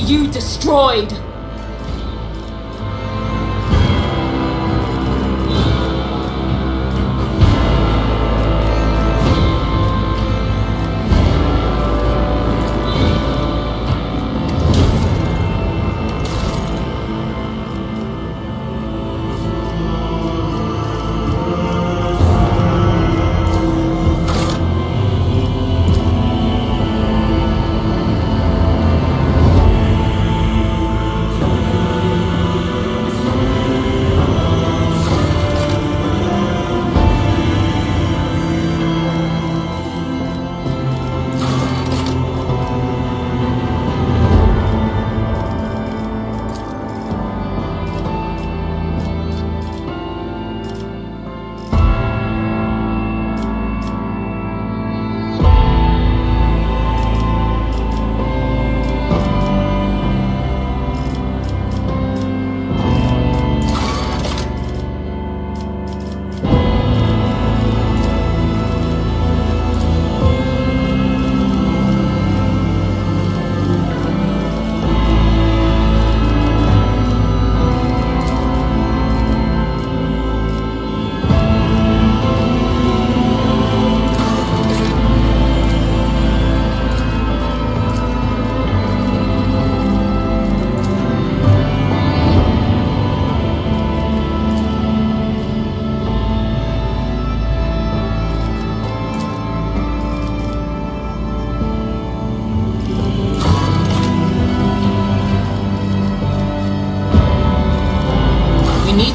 you destroyed!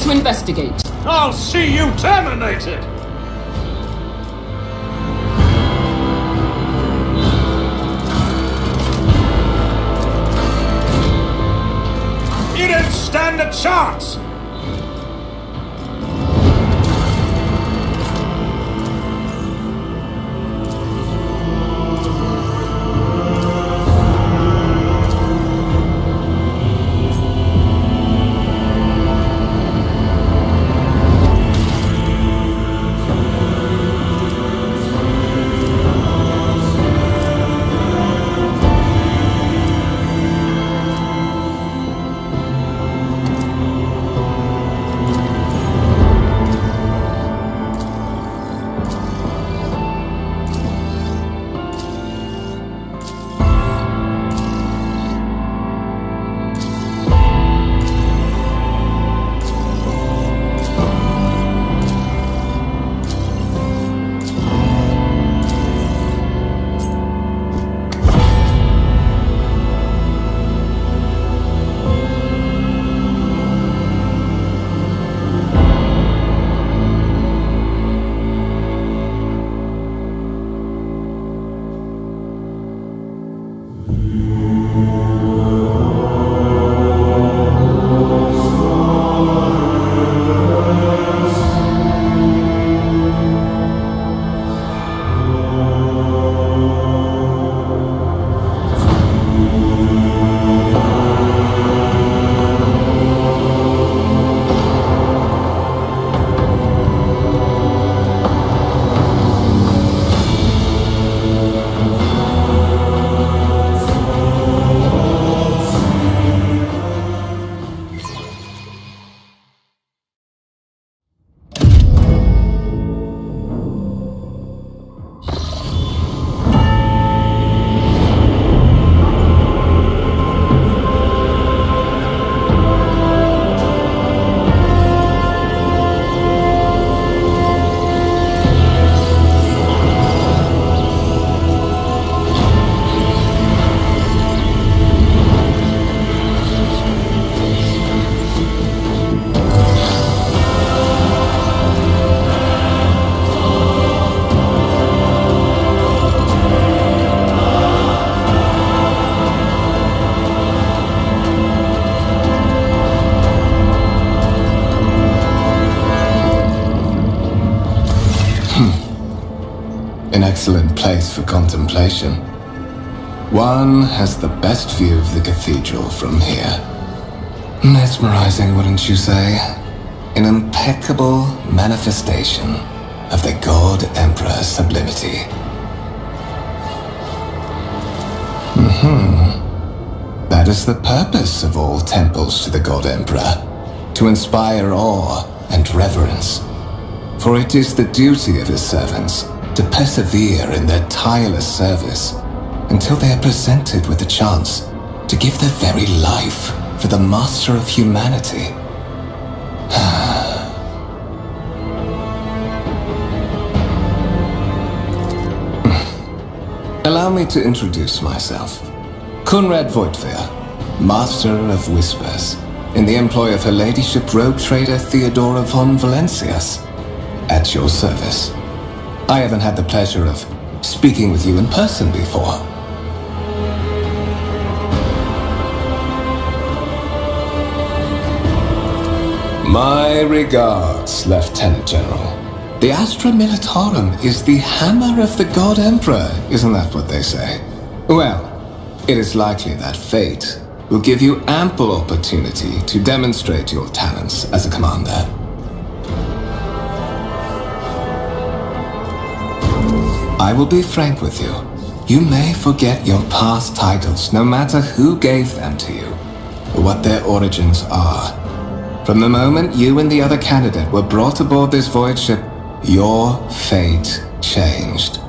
To investigate. I'll see you terminated! You don't stand a chance! An excellent place for contemplation. One has the best view of the cathedral from here. Mesmerizing, wouldn't you say? An impeccable manifestation of the God Emperor's sublimity. That is the purpose of all temples to the God Emperor, to inspire awe and reverence. For it is the duty of his servants to persevere in their tireless service until they are presented with the chance to give their very life for the master of humanity. Allow me to introduce myself. Conrad Voigtveer, Master of Whispers, in the employ of Her Ladyship Rogue Trader Theodora von Valencias, at your service. I haven't had the pleasure of speaking with you in person before. My regards, Lieutenant General. The Astra Militarum is the hammer of the God Emperor, isn't that what they say? Well, it is likely that fate will give you ample opportunity to demonstrate your talents as a commander. I will be frank with you. You may forget your past titles, no matter who gave them to you, or what their origins are. From the moment you and the other candidate were brought aboard this voyage ship, your fate changed.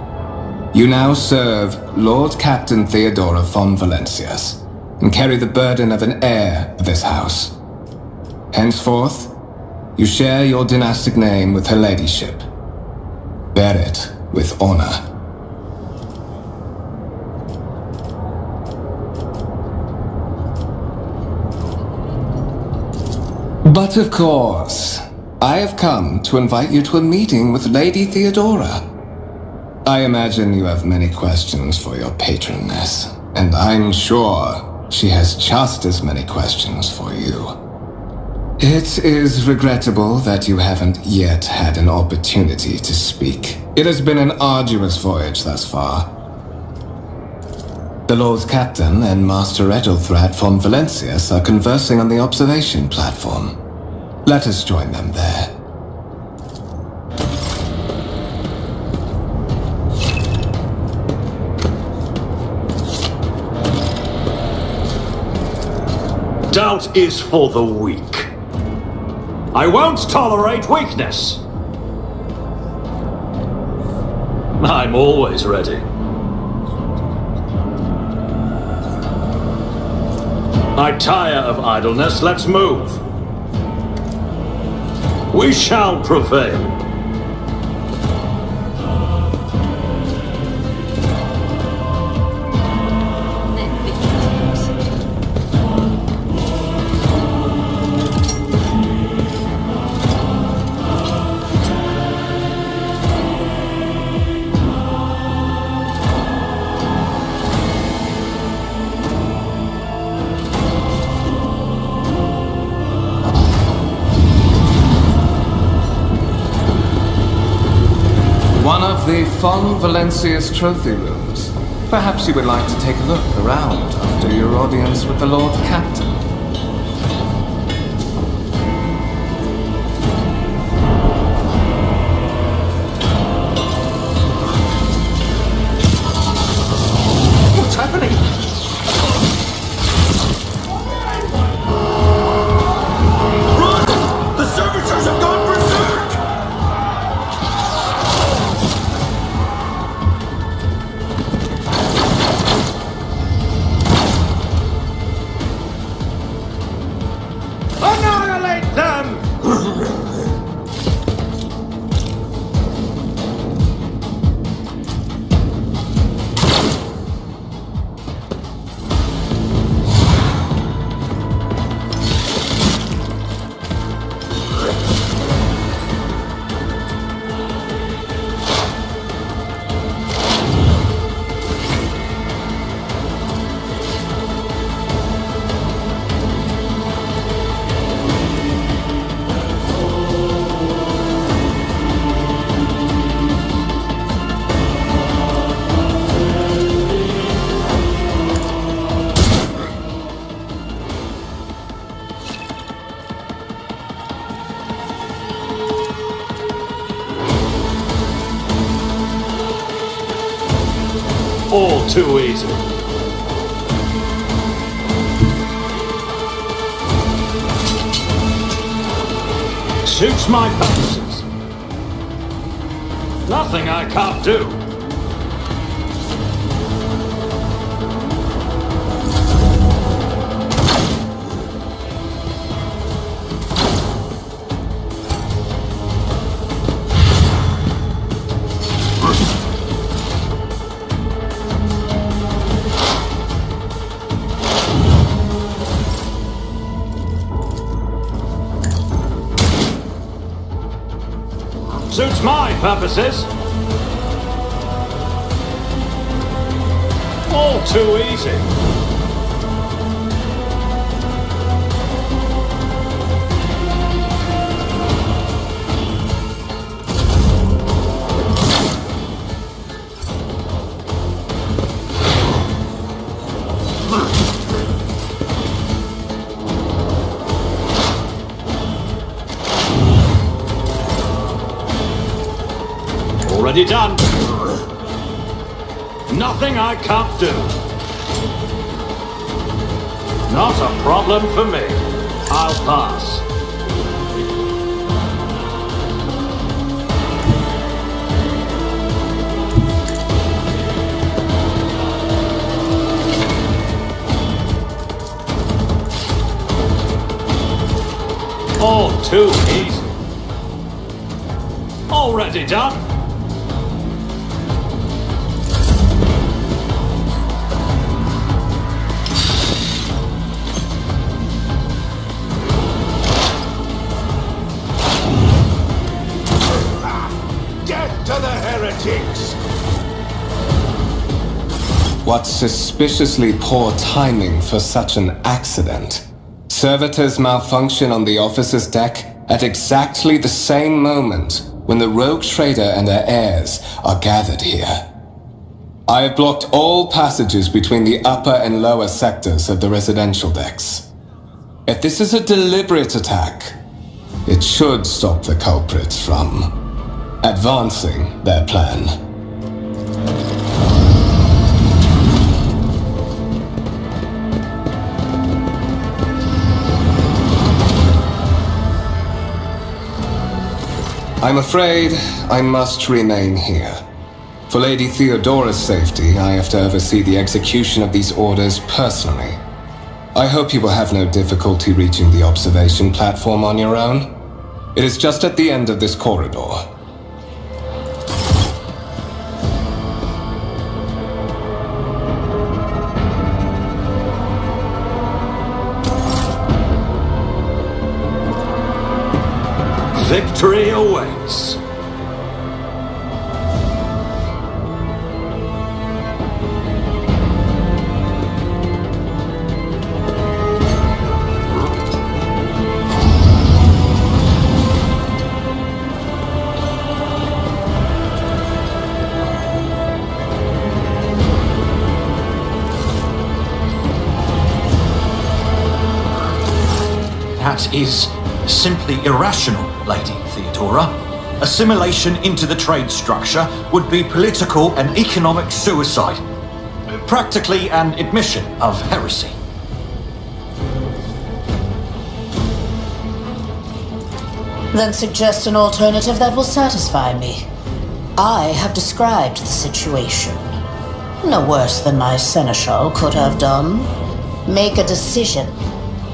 You now serve Lord Captain Theodora von Valencias, and carry the burden of an heir of this house. Henceforth, you share your dynastic name with Her Ladyship. Bear it with honor. But of course, I have come to invite you to a meeting with Lady Theodora. I imagine you have many questions for your patroness, and I'm sure she has just as many questions for you. It is regrettable that you haven't yet had an opportunity to speak. It has been an arduous voyage thus far. The Lord Captain and Master Edelthrad von Valencias are conversing on the observation platform. Let us join them there. Doubt is for the weak. I won't tolerate weakness. I'm always ready. I tire of idleness, let's move. We shall prevail. One of the von Valencia's trophy rooms. Perhaps you would like to take a look around after your audience with the Lord Captain. What's happening? Run! The servitors have gone berserk! Annihilate them! All too easy. Suits my purposes. Nothing I can't do. Suits my purposes. All too easy. Already done. Nothing I can't do. Not a problem for me. I'll pass. All too easy. Already done. To the heretics! What suspiciously poor timing for such an accident. Servitors malfunction on the officer's deck at exactly the same moment when the rogue trader and her heirs are gathered here. I have blocked all passages between the upper and lower sectors of the residential decks. If this is a deliberate attack, it should stop the culprits from advancing their plan. I'm afraid I must remain here. For Lady Theodora's safety, I have to oversee the execution of these orders personally. I hope you will have no difficulty reaching the observation platform on your own. It is just at the end of this corridor. Victory awaits. That is simply irrational, Lady Theodora. Assimilation into the trade structure would be political and economic suicide. Practically an admission of heresy. Then suggest an alternative that will satisfy me. I have described the situation. No worse than my seneschal could have done. Make a decision.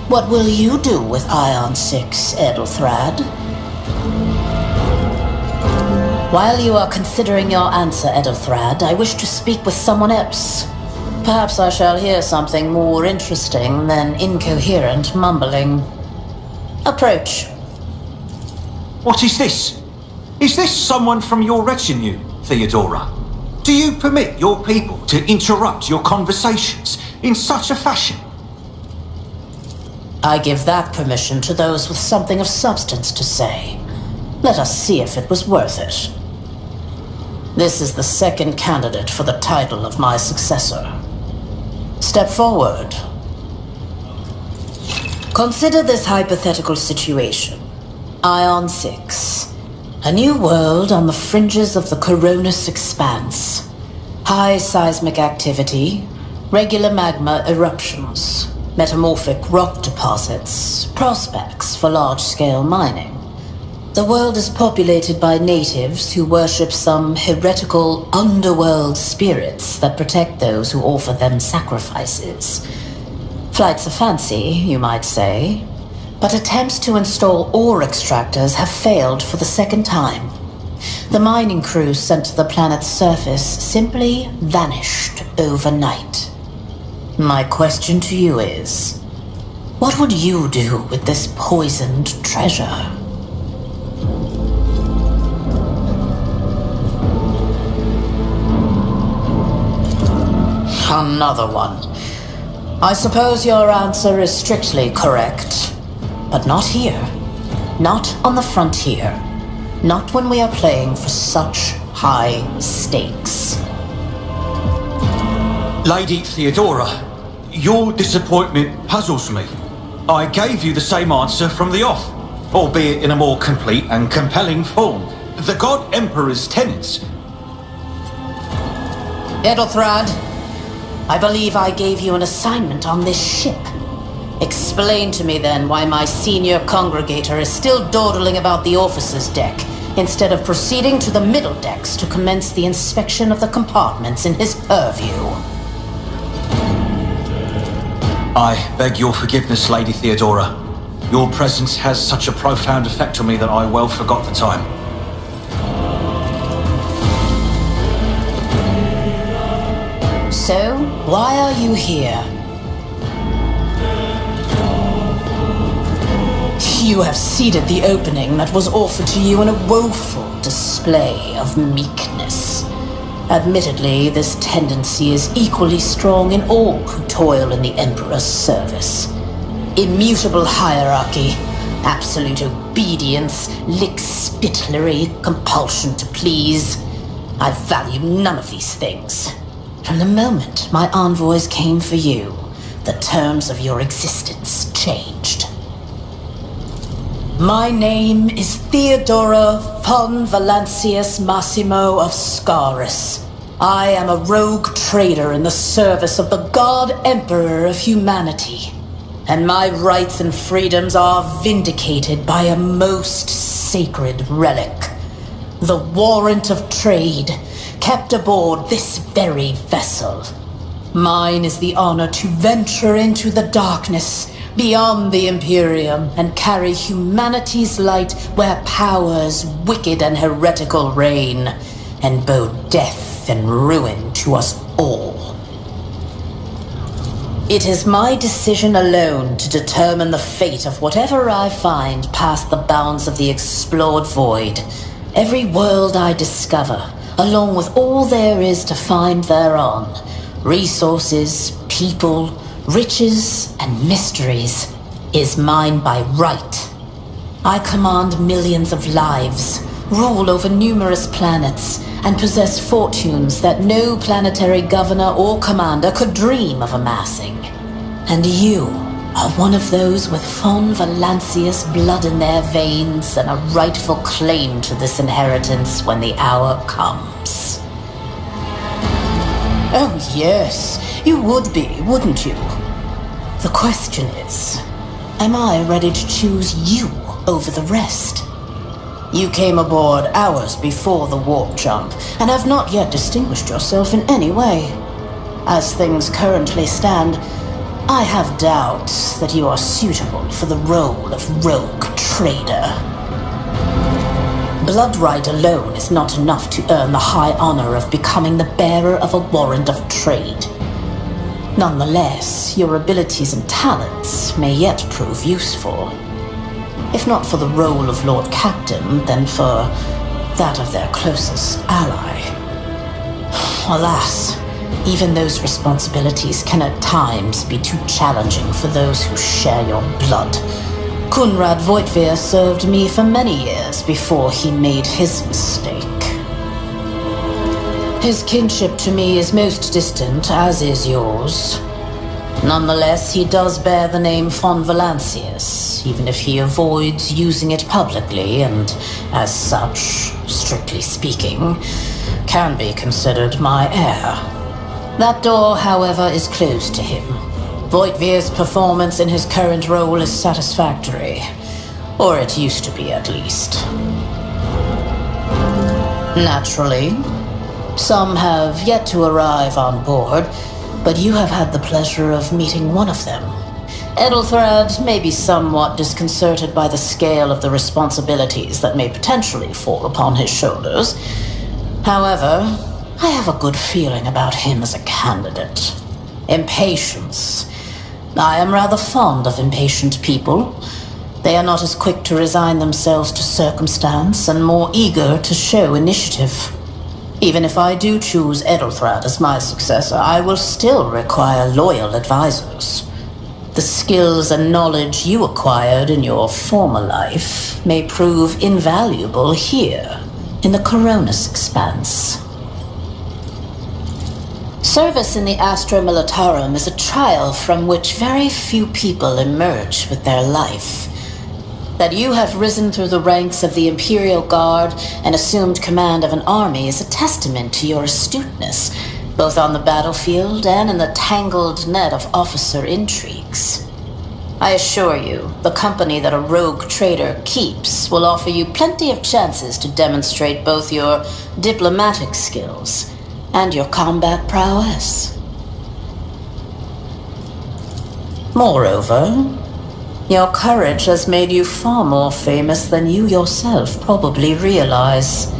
What will you do with Ion 6, Edelthrad? While you are considering your answer, Edelthrad, I wish to speak with someone else. Perhaps I shall hear something more interesting than incoherent mumbling. Approach. What is this? Is this someone from your retinue, Theodora? Do you permit your people to interrupt your conversations in such a fashion? I give that permission to those with something of substance to say. Let us see if it was worth it. This is the second candidate for the title of my successor. Step forward. Consider this hypothetical situation. Ion 6. A new world on the fringes of the Coronis expanse. High seismic activity, regular magma eruptions, metamorphic rock deposits, prospects for large-scale mining. The world is populated by natives who worship some heretical underworld spirits that protect those who offer them sacrifices. Flights of fancy, you might say, but attempts to install ore extractors have failed for the second time. The mining crews sent to the planet's surface simply vanished overnight. My question to you is, what would you do with this poisoned treasure? Another one. I suppose your answer is strictly correct. But not here. Not on the frontier. Not when we are playing for such high stakes. Lady Theodora, your disappointment puzzles me. I gave you the same answer from the off, albeit in a more complete and compelling form. The God Emperor's tenets. Edelthrad, I believe I gave you an assignment on this ship. Explain to me then why my senior congregator is still dawdling about the officer's deck, instead of proceeding to the middle decks to commence the inspection of the compartments in his purview. I beg your forgiveness, Lady Theodora. Your presence has such a profound effect on me that I well forgot the time. So, why are you here? You have ceded the opening that was offered to you in a woeful display of meekness. Admittedly, this tendency is equally strong in all who toil in the Emperor's service. Immutable hierarchy, absolute obedience, lickspittlery, compulsion to please. I value none of these things. From the moment my envoys came for you, the terms of your existence changed. My name is Theodora von Valancius Massimo of Scaris. I am a rogue trader in the service of the God Emperor of humanity, and my rights and freedoms are vindicated by a most sacred relic. The warrant of trade, kept aboard this very vessel. Mine is the honor to venture into the darkness beyond the Imperium and carry humanity's light where powers wicked and heretical reign, and bow death and ruin to us all. It is my decision alone to determine the fate of whatever I find past the bounds of the explored void. Every world I discover, along with all there is to find thereon, resources, people, riches, and mysteries, is mine by right. I command millions of lives, rule over numerous planets, and possess fortunes that no planetary governor or commander could dream of amassing. And you are one of those with von Valancius blood in their veins and a rightful claim to this inheritance when the hour comes. Oh yes, you would be, wouldn't you? The question is, am I ready to choose you over the rest? You came aboard hours before the warp jump, and have not yet distinguished yourself in any way. As things currently stand, I have doubts that you are suitable for the role of rogue trader. Blood right alone is not enough to earn the high honor of becoming the bearer of a warrant of trade. Nonetheless, your abilities and talents may yet prove useful. If not for the role of Lord Captain, then for that of their closest ally. Alas, even those responsibilities can at times be too challenging for those who share your blood. Kunrad Voitvir served me for many years before he made his mistake. His kinship to me is most distant, as is yours. Nonetheless, he does bear the name von Valancius, even if he avoids using it publicly, and as such, strictly speaking, can be considered my heir. That door, however, is closed to him. Voitvir's performance in his current role is satisfactory. Or it used to be, at least. Naturally, some have yet to arrive on board, but you have had the pleasure of meeting one of them. Ethelthrad may be somewhat disconcerted by the scale of the responsibilities that may potentially fall upon his shoulders. However, I have a good feeling about him as a candidate. Impatience. I am rather fond of impatient people. They are not as quick to resign themselves to circumstance and more eager to show initiative. Even if I do choose Ethelthrad as my successor, I will still require loyal advisors. The skills and knowledge you acquired in your former life may prove invaluable here, in the Coronis Expanse. Service in the Astra Militarum is a trial from which very few people emerge with their life. That you have risen through the ranks of the Imperial Guard and assumed command of an army is a testament to your astuteness, both on the battlefield and in the tangled net of officer intrigues. I assure you, the company that a rogue trader keeps will offer you plenty of chances to demonstrate both your diplomatic skills and your combat prowess. Moreover, your courage has made you far more famous than you yourself probably realize.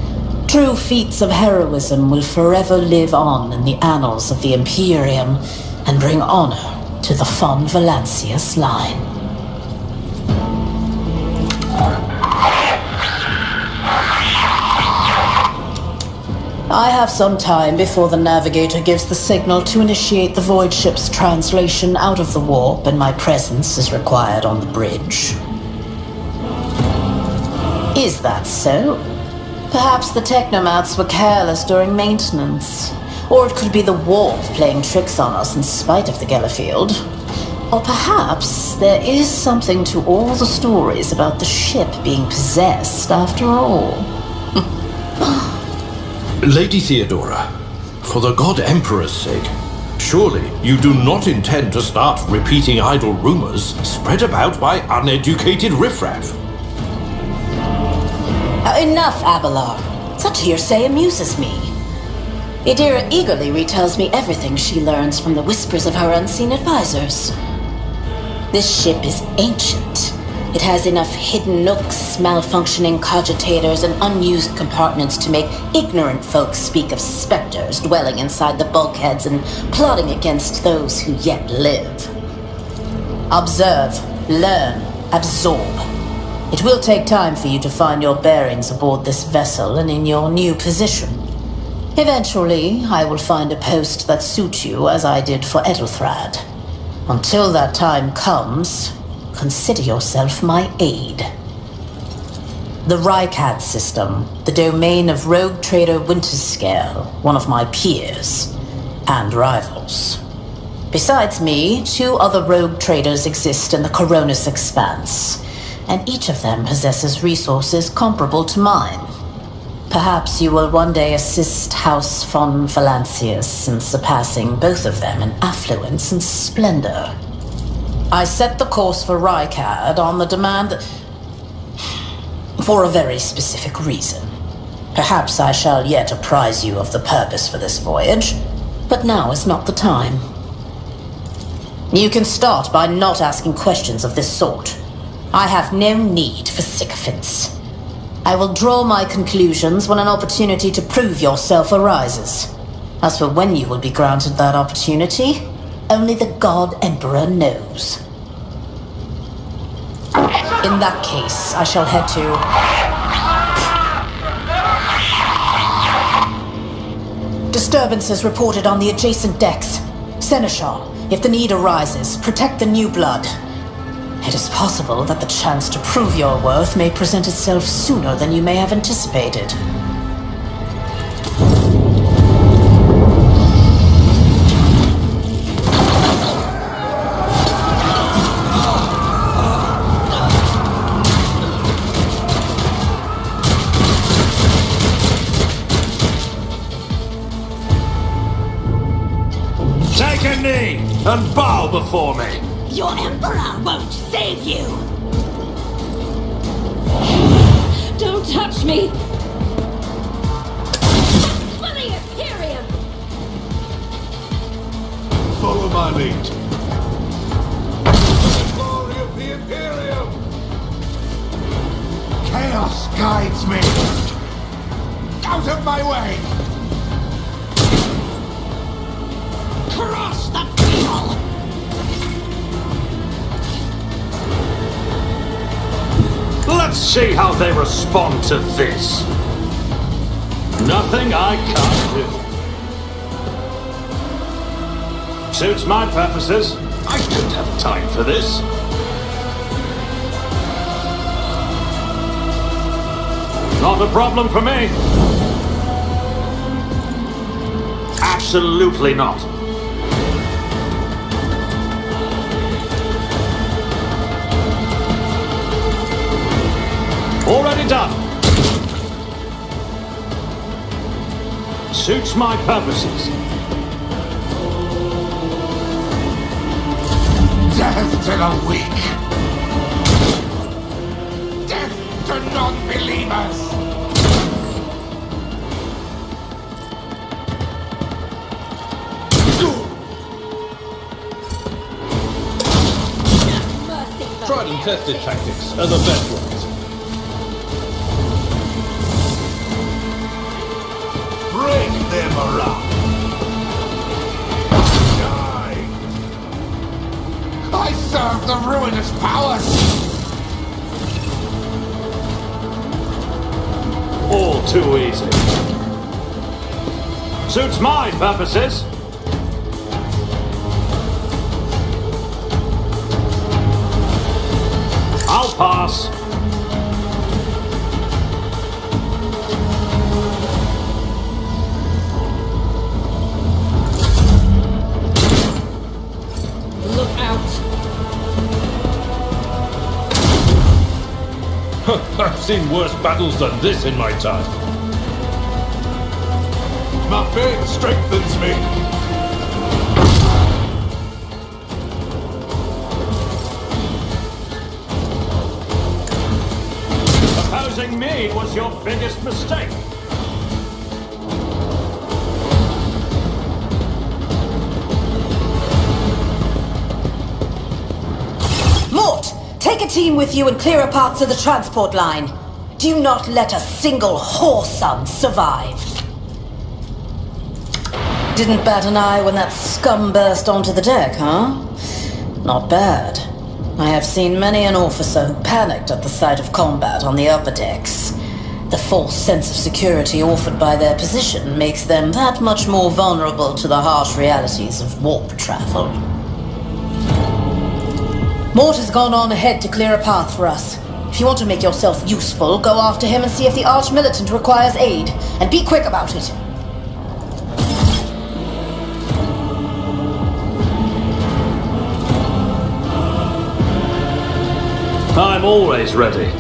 True feats of heroism will forever live on in the annals of the Imperium and bring honor to the von Valancius line. I have some time before the navigator gives the signal to initiate the void ship's translation out of the warp, and my presence is required on the bridge. Is that so? Perhaps the technomats were careless during maintenance. Or it could be the warp playing tricks on us in spite of the Gellerfield. Or perhaps there is something to all the stories about the ship being possessed after all. Lady Theodora, for the God Emperor's sake, surely you do not intend to start repeating idle rumors spread about by uneducated riffraff. Enough, Abelard. Such hearsay amuses me. Idira eagerly retells me everything she learns from the whispers of her unseen advisors. This ship is ancient. It has enough hidden nooks, malfunctioning cogitators, and unused compartments to make ignorant folks speak of specters dwelling inside the bulkheads and plotting against those who yet live. Observe, learn, absorb. It will take time for you to find your bearings aboard this vessel and in your new position. Eventually, I will find a post that suits you as I did for Ethelthrad. Until that time comes, consider yourself my aide. The Rykad system, the domain of rogue trader Winterscale, one of my peers and rivals. Besides me, 2 other rogue traders exist in the Coronis Expanse, and each of them possesses resources comparable to mine. Perhaps you will one day assist House von Valancius in surpassing both of them in affluence and splendor. I set the course for Rykad on the demand for a very specific reason. Perhaps I shall yet apprise you of the purpose for this voyage, but now is not the time. You can start by not asking questions of this sort. I have no need for sycophants. I will draw my conclusions when an opportunity to prove yourself arises. As for when you will be granted that opportunity, only the God Emperor knows. In that case, I shall head to... Disturbances reported on the adjacent decks. Seneschal, if the need arises, protect the new blood. It is possible that the chance to prove your worth may present itself sooner than you may have anticipated. Take a knee and bow before me. Your Emperor won't save you! Don't touch me! For the Imperium! Follow my lead. The glory of the Imperium! Chaos guides me! Out of my way! Cross the field! Let's see how they respond to this. Nothing I can't do. Suits my purposes. I don't have time for this. Not a problem for me. Absolutely not. Already done. Suits my purposes. Death to the weak. Death to non-believers. Tried and tested tactics are the best ones. Break them around. Die! I serve the ruinous powers! All too easy. Suits my purposes. I'll pass. Look out! I've seen worse battles than this in my time. My faith strengthens me. Opposing me was your biggest mistake. Mort, take a team with you and clear a path to the transport line. Do not let a single whoreson survive. Didn't bat an eye when that scum burst onto the deck, huh? Not bad. I have seen many an officer who panicked at the sight of combat on the upper decks. The false sense of security offered by their position makes them that much more vulnerable to the harsh realities of warp travel. Mort has gone on ahead to clear a path for us. If you want to make yourself useful, go after him and see if the Arch-Militant requires aid. And be quick about it. I'm always ready.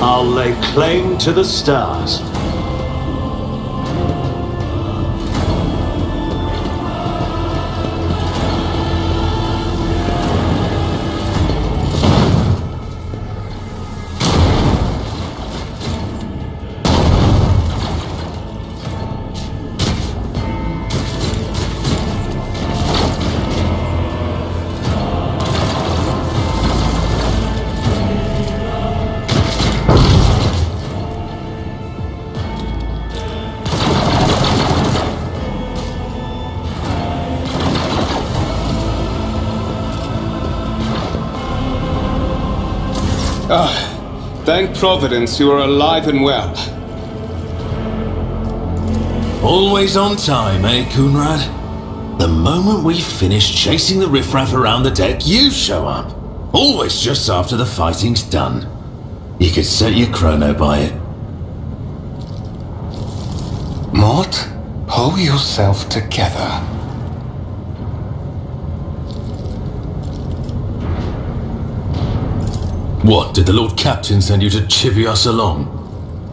I'll lay claim to the stars. Thank Providence you are alive and well. Always on time, eh, Coonrad? The moment we finish chasing the riffraff around the deck, you show up. Always just after the fighting's done. You could set your chrono by it. Mort, pull yourself together. What, did the Lord Captain send you to chivvy us along?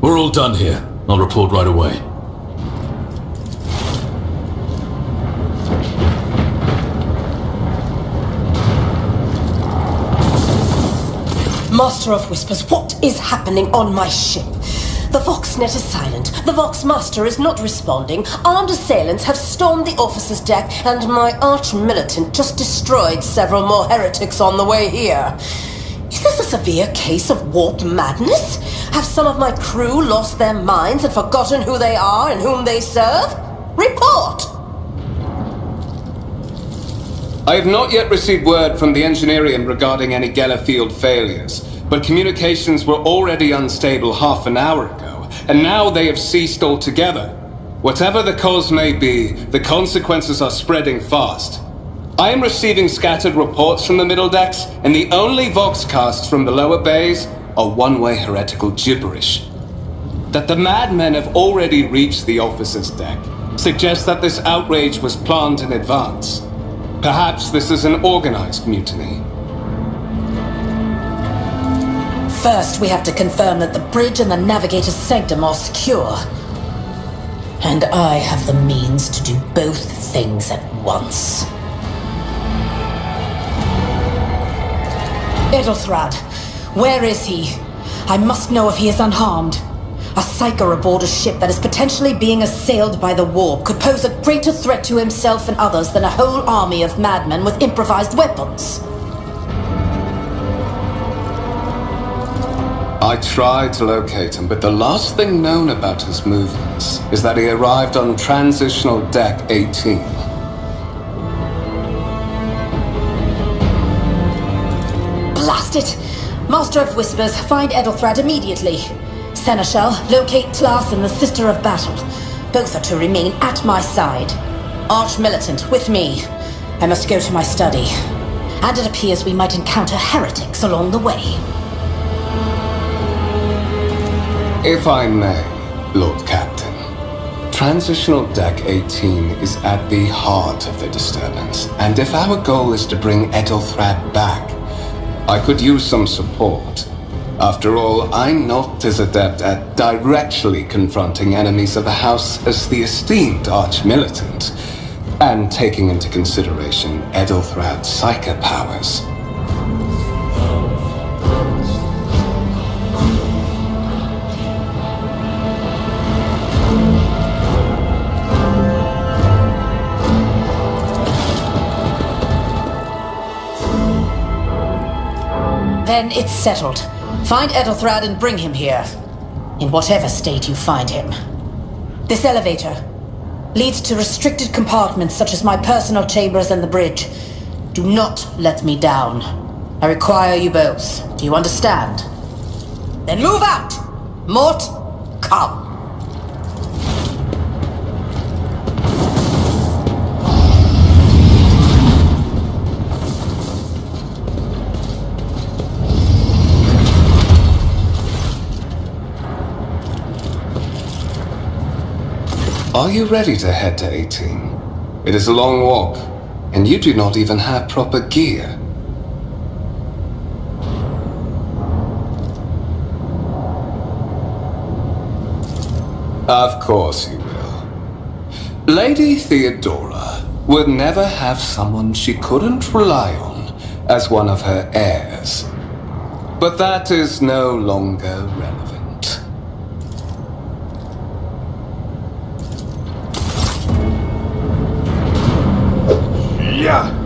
We're all done here. I'll report right away. Master of Whispers, what is happening on my ship? The Voxnet is silent. The Vox Master is not responding. Armed assailants have stormed the officer's deck, and my arch-militant just destroyed several more heretics on the way here. Is this a severe case of warp madness? Have some of my crew lost their minds and forgotten who they are and whom they serve? Report! I have not yet received word from the Engineering regarding any Geller field failures, but communications were already unstable half an hour ago, and now they have ceased altogether. Whatever the cause may be, the consequences are spreading fast. I am receiving scattered reports from the middle decks, and the only voxcasts from the lower bays are one-way heretical gibberish. That the madmen have already reached the officer's deck suggests that this outrage was planned in advance. Perhaps this is an organized mutiny. First, we have to confirm that the bridge and the navigator's sanctum are secure. And I have the means to do both things at once. Edelthrad, where is he? I must know if he is unharmed. A psyker aboard a ship that is potentially being assailed by the warp could pose a greater threat to himself and others than a whole army of madmen with improvised weapons. I tried to locate him, but the last thing known about his movements is that he arrived on Transitional Deck 18. Blast it! Master of Whispers, find Edelthrad immediately. Seneschal, locate Tlas and the Sister of Battle. Both are to remain at my side. Arch-militant, with me. I must go to my study. And it appears we might encounter heretics along the way. If I may, Lord Captain, Transitional Deck 18 is at the heart of the disturbance, and if our goal is to bring Edelthrad back, I could use some support. After all, I'm not as adept at directly confronting enemies of the House as the esteemed Arch-Militant, and taking into consideration Edelthrad's psychic powers. Then it's settled. Find Edelthrad and bring him here. In whatever state you find him. This elevator leads to restricted compartments such as my personal chambers and the bridge. Do not let me down. I require you both. Do you understand? Then move out! Mort, come. Are you ready to head to 18? It is a long walk, and you do not even have proper gear. Of course you will. Lady Theodora would never have someone she couldn't rely on as one of her heirs. But that is no longer relevant. Yeah!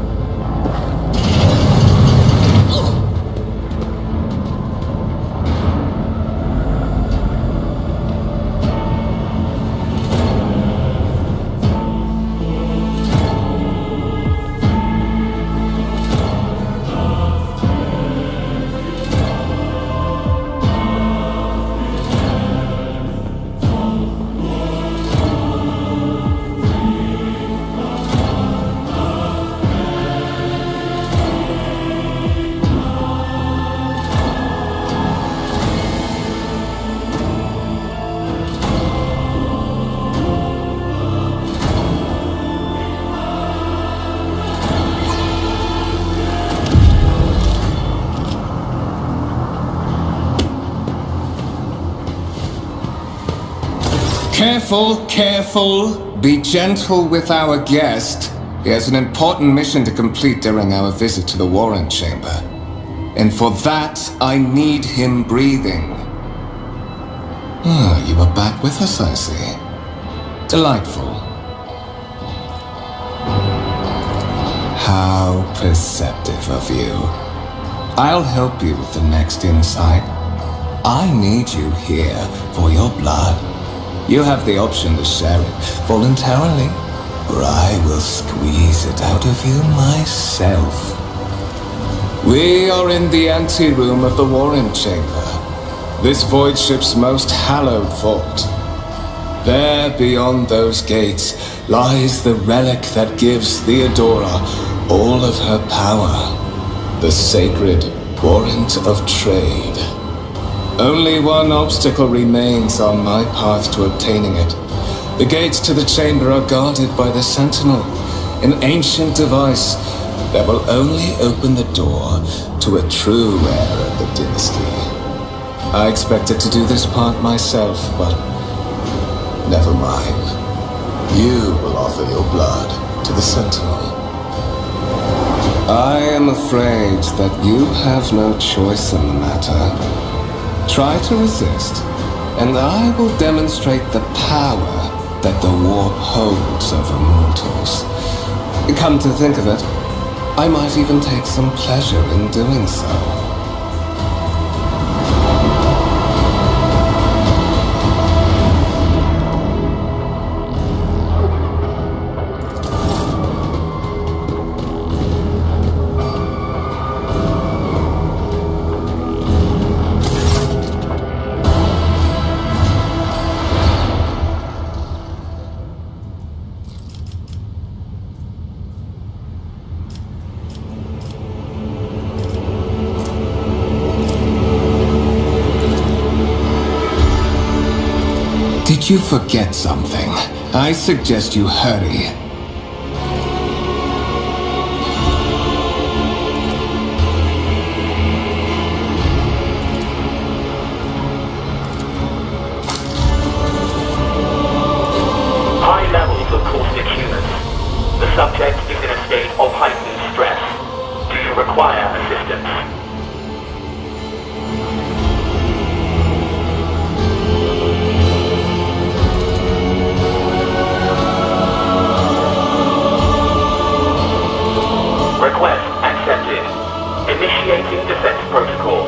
Careful, careful. Be gentle with our guest. He has an important mission to complete during our visit to the Warrant Chamber. And for that, I need him breathing. Ah, you are back with us, I see. Delightful. How perceptive of you. I'll help you with the next insight. I need you here for your blood. You have the option to share it voluntarily, or I will squeeze it out of you myself. We are in the anteroom of the Warren Chamber, this void ship's most hallowed vault. There, beyond those gates, lies the relic that gives Theodora all of her power, the sacred warrant of trade. Only one obstacle remains on my path to obtaining it. The gates to the chamber are guarded by the Sentinel, an ancient device that will only open the door to a true heir of the dynasty. I expected to do this part myself, but never mind. You will offer your blood to the Sentinel. I am afraid that you have no choice in the matter. Try to resist, and I will demonstrate the power that the warp holds over mortals. Come to think of it, I might even take some pleasure in doing so. Did you forget something? I suggest you hurry. High levels of caustic humans. The subject is in a state of heightened stress. Do you require assistance? Request accepted. Initiating defense protocol.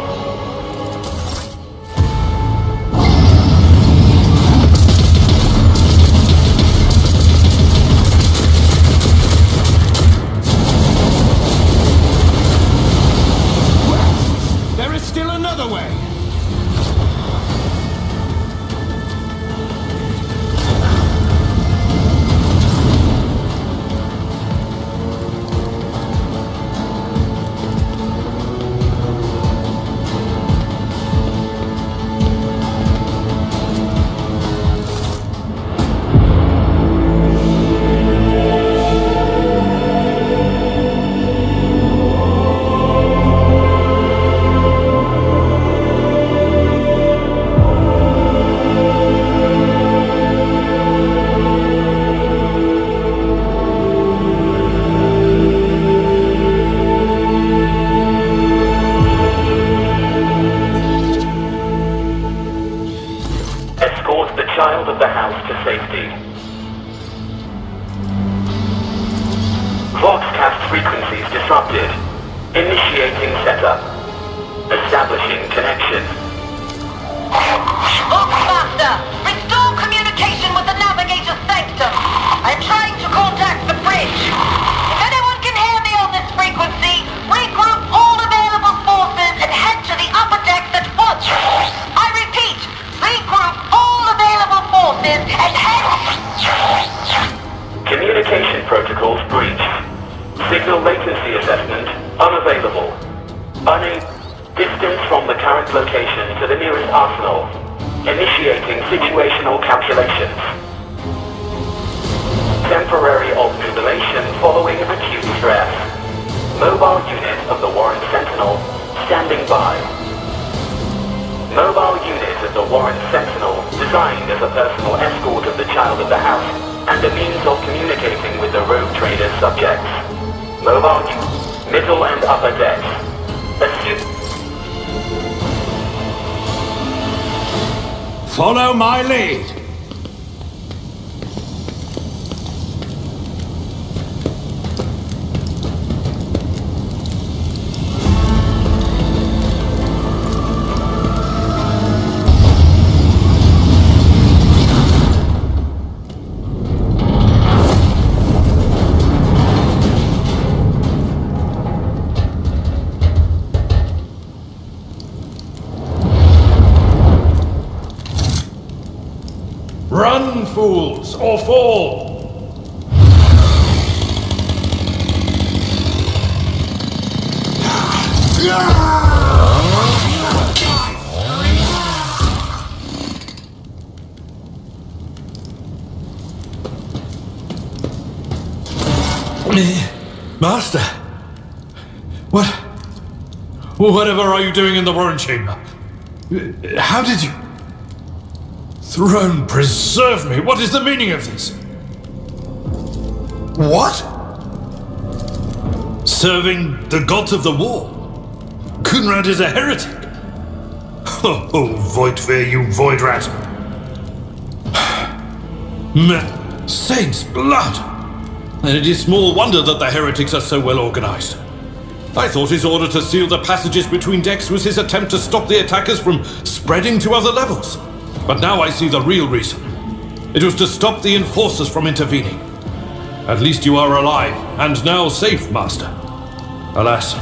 There is still another way! Child of the house to safety. Voxcast frequencies disrupted. Initiating setup. Establishing connection. Voxmaster, restore communication with the navigator's sanctum. I'm trying to contact the bridge. If anyone can hear me on this frequency, regroup all available forces and head to the upper decks at once. I repeat, regroup all available forces and head... Communication protocols breached. Signal latency assessment unavailable. Distance from the current location to the nearest arsenal. Initiating situational calculations. Temporary obnubilation following acute stress. Mobile unit of the Warren Sentinel standing by. Mobile unit of the Warren Sentinel designed as a personal escort of the child of the house and a means of communicating with the rogue trader's subjects. Mobile unit, middle and upper decks. Astute Follow my lead. Run, fools, or fall! Master! Whatever are you doing in the Warren Chamber? How did you... Throne, preserve me! What is the meaning of this? What? Serving the gods of the war? Kunrad is a heretic! Oh, Voidfear, you void rat! Saints' blood! And it is small wonder that the heretics are so well organized. I thought his order to seal the passages between decks was his attempt to stop the attackers from spreading to other levels. But now I see the real reason. It was to stop the enforcers from intervening. At least you are alive, and now safe, Master. Alas,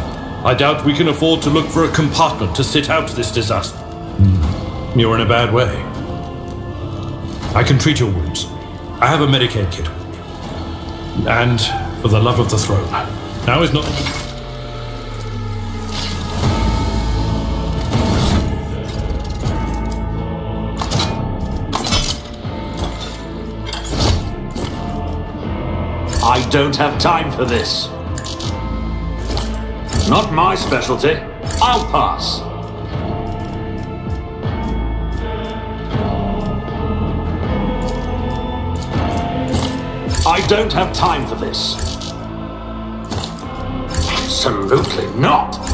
I doubt we can afford to look for a compartment to sit out this disaster. You're in a bad way. I can treat your wounds. I have a Medicaid kit. And for the love of the throne, now is not... I don't have time for this. Not my specialty. I'll pass. I don't have time for this. Absolutely not.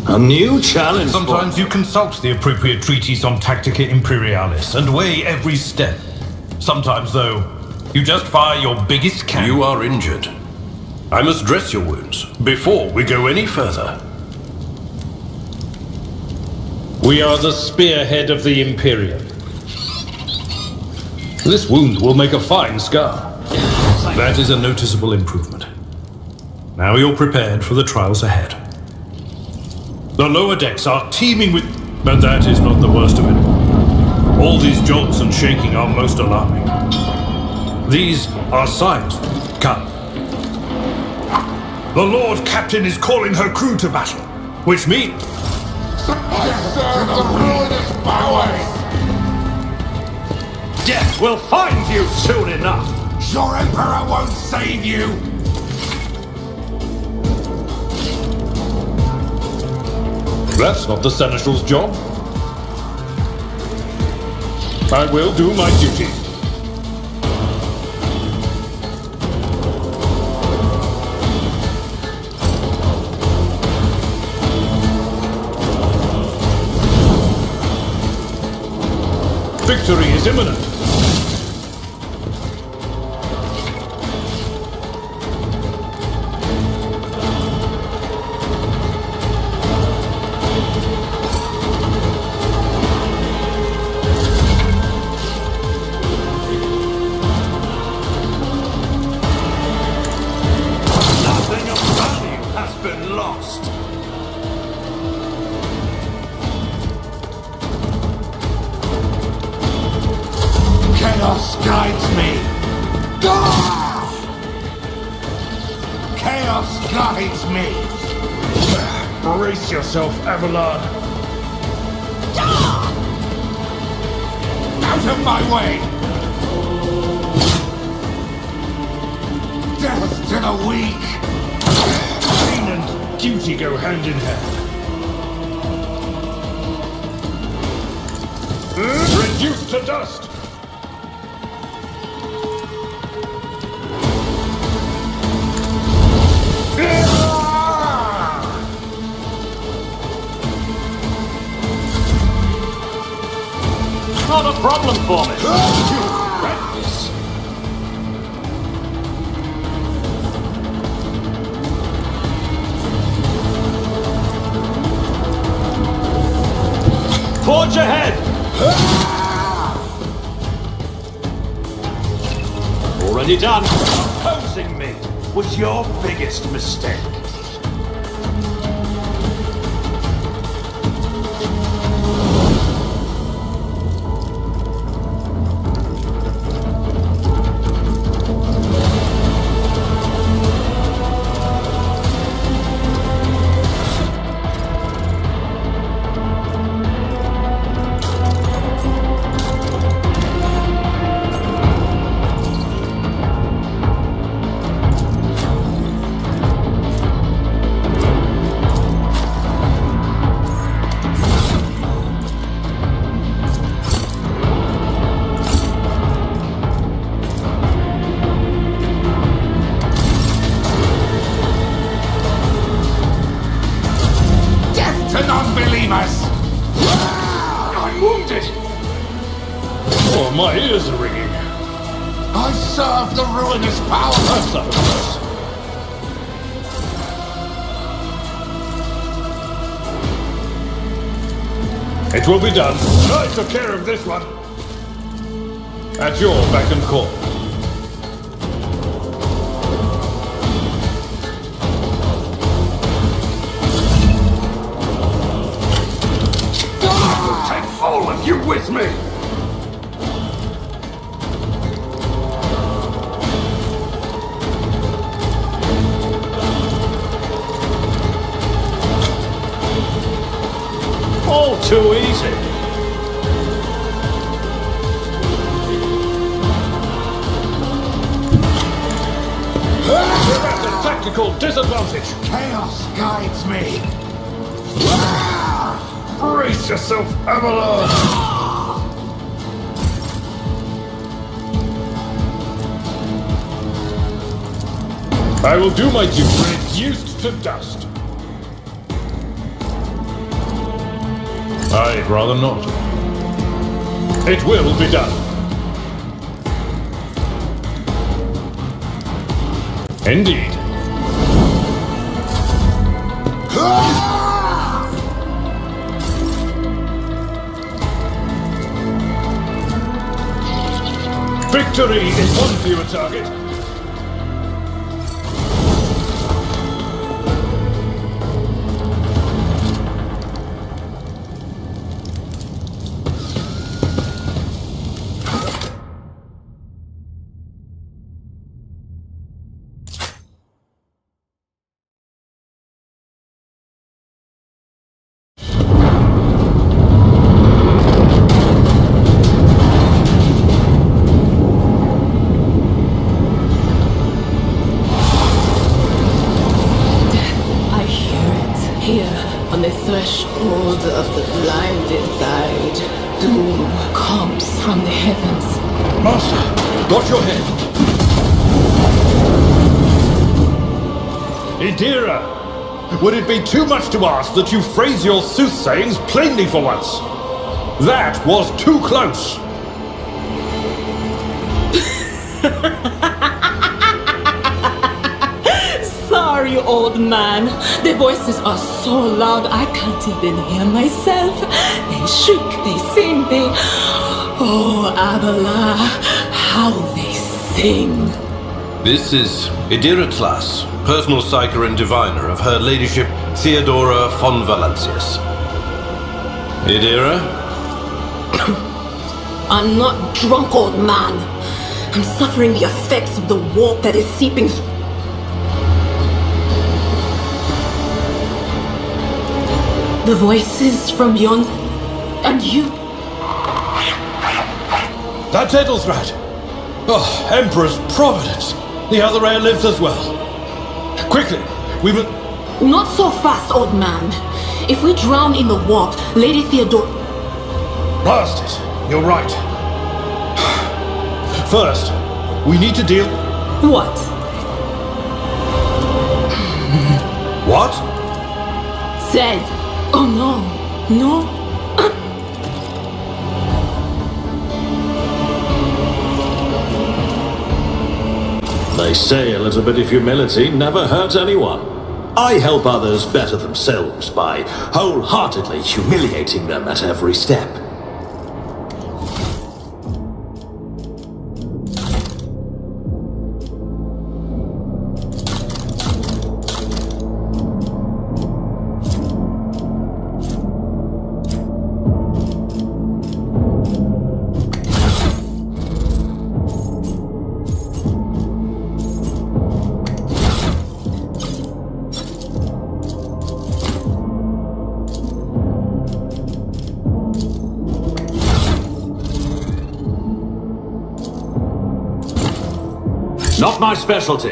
A new challenge. Sometimes you consult the appropriate treatise on Tactica Imperialis and weigh every step. Sometimes, though, you just fire your biggest cannon. You are injured. I must dress your wounds before we go any further. We are the spearhead of the Imperium. This wound will make a fine scar. That is a noticeable improvement. Now you're prepared for the trials ahead. The lower decks are teeming with... But that is not the worst of it. All these jolts and shaking are most alarming. These are signs. Come. The Lord Captain is calling her crew to battle, which means... I serve the ruinous powers! Death will find you soon enough! Your Emperor won't save you! That's not the Seneschal's job. I will do my duty. Victory is imminent. lost. Chaos guides me. Ah! Chaos guides me. Brace yourself, Avalon. Ah! Out of my way! Death to the weak! Pain and duty go hand in hand. Reduced to dust! Not a problem for me. Forge ahead! Already done. Opposing me was your biggest mistake. Non-believers! I'm wounded! Oh, my ears are ringing. I serve the ruinous power! That's not close. It will be done. I took care of this one. At your beck and call. All of you with me! All too easy. We're at a tactical disadvantage. Chaos guides me. Brace yourself, Avalon! I will do my duty. Reduced to dust. I'd rather not. It will be done. Indeed. Victory is one fewer target. On the threshold of the blinded guide, doom comes from the heavens. Master, got your head. Idira, would it be too much to ask that you phrase your soothsayings plainly for once? That was too close. Sorry, old man. The voices are so loud I can't even hear myself. They shriek, they sing, they... Oh, Abala, how they sing. This is Idira class. personal psyker and diviner of Her Ladyship Theodora von Valancius. Idira? I'm not drunk, old man. I'm suffering the effects of the warp that is seeping through. The voices from yon... and you... That's Edelthrat! Oh, Emperor's Providence! The other heir lives as well. Quickly, we must... Not so fast, old man. If we drown in the warp, Lady Theodora... Blast it! You're right. First, we need to deal... What? What? Said. Oh no. No. They say a little bit of humility never hurt anyone. I help others better themselves by wholeheartedly humiliating them at every step. Not my specialty.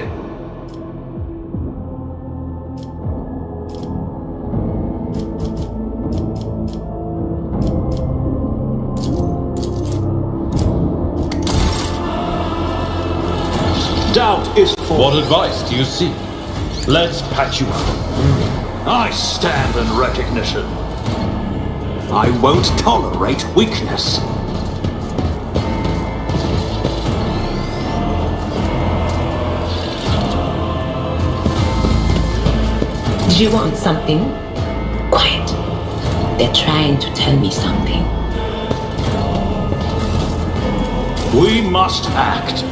Doubt is for... What advice do you seek? Let's patch you up. I stand in recognition. I won't tolerate weakness. Do you want something? Quiet. They're trying to tell me something. We must act.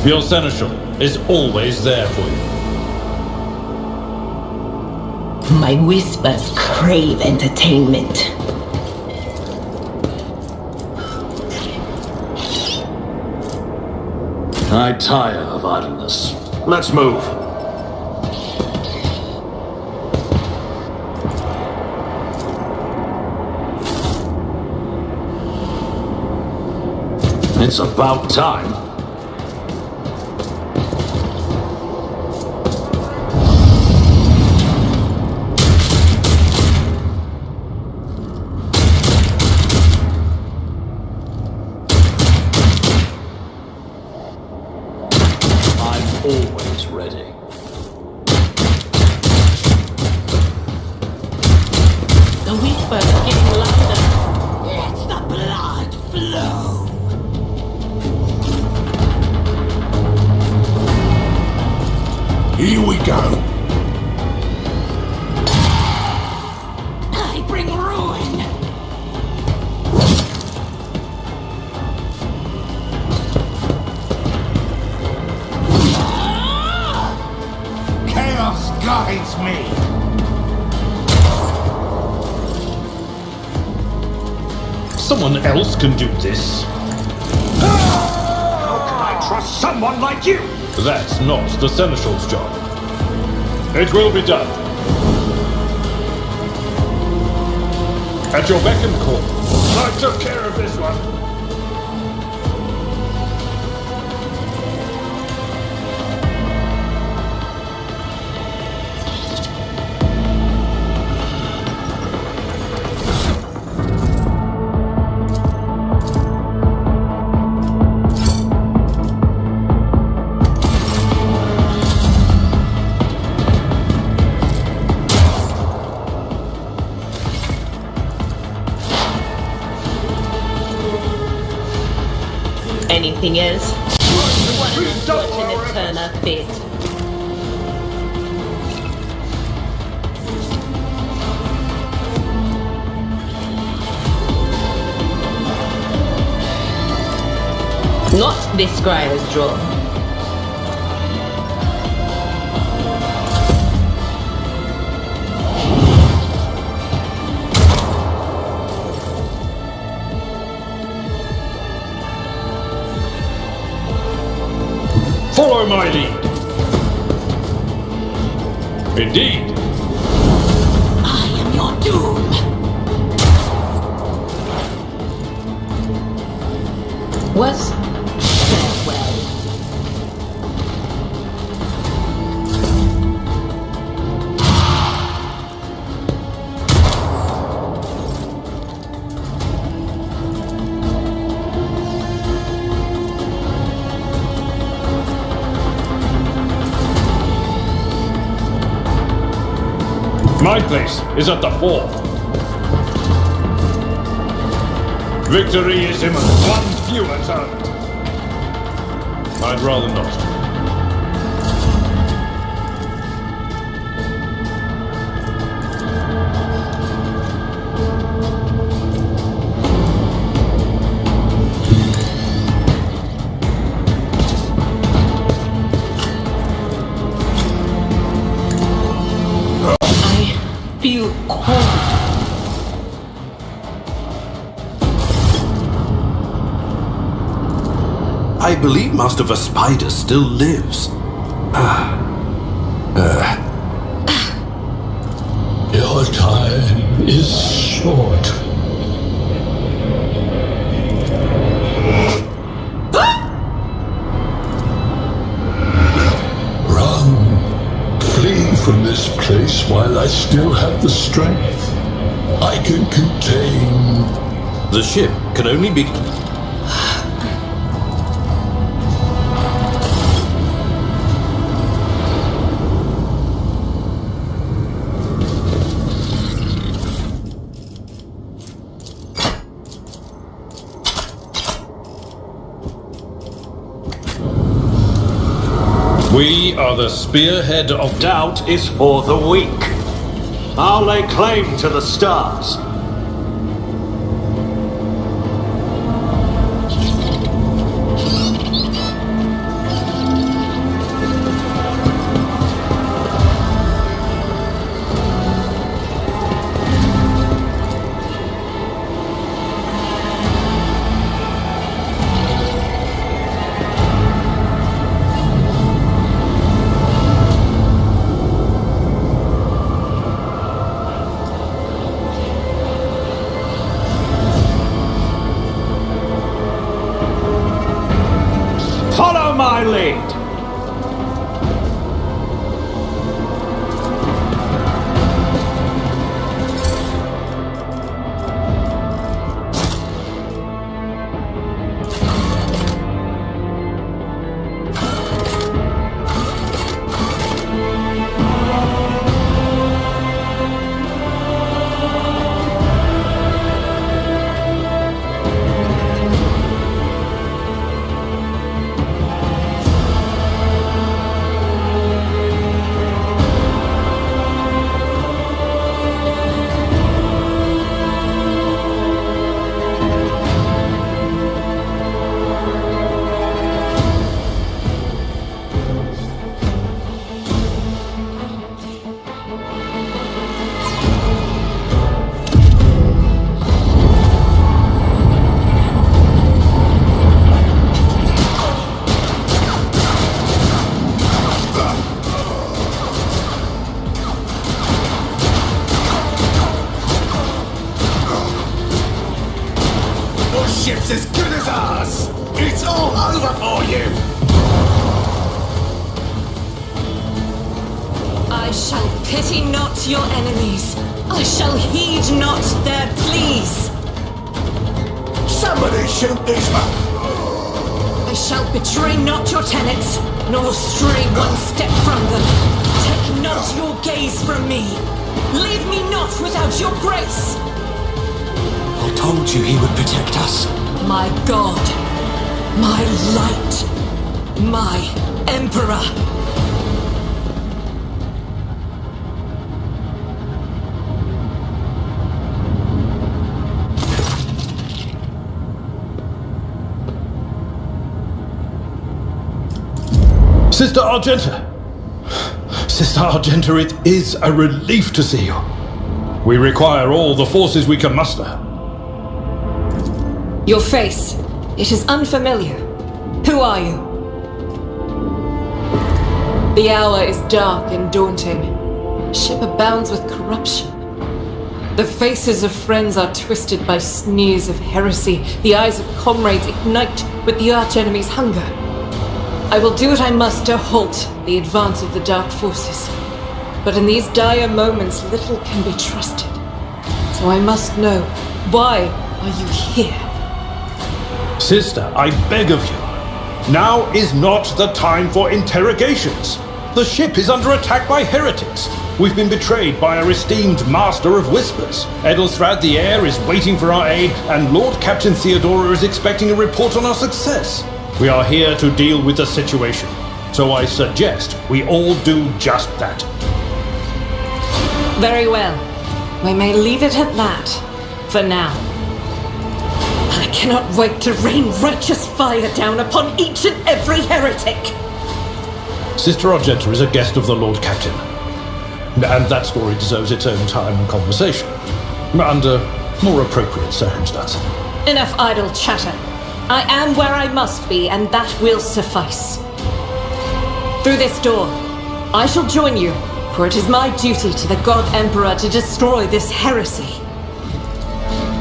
Your seneschal is always there for you. My whispers crave entertainment. I tire of idleness. Let's move. It's about time. Always ready. The whispers are getting louder. Let the blood flow. Here we go. I bring ruin. Chaos guides me. Someone else can do this. How can I trust someone like you? That's not the seneschal's job. It will be done. At your beck and call. I took care of this one. Anything else? What an unfortunate turn of fate. Not this squire's draw. Follow my lead. Indeed. I am your doom. Was farewell. My place is at the fore. Victory is imminent. One fewer turret. I'd rather not. Feel cold. I believe Master Vespider still lives. Your time is short. Run. Flee from this place while I still have the strength. I can contain... The ship can only be... We are the spearhead of... Doubt is for the weak. I'll lay claim to the stars. Follow my lead! Ship's as good as ours! It's all over for you! I shall pity not your enemies. I shall heed not their pleas. Somebody shoot these men! I shall betray not your tenets, nor stray one step from them. Take not your gaze from me. Leave me not without your grace. I told you he would protect us. My God, my light, my emperor. Sister Argenta! Sister Argenta, it is a relief to see you. We require all the forces we can muster. Your face. It is unfamiliar. Who are you? The hour is dark and daunting. Ship abounds with corruption. The faces of friends are twisted by sneers of heresy. The eyes of comrades ignite with the arch-enemy's hunger. I will do what I must to halt the advance of the dark forces. But in these dire moments, little can be trusted. So I must know, why are you here? Sister, I beg of you. Now is not the time for interrogations. The ship is under attack by heretics. We've been betrayed by our esteemed Master of Whispers. Edelstrad the Heir is waiting for our aid, and Lord Captain Theodora is expecting a report on our success. We are here to deal with the situation, so I suggest we all do just that. Very well. We may leave it at that, for now. I cannot wait to rain righteous fire down upon each and every heretic! Sister Argenta is a guest of the Lord Captain, and that story deserves its own time and conversation, under more appropriate circumstances. Enough idle chatter. I am where I must be, and that will suffice. Through this door, I shall join you, for it is my duty to the God Emperor to destroy this heresy.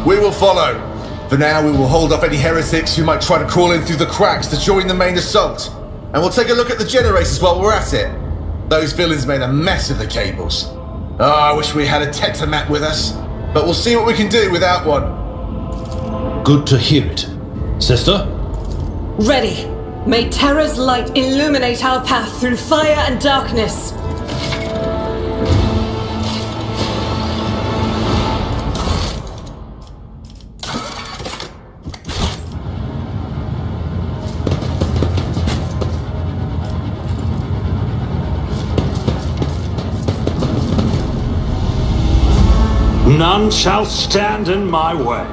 We will follow. For now, we will hold off any heretics who might try to crawl in through the cracks to join the main assault. And we'll take a look at the generators while we're at it. Those villains made a mess of the cables. Oh, I wish we had a Tectomat with us. But we'll see what we can do without one. Good to hear it. Sister? Ready. May Terra's light illuminate our path through fire and darkness. None shall stand in my way.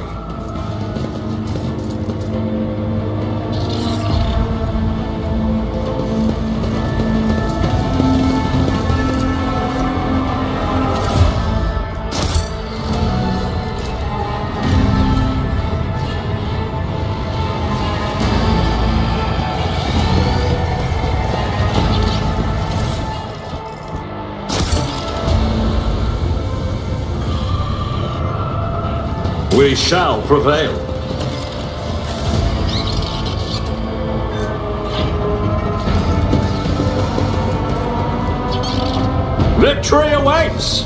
We shall prevail. Victory awaits!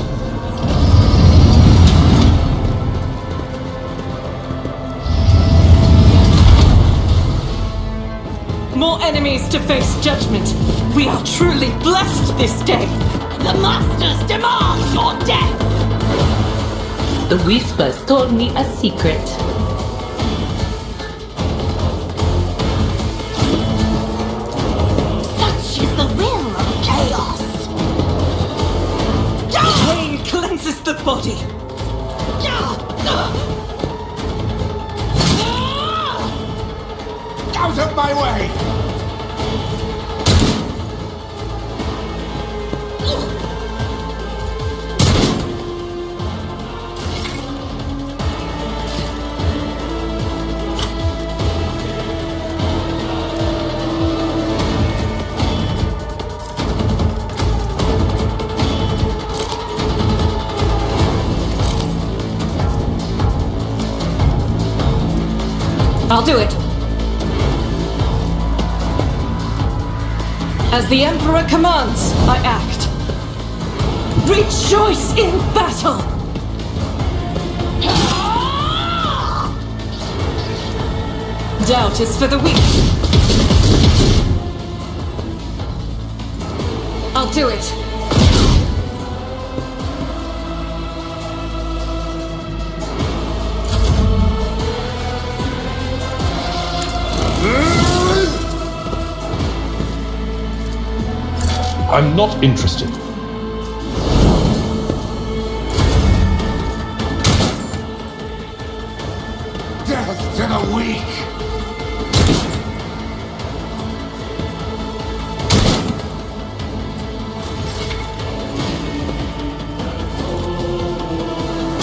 More enemies to face judgment. We are truly blessed this day. The Masters demand your death! The Whispers told me a secret. Such is the will of chaos! Pain cleanses the body. Out of my way! I'll do it. As the Emperor commands, I act. Rejoice in battle! Doubt is for the weak. I'll do it. I'm not interested. Death to the weak!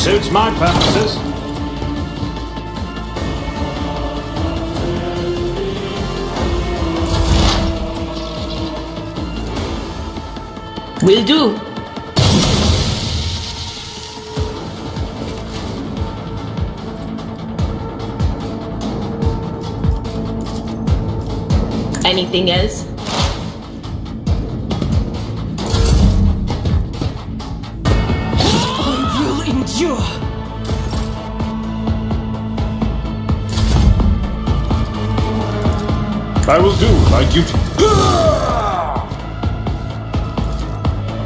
Suits my purposes. Will do. Anything else? I will endure. I will do my duty.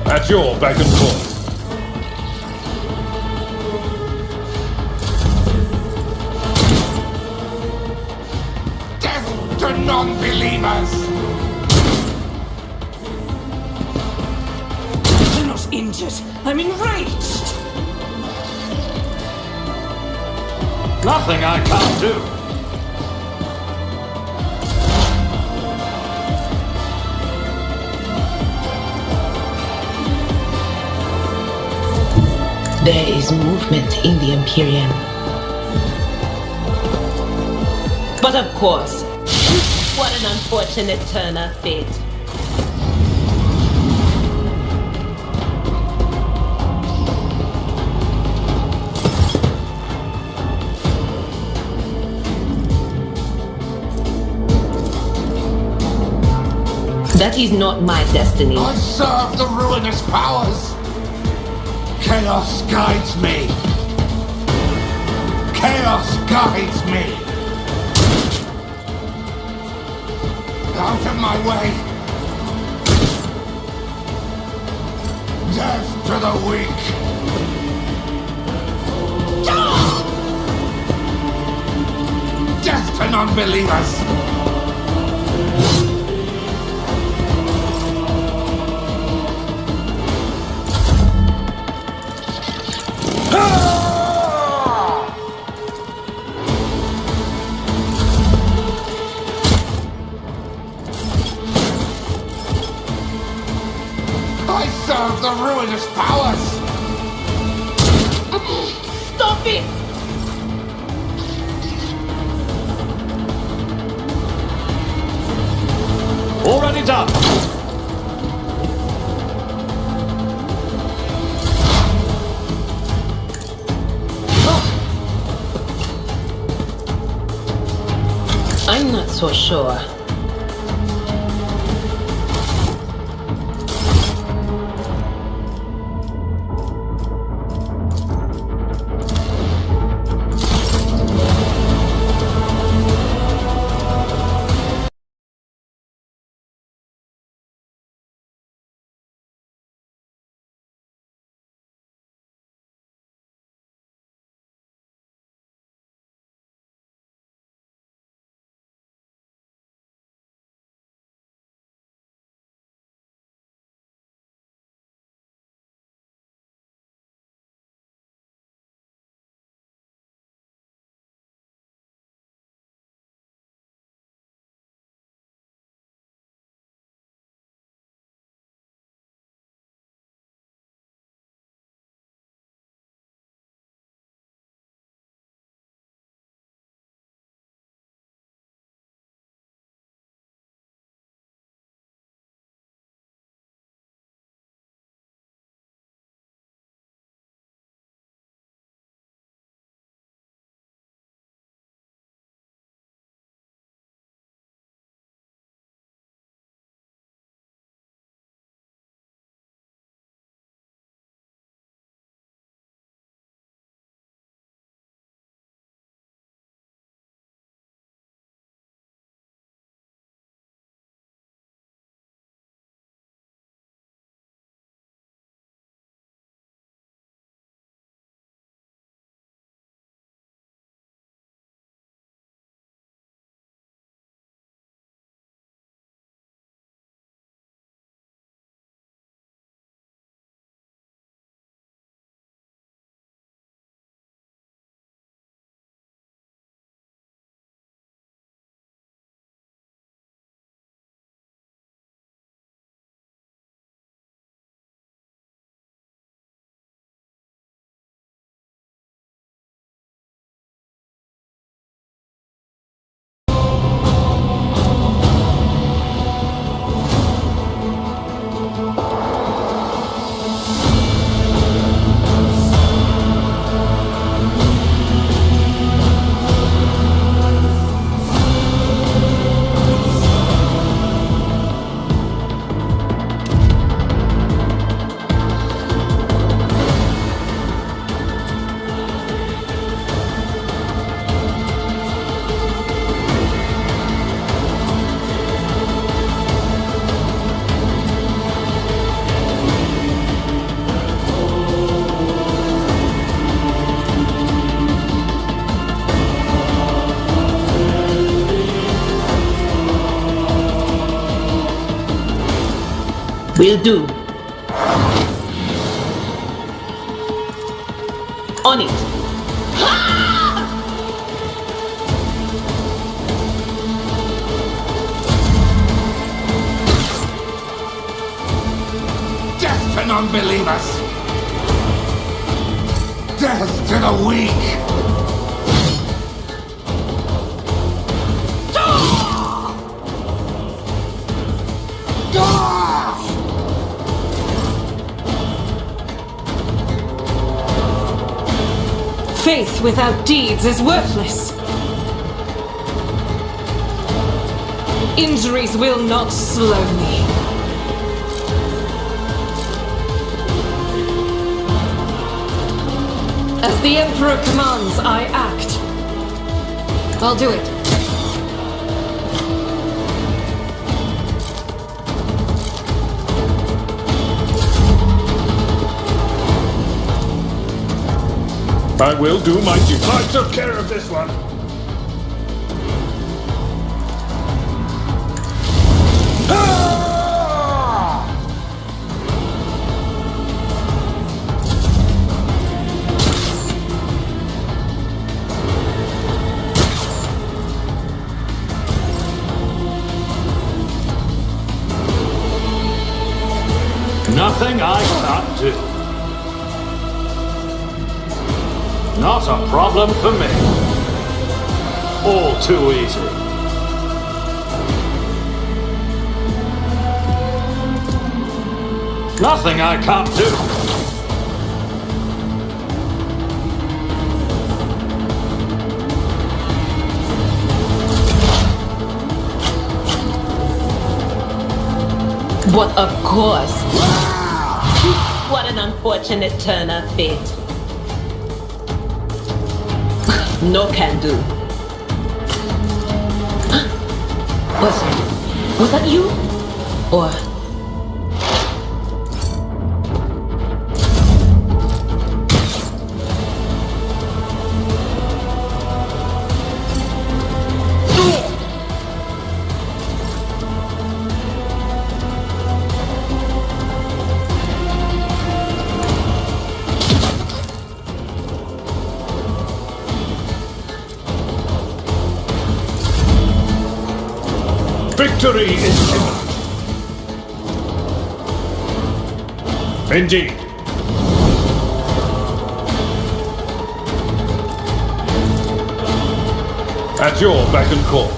At your beck and call. Death to non-believers! You're not injured. I'm enraged. Nothing I can't do. There is movement in the Imperium. But of course, what an unfortunate turn of fate. That is not my destiny. I serve the ruinous powers! Chaos guides me! Chaos guides me! Out of my way! Death to the weak! Death to non-believers! I serve the ruinous powers! Stop it! Already done. I'm not so sure. Will do. On it. Death to non-believers! Death to the weak! Faith without deeds is worthless. Injuries will not slow me. As the Emperor commands, I act. I'll do it. I will do my duty. I took care of this one. Nothing I can't do. Not a problem for me. All too easy. Nothing I can't do. What, of course. What an unfortunate turn of fate. No can do. Was that you? Or... Victory is imminent. Indeed. At your beck and call.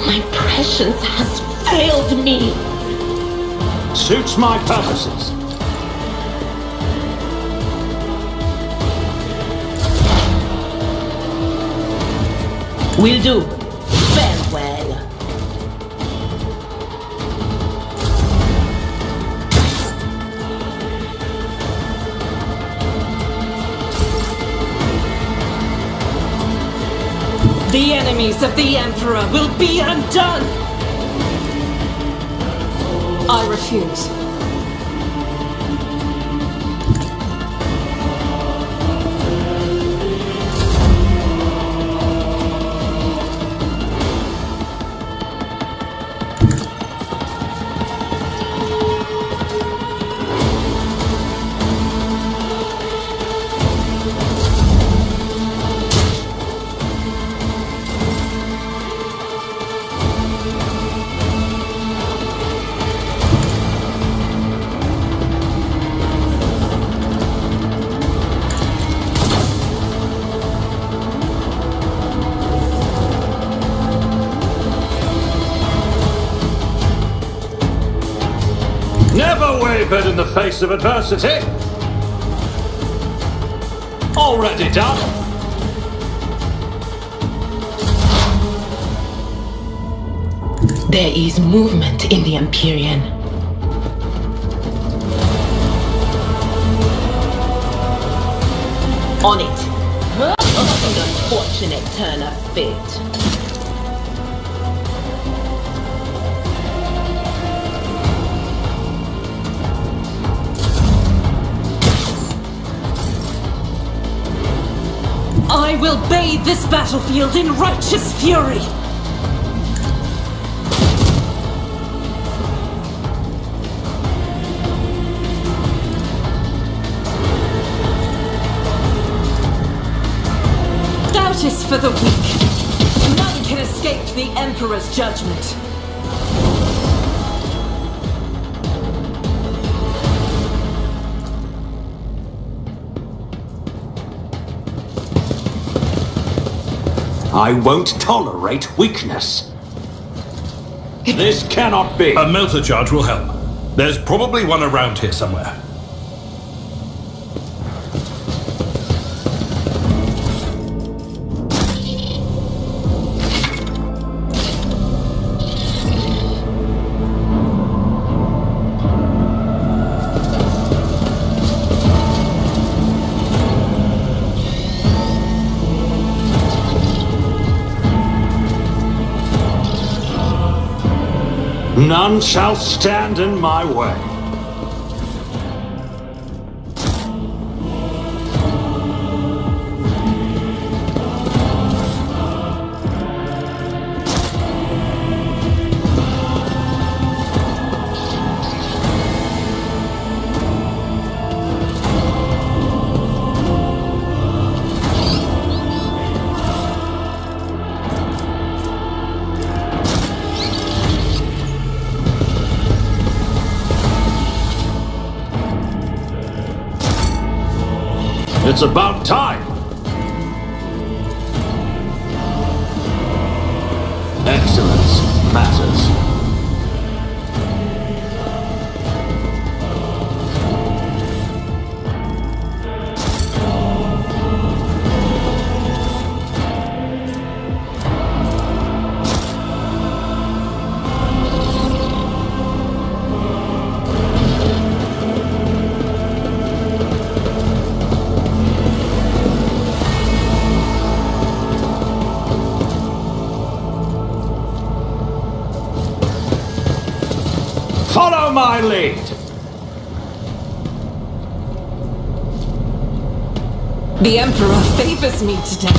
My prescience has failed me. Suits my purposes. Will do. Farewell. The enemies of the Emperor will be undone! I refuse. Never wavered in the face of adversity. Already done. There is movement in the Empyrean. On it. An unfortunate turn of fate. I will bathe this battlefield in righteous fury! justice for the weak. None can escape the Emperor's judgment. I won't tolerate weakness. This cannot be. A melter charge will help. There's probably one around here somewhere. None shall stand in my way. It's about time! Excellence matters. Follow my lead! The Emperor favors me today.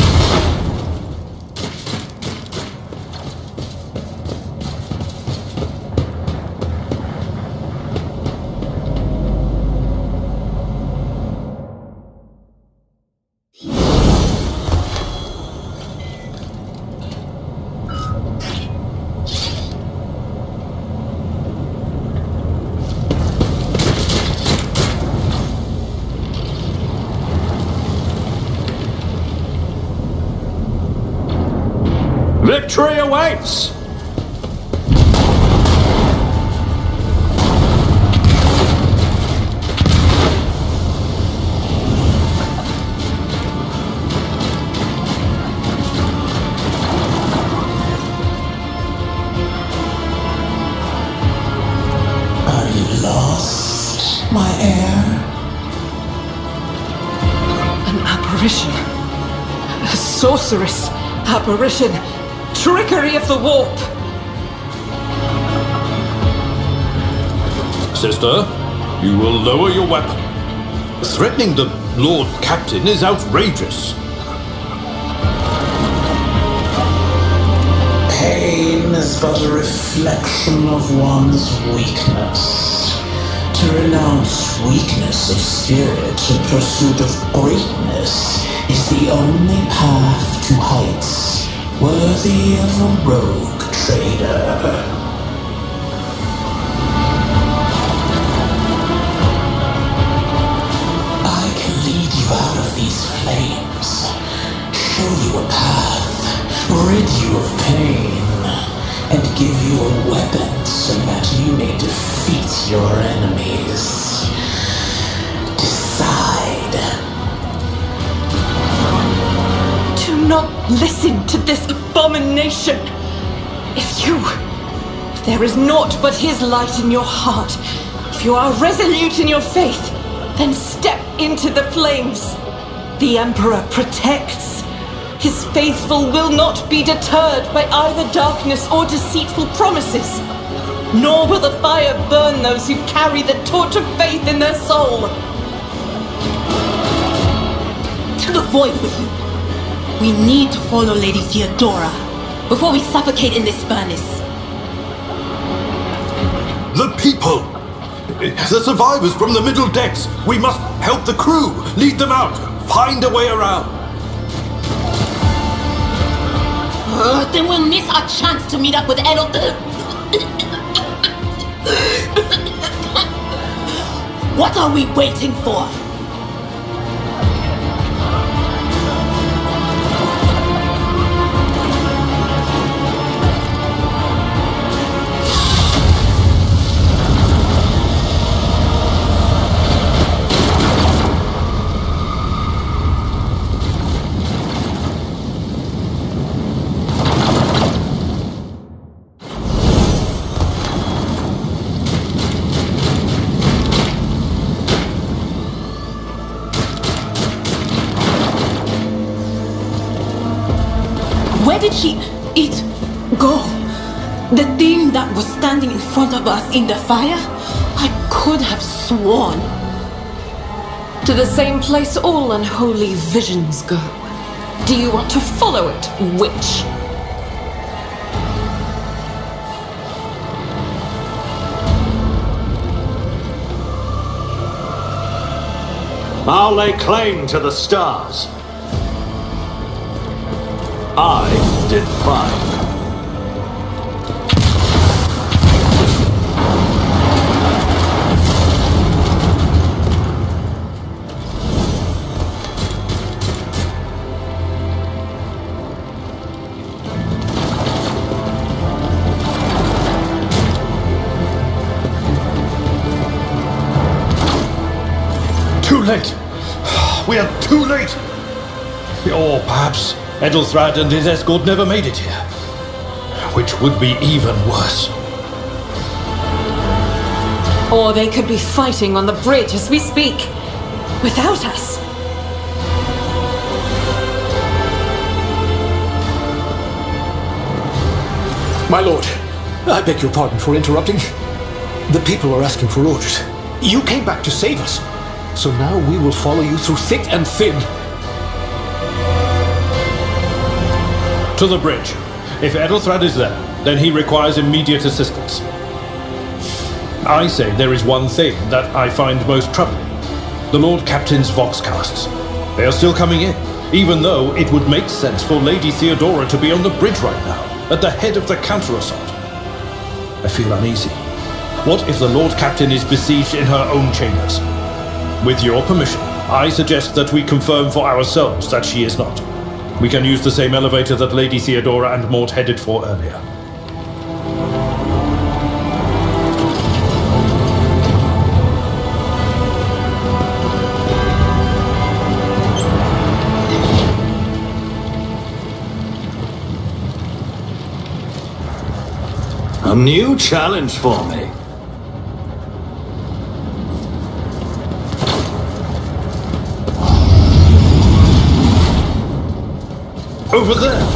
Victory awaits! Are you lost, my heir? An apparition. A sorceress apparition. Trickery of the warp! Sister, you will lower your weapon. Threatening the Lord Captain is outrageous. Pain is but a reflection of one's weakness. To renounce weakness of spirit in pursuit of greatness is the only path to heights worthy of a rogue trader. I can lead you out of these flames, show you a path, rid you of pain, and give you a weapon so that you may defeat your enemies. Decide. Do not listen to this abomination! If there is naught but his light in your heart, if you are resolute in your faith, then step into the flames. The Emperor protects. His faithful will not be deterred by either darkness or deceitful promises. Nor will the fire burn those who carry the torch of faith in their soul. To the void with you. We need to follow Lady Theodora before we suffocate in this furnace. The people! The survivors from the middle decks! We must help the crew! Lead them out! Find a way around! Then we'll miss our chance to meet up with Edel. What are we waiting for? Where did it go? The thing that was standing in front of us in the fire? I could have sworn. To the same place all unholy visions go. Do you want to follow it, witch? I'll lay claim to the stars. I did fine. Too late! We are too late! Or perhaps Edelthrad and his escort never made it here. Which would be even worse. Or they could be fighting on the bridge as we speak, without us. My lord, I beg your pardon for interrupting. The people are asking for orders. You came back to save us, so now we will follow you through thick and thin. To the bridge. If Edelthrad is there, then he requires immediate assistance. I say there is one thing that I find most troubling. The Lord Captain's Voxcasts. They are still coming in, even though it would make sense for Lady Theodora to be on the bridge right now, at the head of the counter-assault. I feel uneasy. What if the Lord Captain is besieged in her own chambers? With your permission, I suggest that we confirm for ourselves that she is not. We can use the same elevator that Lady Theodora and Mort headed for earlier. A new challenge for me. Over there!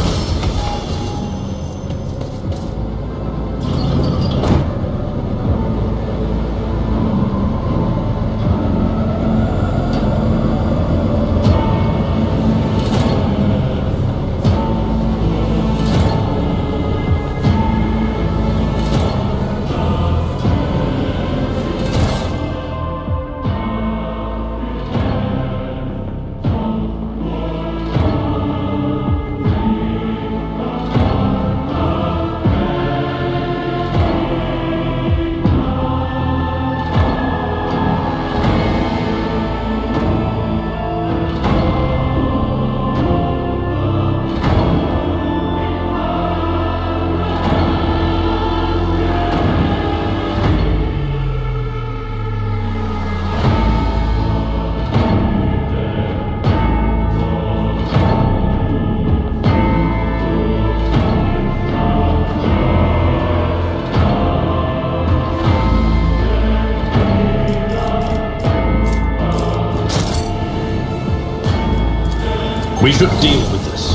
We should deal with this.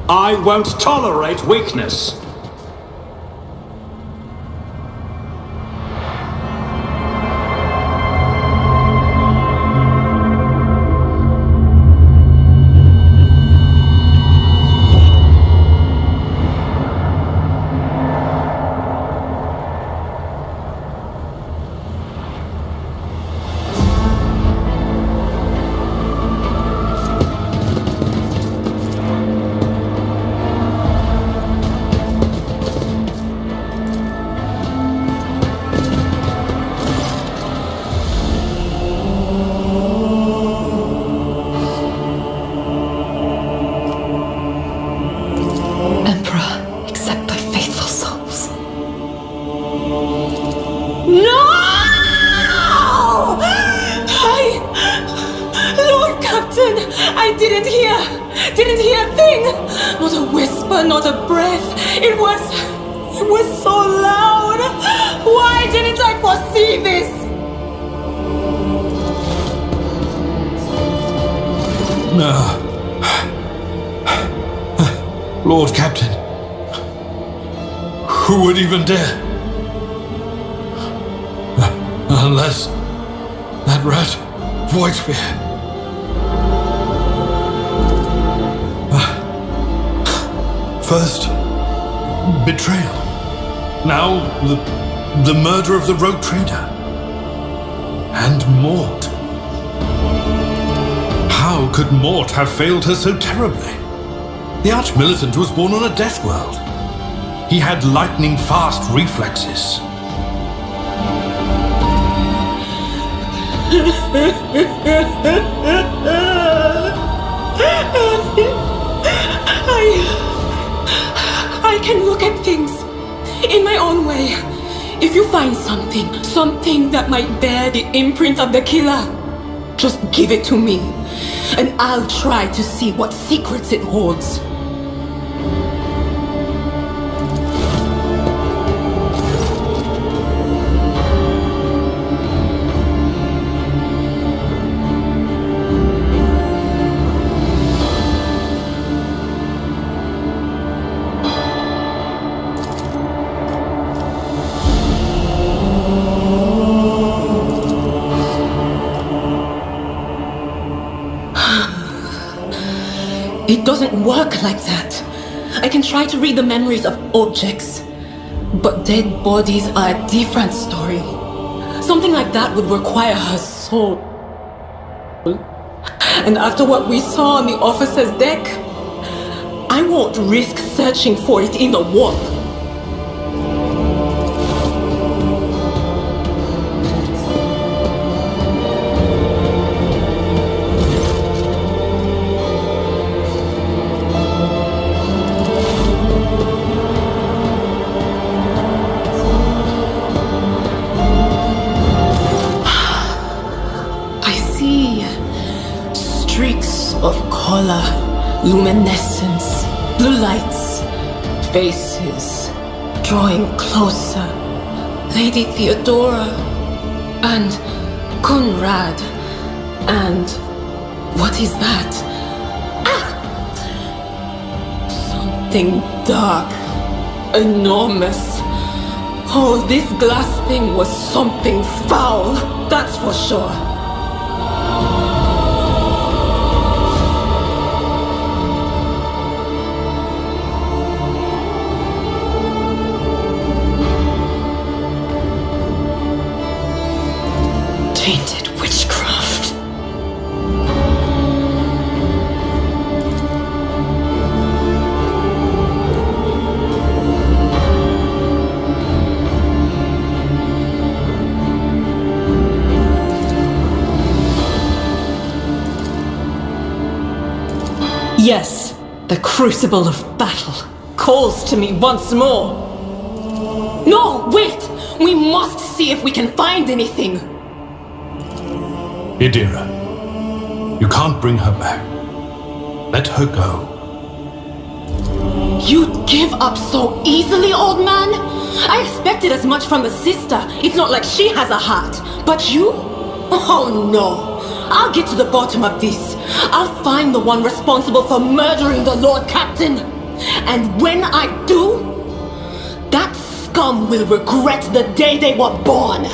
I won't tolerate weakness. Didn't hear a thing! Not a whisper, not a breath. It was so loud! Why didn't I foresee this? Lord Captain, who would even dare? Unless that rat, Voidsphere. First, betrayal. Now, the murder of the rogue trader. And Mort. How could Mort have failed her so terribly? The Arch-Militant was born on a death world. He had lightning-fast reflexes. I can look at things in my own way. If you find something that might bear the imprint of the killer, just give it to me, and I'll try to see what secrets it holds. It doesn't work like that. I can try to read the memories of objects, but dead bodies are a different story. Something like that would require her soul. And after what we saw on the officer's deck, I won't risk searching for it in the warp. Color, luminescence, blue lights, faces, drawing closer. Lady Theodora, and Conrad, and what is that? Ah! Something dark, enormous. Oh, this glass thing was something foul, that's for sure. Tainted witchcraft. Yes, the crucible of battle calls to me once more. No, wait! We must see if we can find anything. Idira, you can't bring her back. Let her go. You'd give up so easily, old man? I expected as much from the sister. It's not like she has a heart. But you? Oh no. I'll get to the bottom of this. I'll find the one responsible for murdering the Lord Captain. And when I do, that scum will regret the day they were born.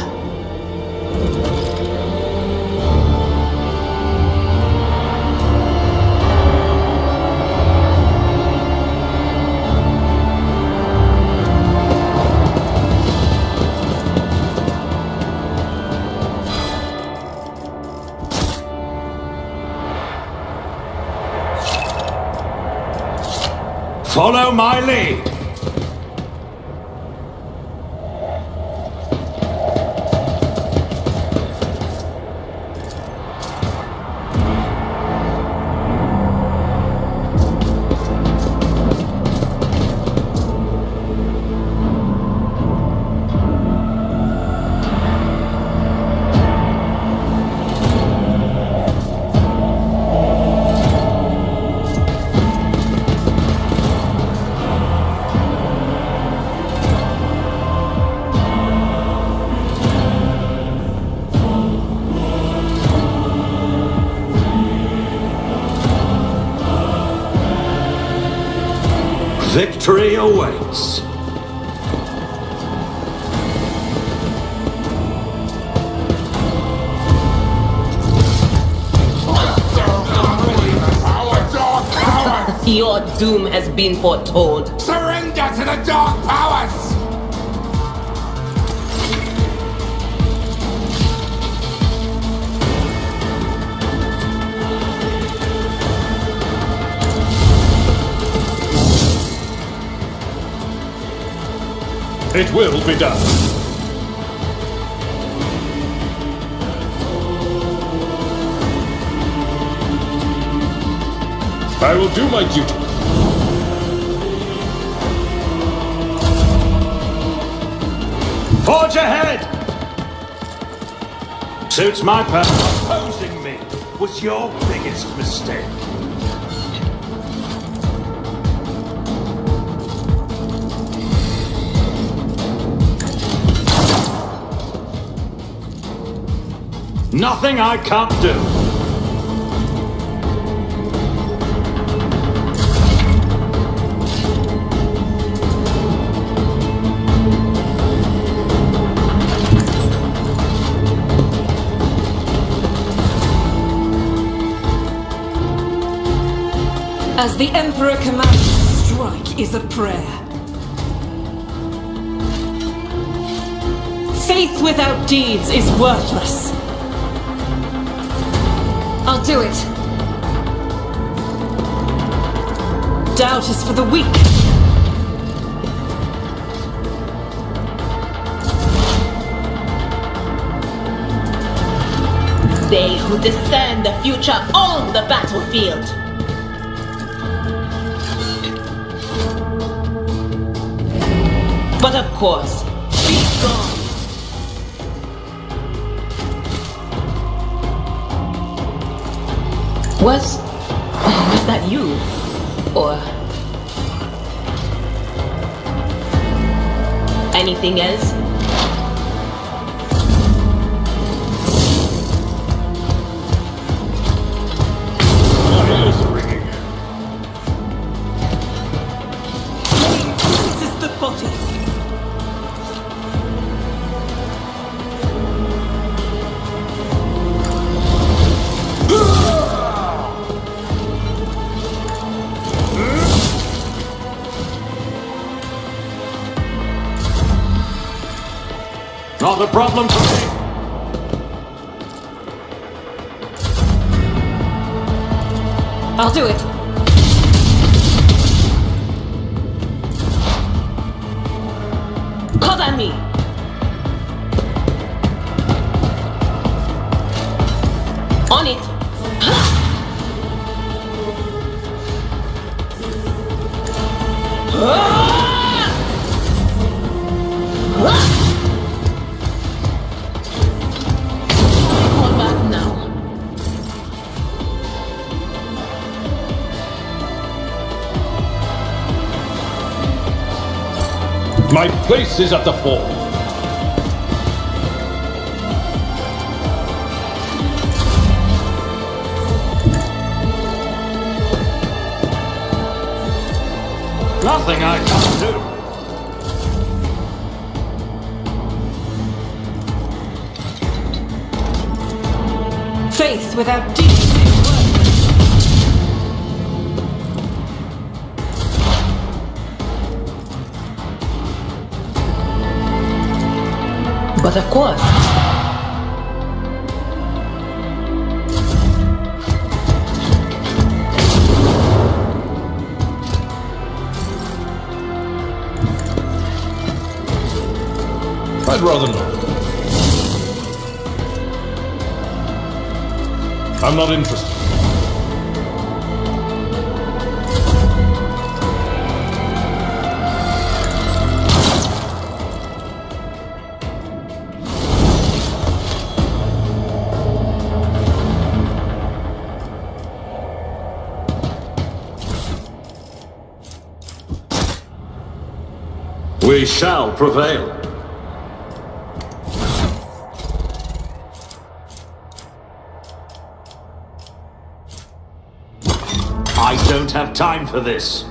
Follow my lead. Victory awaits. Your doom has been foretold. Surrender to the dark powers! It will be done. I will do my duty. Forge ahead! Suits my purpose. Opposing me was your biggest mistake. Nothing I can't do. As the Emperor commands, strike is a prayer. Faith without deeds is worthless. I'll do it. Doubt is for the weak. They who discern the future own the battlefield. But of course, be gone. Was that you? Or anything else? My ears are ringing. This is the body. Not a problem for me. I'll do it. Cover me. On it. Fall back now. My place is at the fore. Nothing I can't do. Faith without deeds is worthless. But of course. I'd rather not. I'm not interested. We shall prevail. I don't have time for this.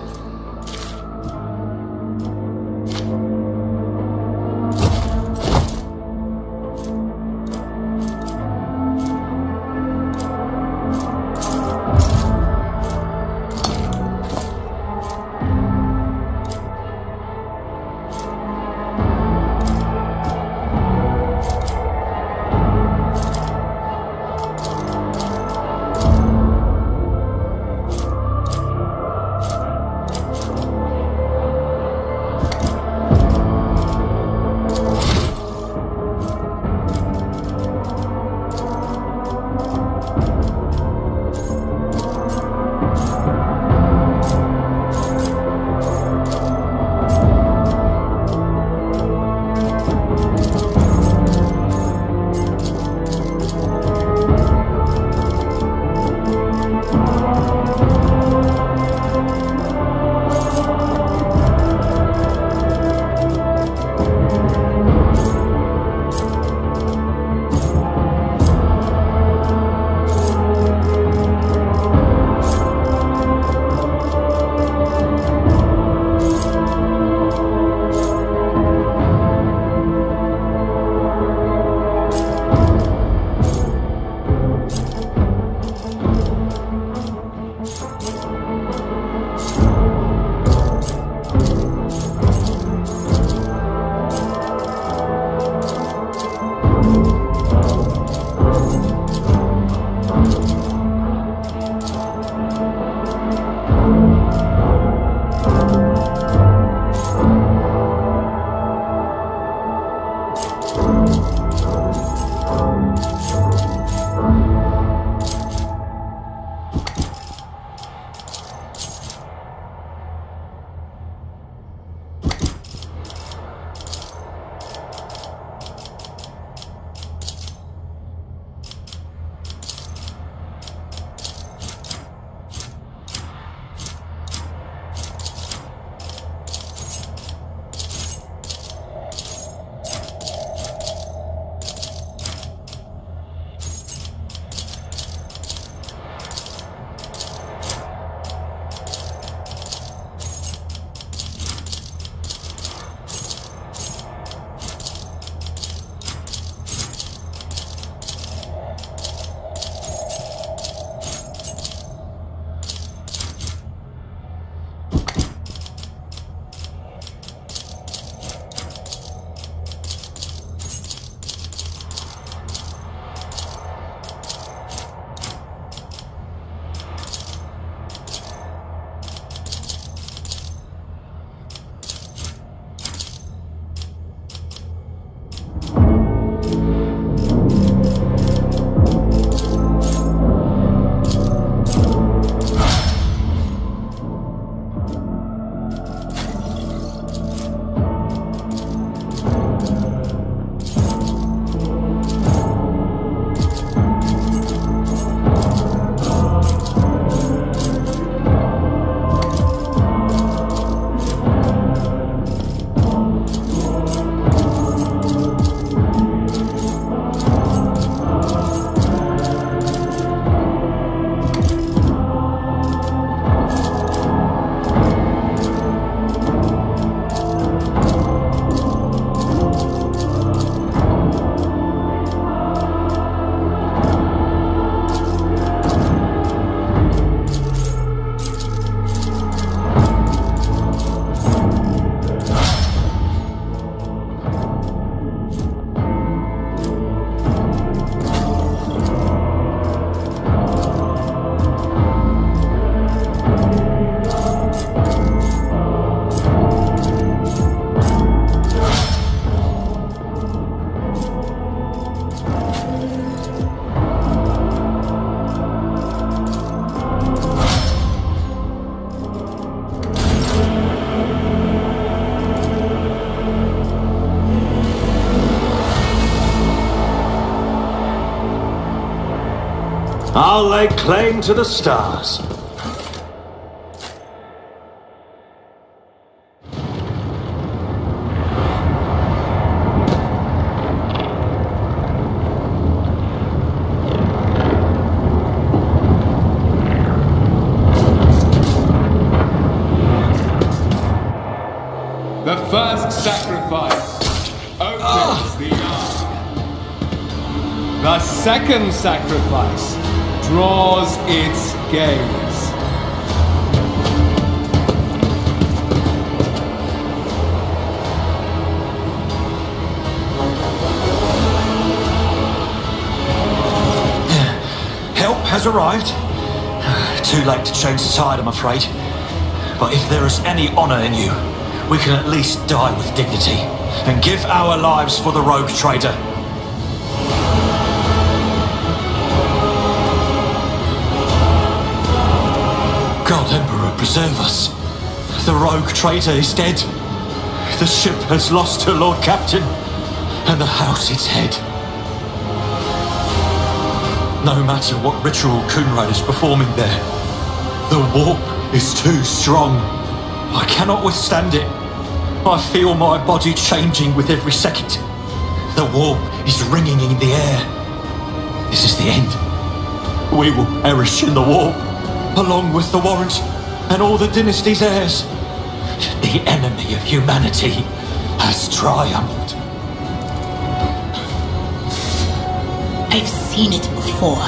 I'll lay claim to the stars. The first sacrifice opens the ark. The second sacrifice draws its gaze. Help has arrived. Too late to change the tide, I'm afraid. But if there is any honor in you, we can at least die with dignity and give our lives for the rogue trader. God, Emperor, preserve us. The rogue traitor is dead. The ship has lost her Lord Captain, and the house its head. No matter what ritual Kunrad is performing there, the warp is too strong. I cannot withstand it. I feel my body changing with every second. The warp is ringing in the air. This is the end. We will perish in the warp, along with the Warrant and all the dynasty's heirs. The enemy of humanity has triumphed. I've seen it before.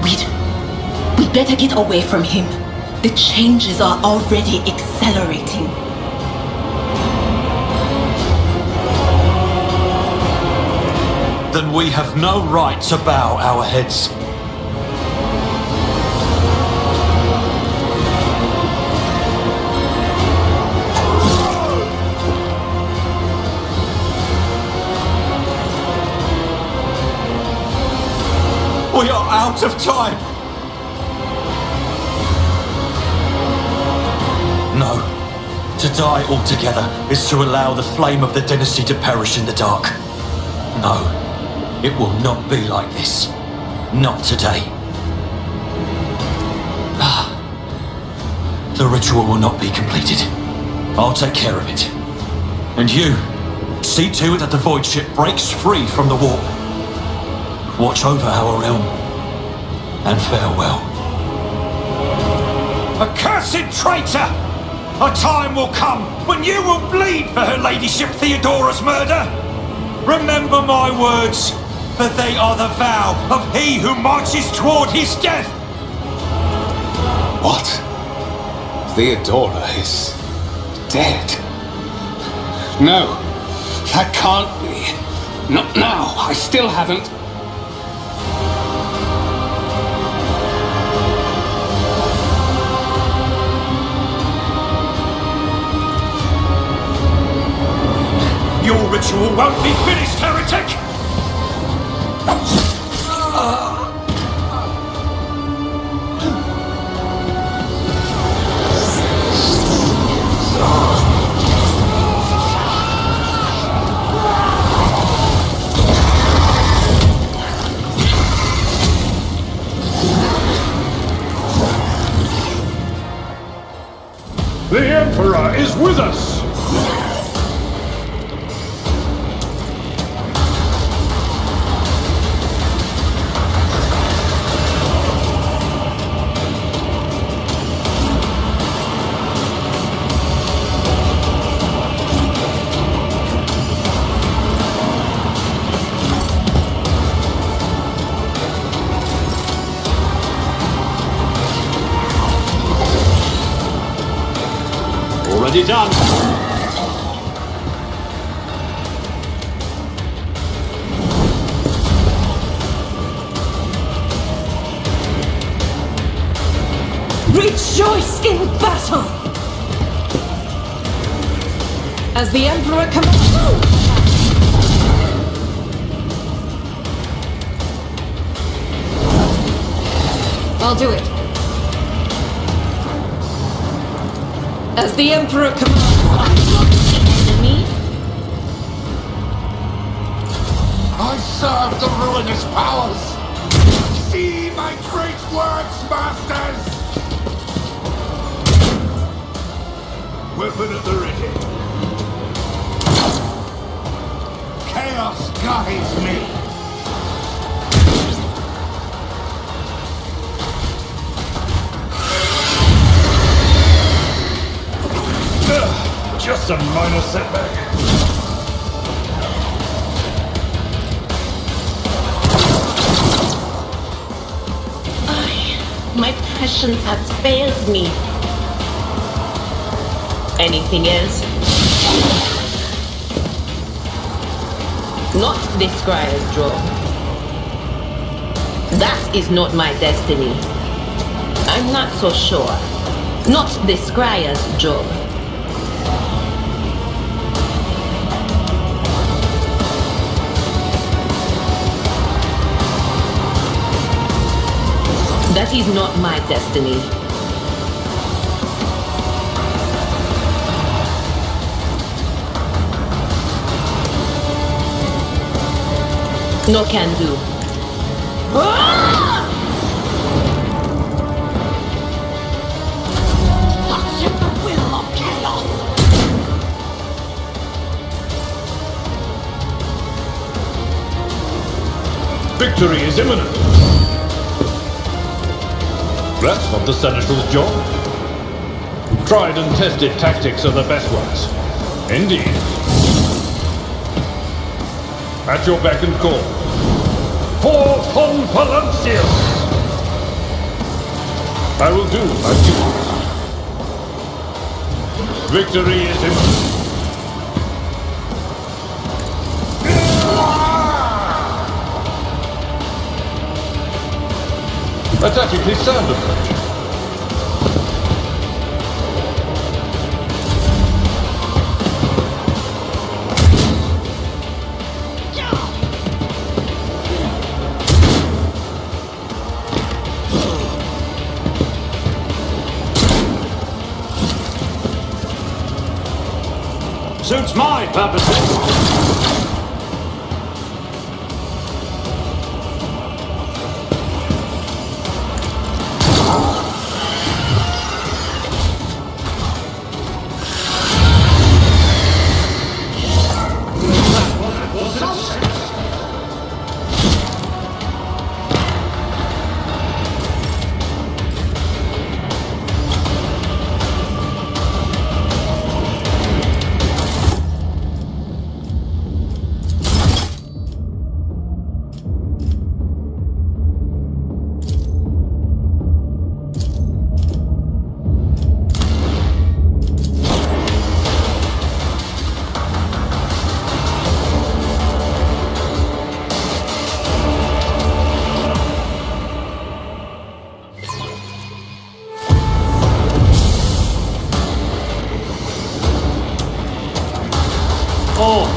We'd better get away from him. The changes are already accelerating. Then we have no right to bow our heads. We are out of time. No. To die altogether is to allow the flame of the dynasty to perish in the dark. No. It will not be like this. Not today. The ritual will not be completed. I'll take care of it. And you, see to it that the void ship breaks free from the warp. Watch over our realm. And farewell. Accursed traitor! A time will come when you will bleed for her ladyship Theodora's murder. Remember my words, for they are the vow of he who marches toward his death. What? Theodora is dead? No, that can't be. Not now. I still haven't. Your ritual won't be finished, heretic! The Emperor is with us! Already done. Rejoice in battle! As the Emperor commands. I'll do it. As the Emperor commands. Enemy? I serve the ruinous powers! see my great works, masters! Weapon at the ready. Chaos guides me. Just a minor setback. My prescience has failed me. Anything else? Not this Scryer's job. That is not my destiny. I'm not so sure. Not this Scryer's job. That is not my destiny. No can do. Such is the will of chaos. Victory is imminent. That's not the Seneschal's job. Tried and tested tactics are the best ones. Indeed. At your beck and call. For Conferencius! I will do my duty. Victory is imminent. A tactically sound approach. Suits my purposes.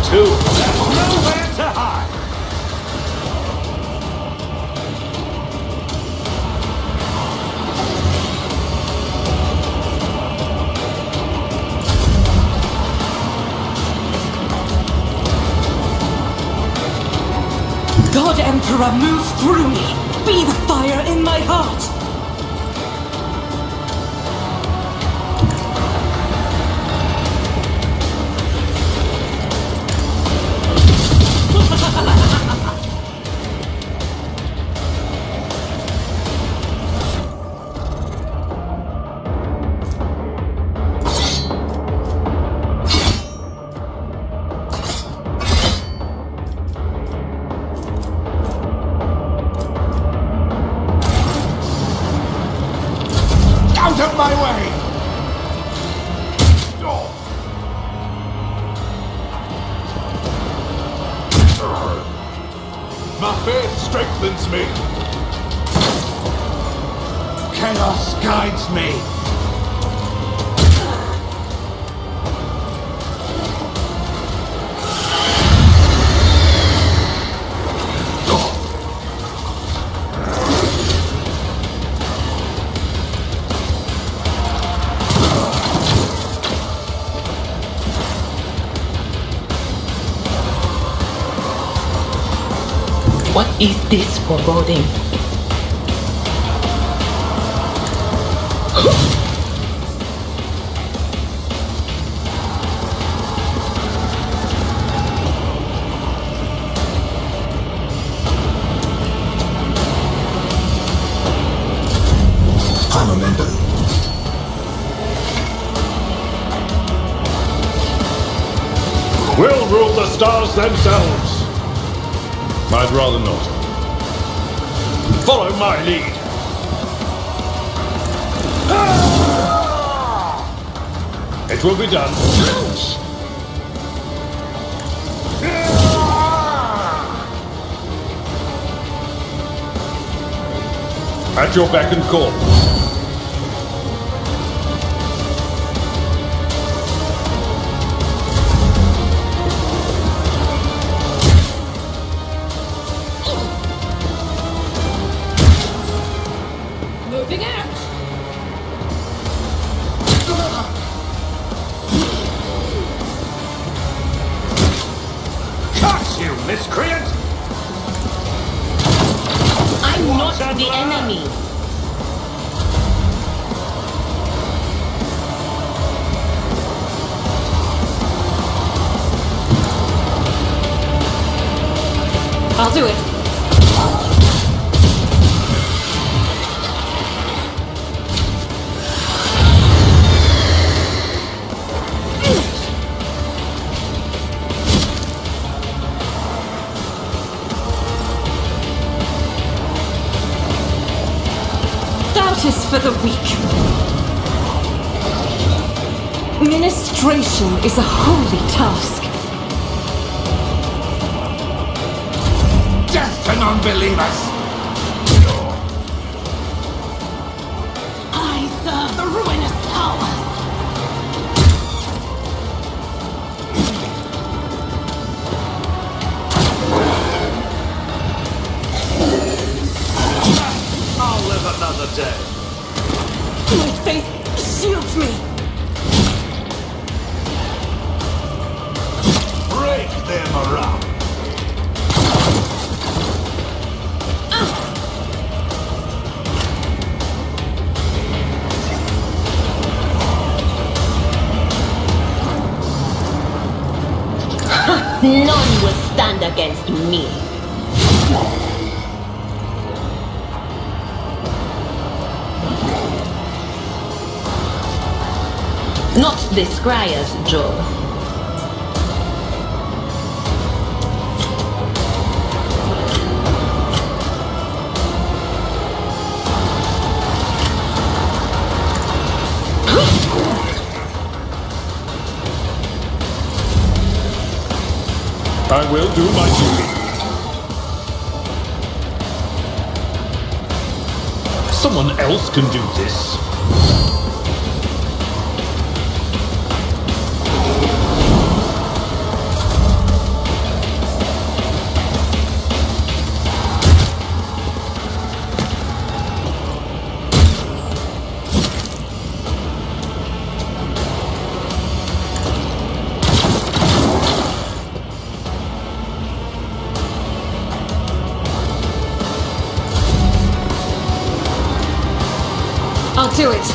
Two. Nowhere to hide. God Emperor, move through me. Be the fire in my heart. Out of my way! My faith strengthens me. Chaos guides me. What is this foreboding? Momentum. We'll rule the stars themselves. I'd rather not. Follow my lead. It will be done. At your beck and call. Moving out! Curse you, miscreant! I'm not the enemy. I'll do it. Doubt is for the weak. Ministration is a holy task. Death to non-believers! I serve the ruinous powers! I'll live another day. My faith shields me! Break their morale. None will stand against me. Not the Scryer's job. I will do my duty. Someone else can do this. I'll do it.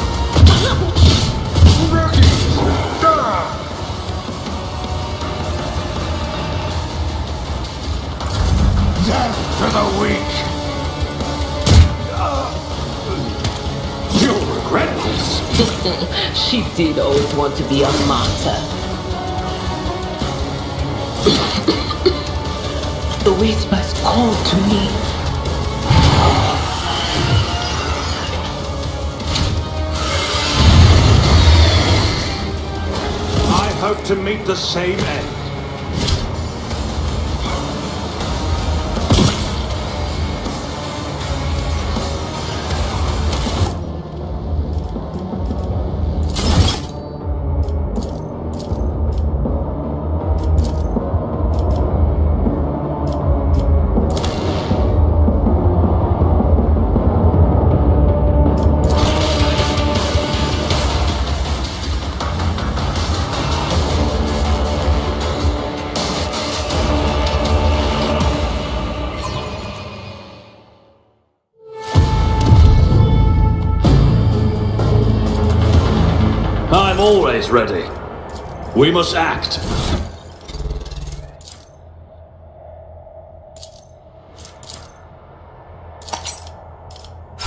Death to the weak! You'll regret this. She did always want to be a martyr. The whispers called to me. I hope to meet the same end. always ready. We must act.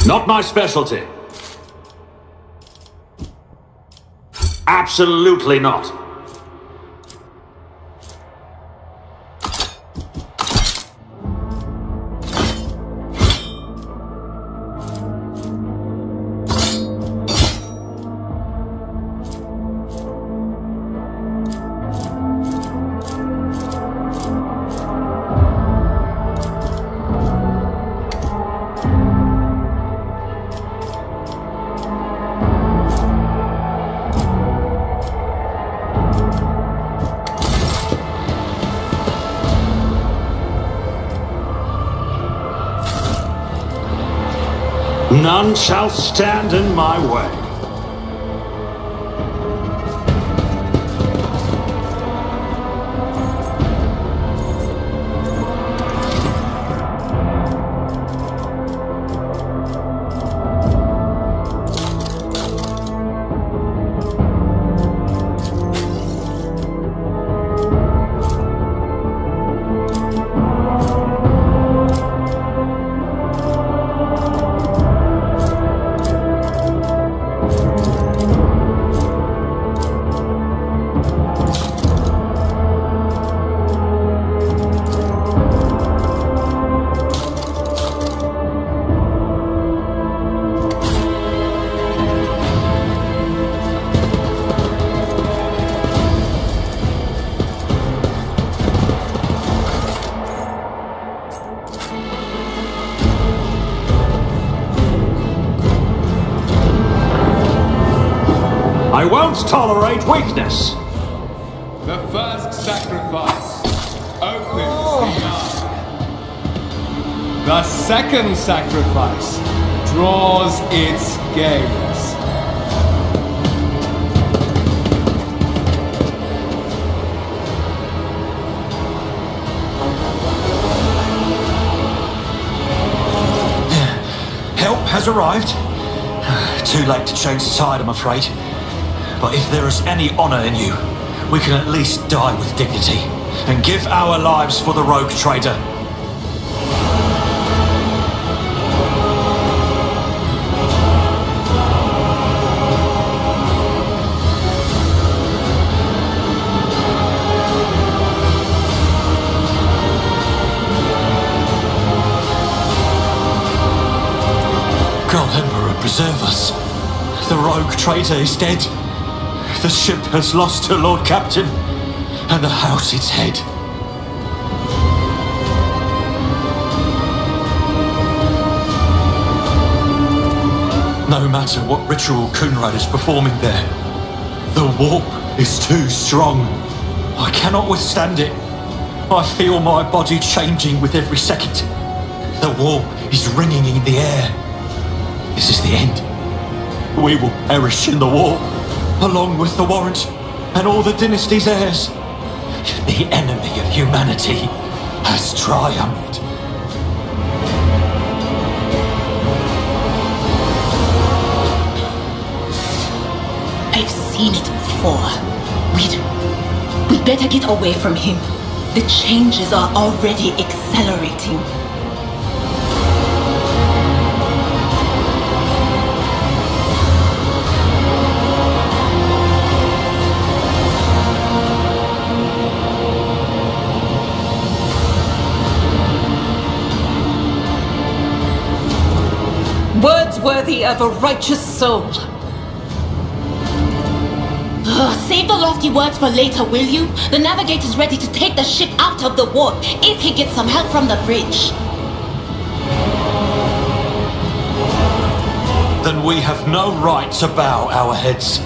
Not my specialty. Absolutely not. None shall stand in my way. I won't tolerate weakness. The first sacrifice opens the eye. The second sacrifice draws its gaze. Help has arrived. Too late to change the tide, I'm afraid. But if there is any honor in you, we can at least die with dignity and give our lives for the rogue trader. God Emperor, preserve us. The rogue traitor is dead. The ship has lost her Lord Captain, and the house its head. No matter what ritual Kunrad is performing there, the warp is too strong. I cannot withstand it. I feel my body changing with every second. The warp is ringing in the air. This is the end. We will perish in the warp, along with the warrant and all the dynasty's heirs. The enemy of humanity has triumphed. I've seen it before. We'd better get away from him. The changes are already accelerating. Words worthy of a righteous soul. Save the lofty words for later, will you? The navigator's ready to take the ship out of the warp if he gets some help from the bridge. Then we have no right to bow our heads.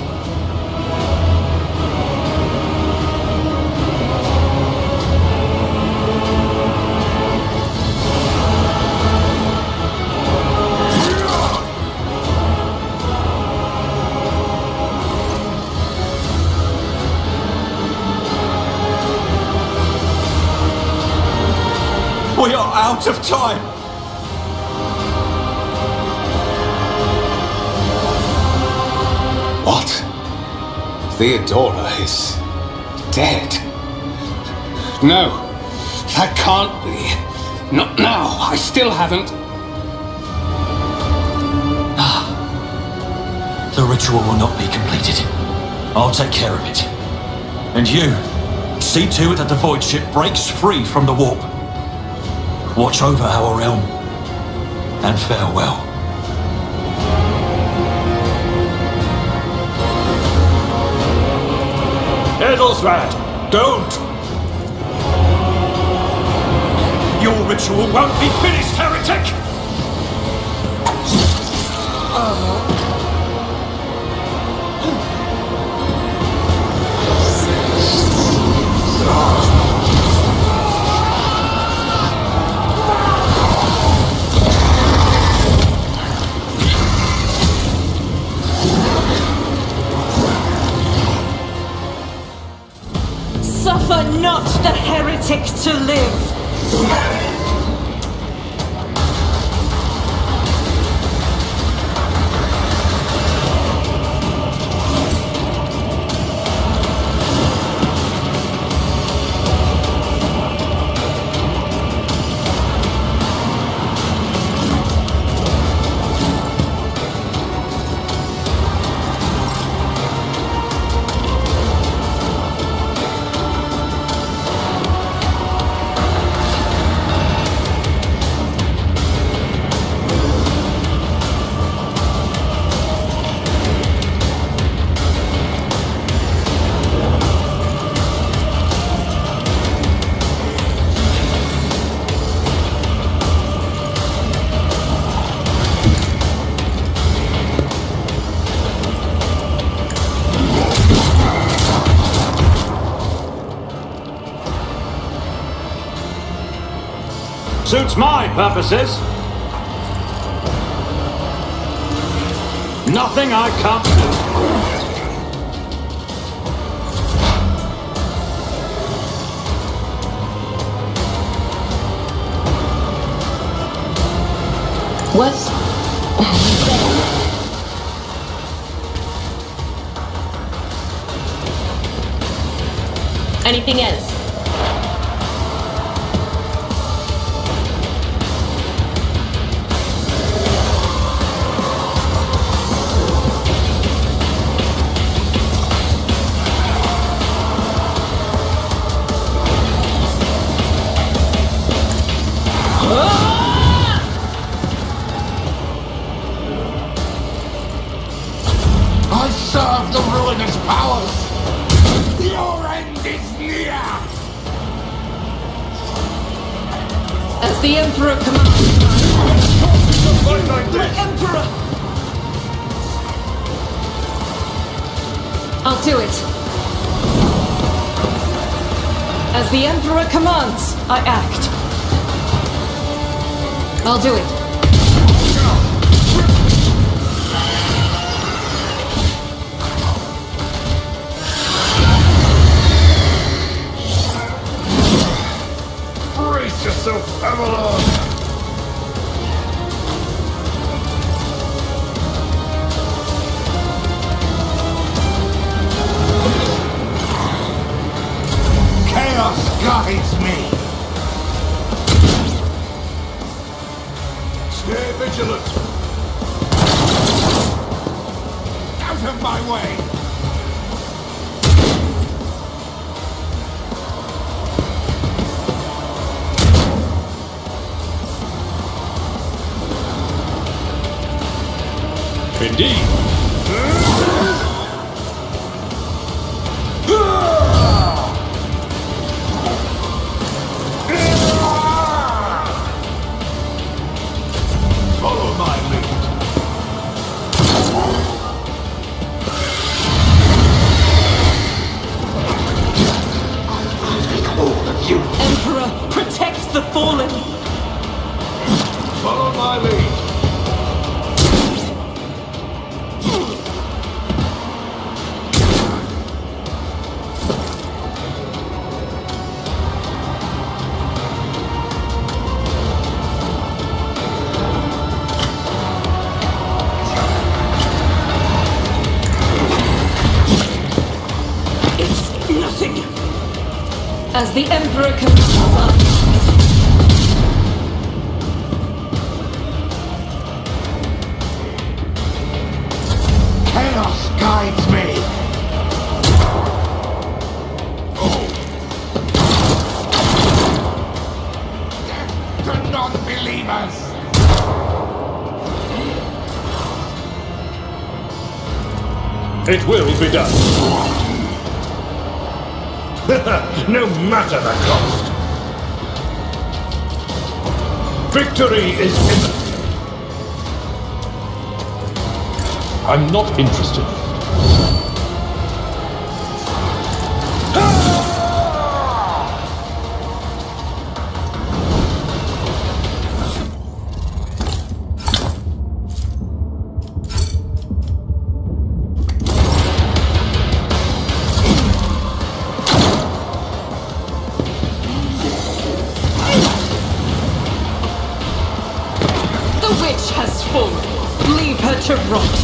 We are out of time! What? Theodora is dead. No, that can't be. Not now. I still haven't. The ritual will not be completed. I'll take care of it. And you, see to it that the void ship breaks free from the warp. Watch over our realm. And farewell. Edelthrat, don't! Your ritual won't be finished, heretic! Suffer not the heretic to live! Suits my purposes. Nothing I can't do. What? Anything else? I serve the ruinous powers! Your end is near! As the Emperor commands. The Emperor! I'll do it. As the Emperor commands, I act. I'll do it. Brace yourself, Avalon! Chaos guides me! Stay vigilant! Out of my way! Indeed. Follow my lead. All of you! Emperor, protect the fallen! Follow my lead. Nothing. As the Emperor commands, Chaos guides me! Death to non-believers! It will be done. No matter the cost. Victory is imminent. I'm not interested. the witch has fallen. Leave her to rot.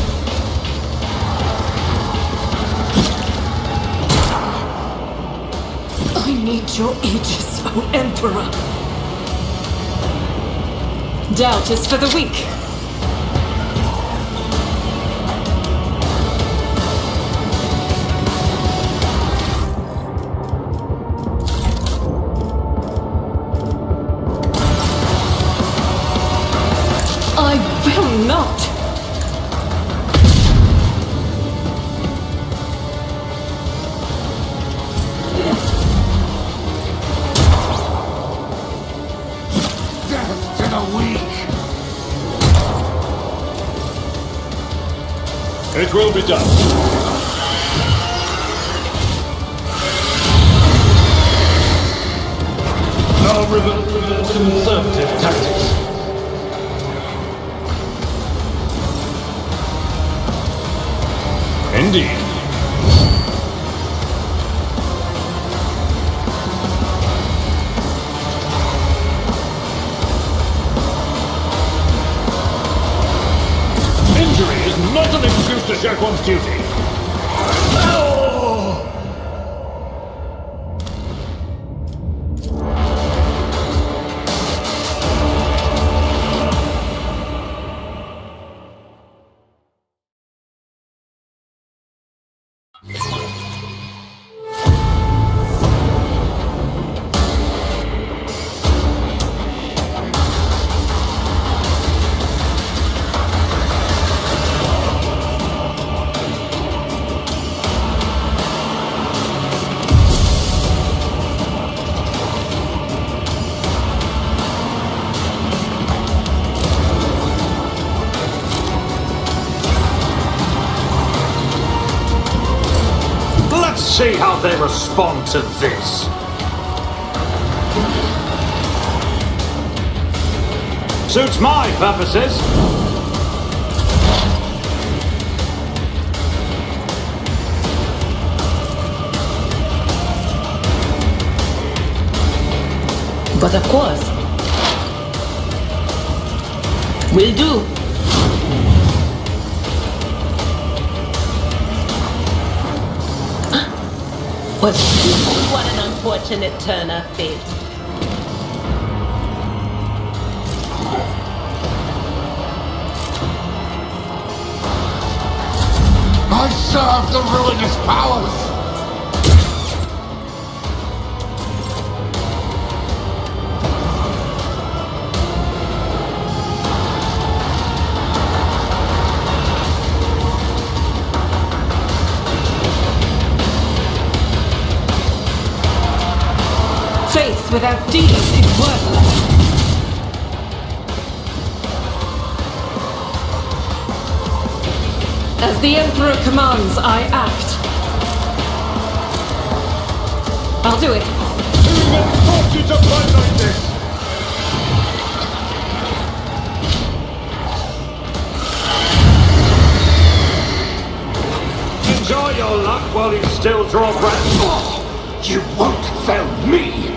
I need your aegis, O Emperor. Doubt is for the weak. I will not. Death to the weak! It will be done. Now revert to conservative tactics. Indeed. Injury is not an excuse to shirk one's duty. Let's see how they respond to this. Suits my purposes. But of course, will do. What an unfortunate turn of fate. I serve the ruinous powers! Faith without deeds is worthless. As the Emperor commands, I act. I'll do it. Who even taught you to fight like this? Enjoy your luck while you still draw breath. You won't fail me!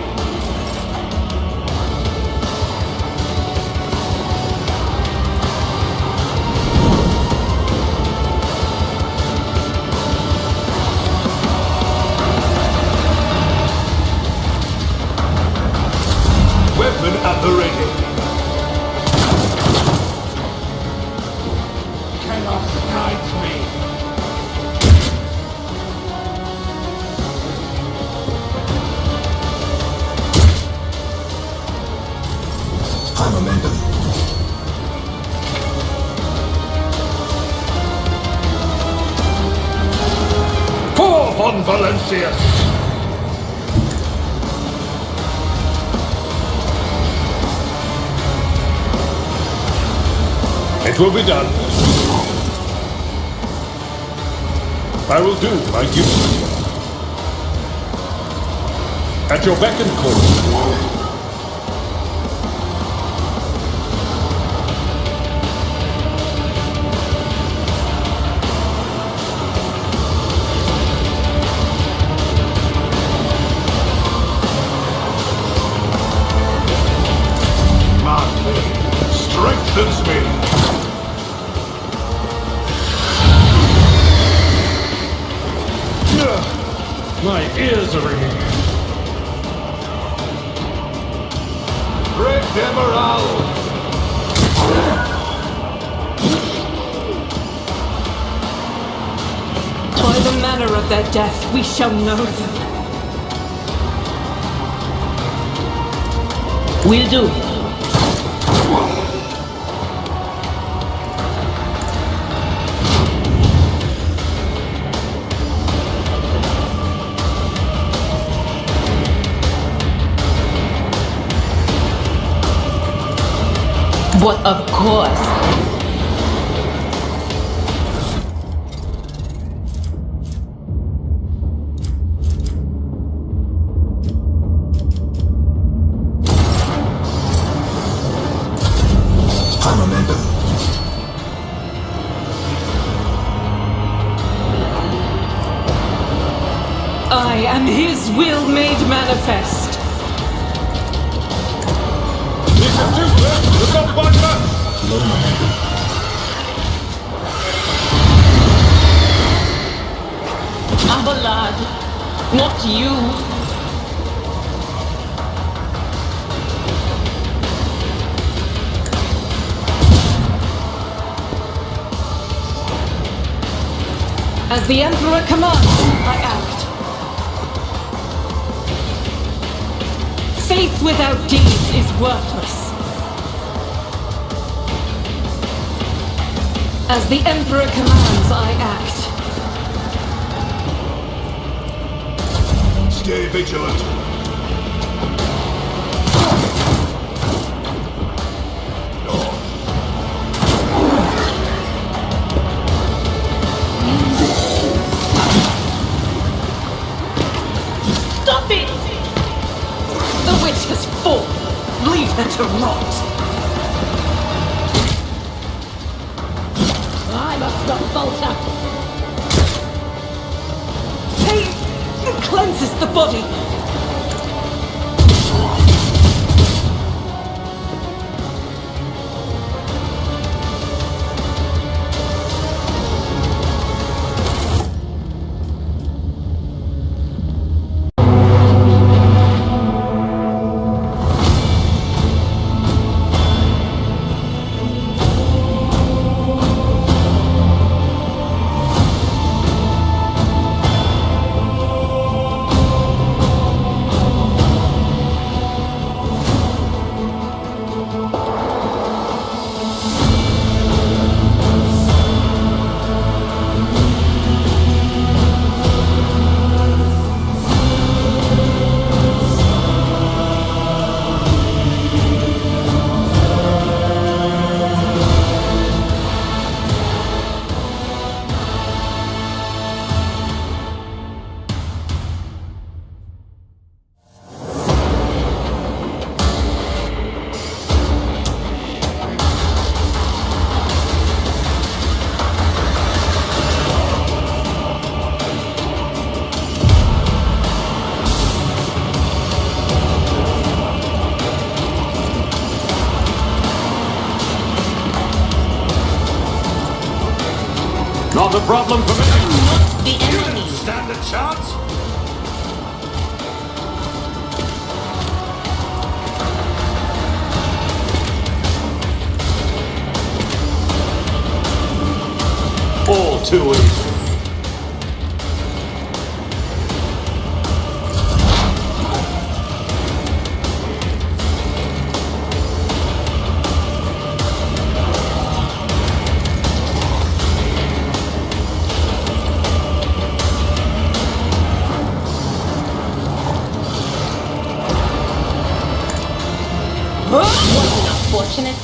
Valencius! It will be done. I will do my duty. At your beck and call. Strengthens me. My ears are ringing. Great Demoral. By the manner of their death, we shall know them. Will do. But of course. I'm a member. I am his will made manifest. Abelard, not you. As the Emperor commands, I act. Faith without deeds is worthless. As the Emperor commands, I act. Stay vigilant. Stop it! The witch has fallen. Leave her to rot. I must not falter. Pain cleanses the body. Not a problem for me. Not the enemy. You stand a chance? All too easy.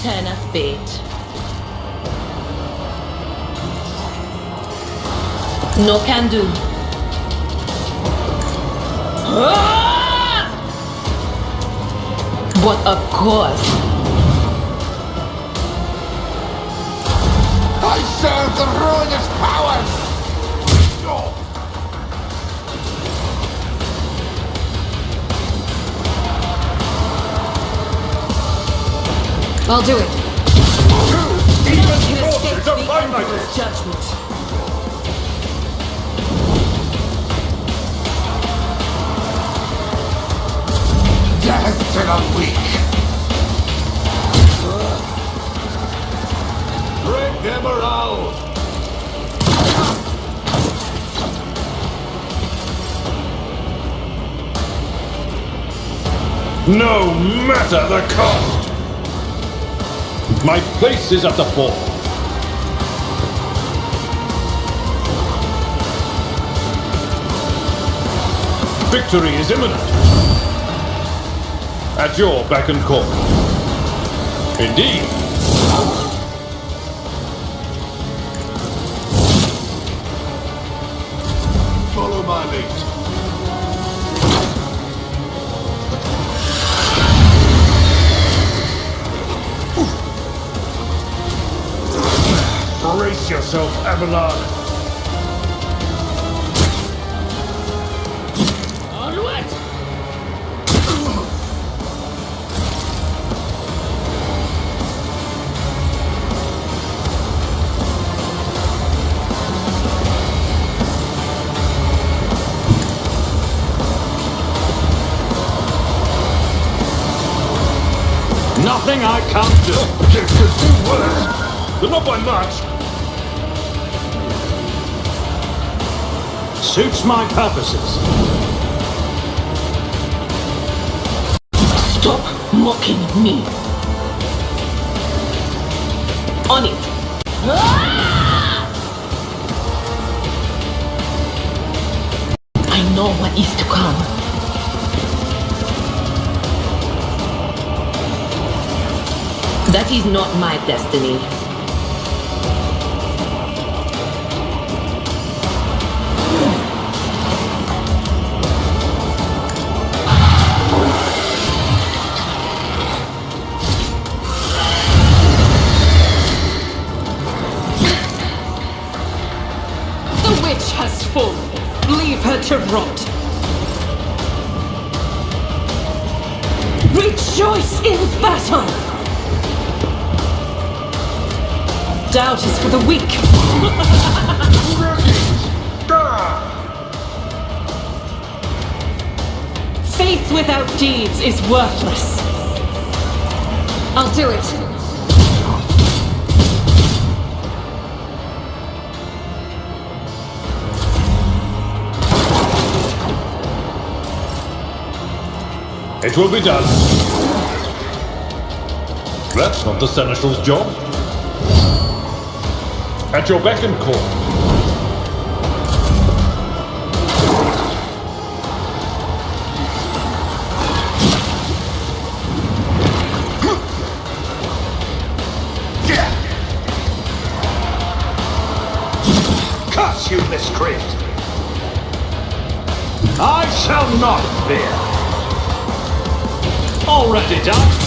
turn of fate. No can do. But of course. I serve the ruinous powers! I'll do it. Even Can escape forces are the fight like Emperor's this! judgment. Death to the weak! Break their morale! No matter the cost! My place is at the fore. Victory is imminent. At your beck and call. Indeed. Follow my lead. Brace yourself, Abelard. Onward! Nothing I can't do. You could do worse, but not by much. Suits my purposes. Stop mocking me. On it. I know what is to come. That is not my destiny. The witch has fallen. Leave her to rot. Rejoice in battle! Doubt is for the weak. Faith without deeds is worthless. I'll do it. It will be done. That's not the Seneschal's job. At your beck and call. Curse you, miscreant! I shall not fear. Already done.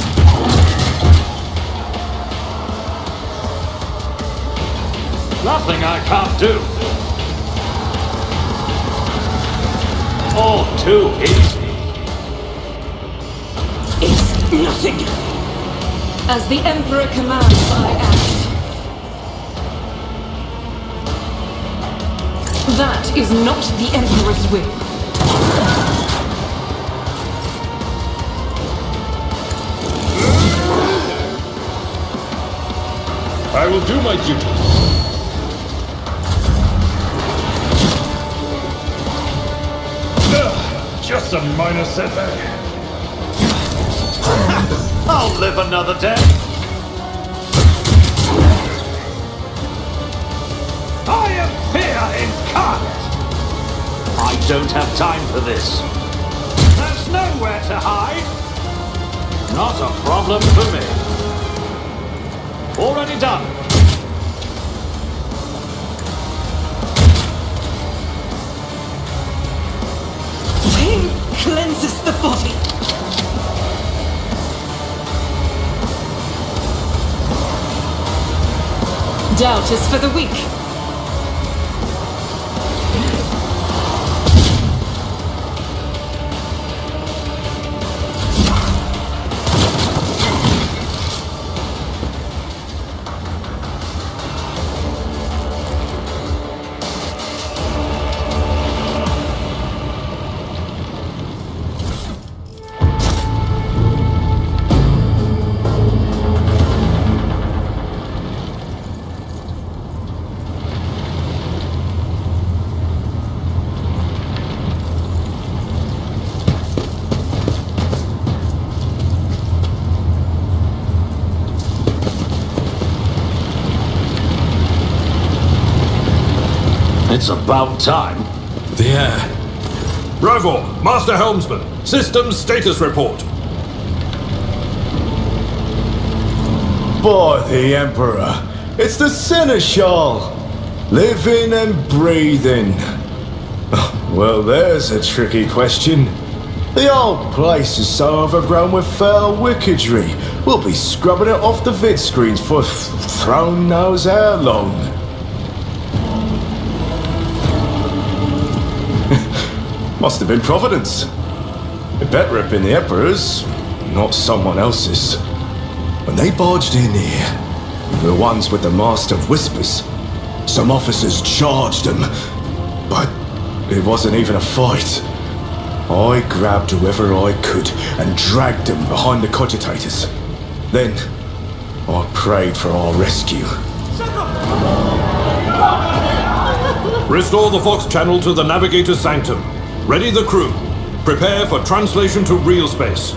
Nothing I can't do. All too easy. It's nothing. As the Emperor commands, I act. That is not the Emperor's will. I will do my duty. Just a minor setback. I'll live another day. I am fear incarnate. I don't have time for this. There's nowhere to hide. Not a problem for me. Already done. Pain cleanses the body. Doubt is for the weak. It's about time. The air. Rover, Master Helmsman, systems status report. By the Emperor, it's the Seneschal! Living and breathing. Well, there's a tricky question. The old place is so overgrown with foul wickedry, we'll be scrubbing it off the vid screens for throne knows how long. Must have been Providence. It better have been the Emperor's, not someone else's. When they barged in here, the ones with the Master of Whispers, some officers charged them, but it wasn't even a fight. I grabbed whoever I could and dragged them behind the cogitators. Then, I prayed for our rescue. Restore the Fox channel to the Navigator's Sanctum. Ready the crew. Prepare for translation to real space.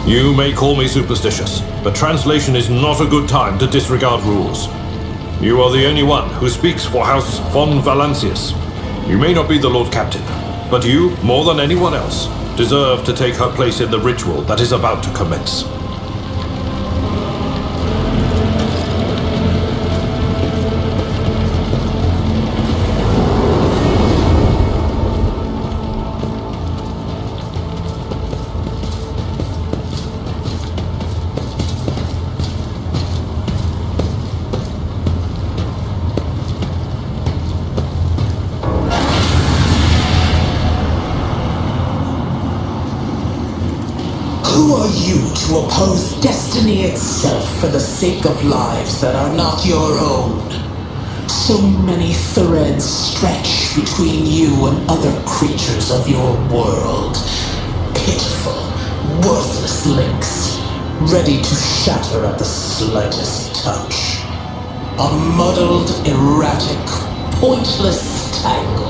You may call me superstitious, but translation is not a good time to disregard rules. You are the only one who speaks for House von Valancius. You may not be the Lord Captain, but you, more than anyone else, deserve to take her place in the ritual that is about to commence. Who are you to oppose destiny itself for the sake of lives that are not your own? So many threads stretch between you and other creatures of your world. Pitiful, worthless links, ready to shatter at the slightest touch. A muddled, erratic, pointless tangle.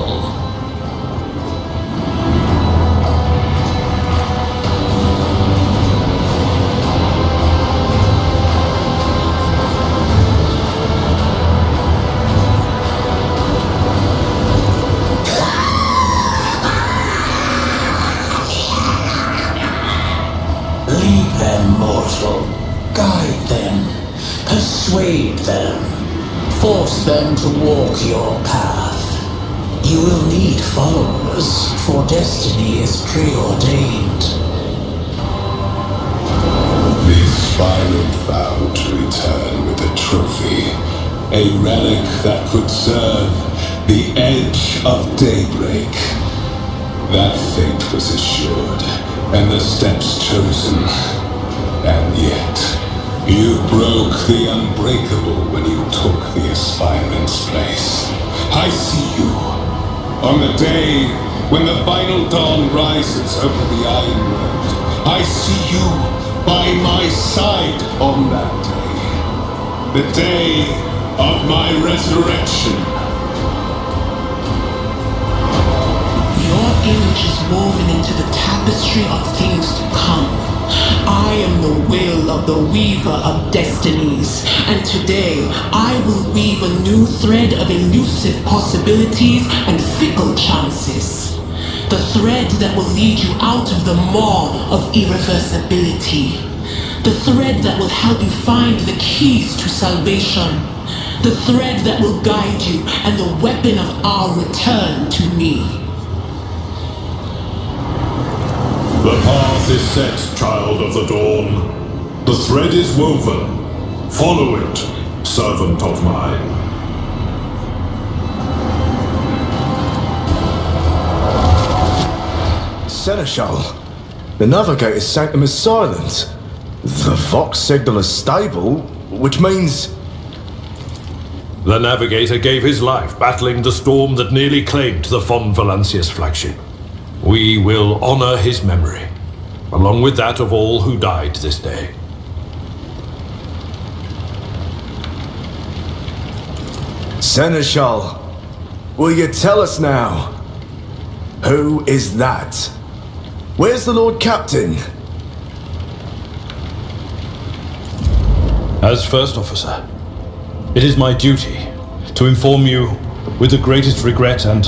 Lead them, mortal. Guide them. Persuade them. Force them to walk your path. You will need followers, for destiny is preordained. The Spirant vowed to return with a trophy, a relic that could serve the edge of daybreak. That fate was assured, and the steps chosen. And yet, you broke the unbreakable when you took the aspirant's place. I see you. On the day when the final dawn rises over the Iron Road, I see you by my side on that day. The day of my resurrection. Your image is woven into the tapestry of things to come. I am the will of the weaver of destinies, and today I will weave a new thread of elusive possibilities and fickle chances. The thread that will lead you out of the maw of irreversibility. The The thread that will help you find the keys to salvation. The thread that will guide you and the weapon of our return to me. The path is set, child of the dawn. The thread is woven. Follow it, servant of mine. Seneschal, the Navigator's sanctum is silent. The Vox signal is stable, which means... The Navigator gave his life battling the storm that nearly claimed the Von Valancius flagship. We will honor his memory, along with that of all who died this day. Seneschal, will you tell us now? Who is that? Where's the Lord Captain? As First Officer, it is my duty to inform you with the greatest regret and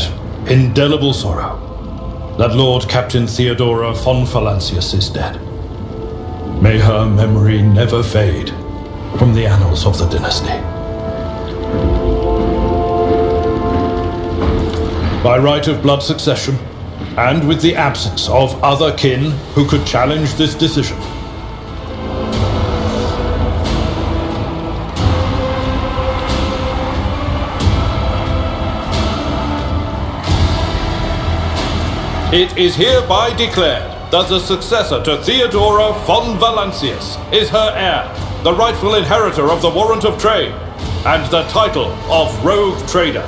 indelible sorrow that Lord Captain Theodora von Valancius is dead. May her memory never fade from the annals of the dynasty. By right of blood succession, and with the absence of other kin who could challenge this decision, it is hereby declared that the successor to Theodora von Valancius is her heir, the rightful inheritor of the warrant of trade, and the title of Rogue Trader.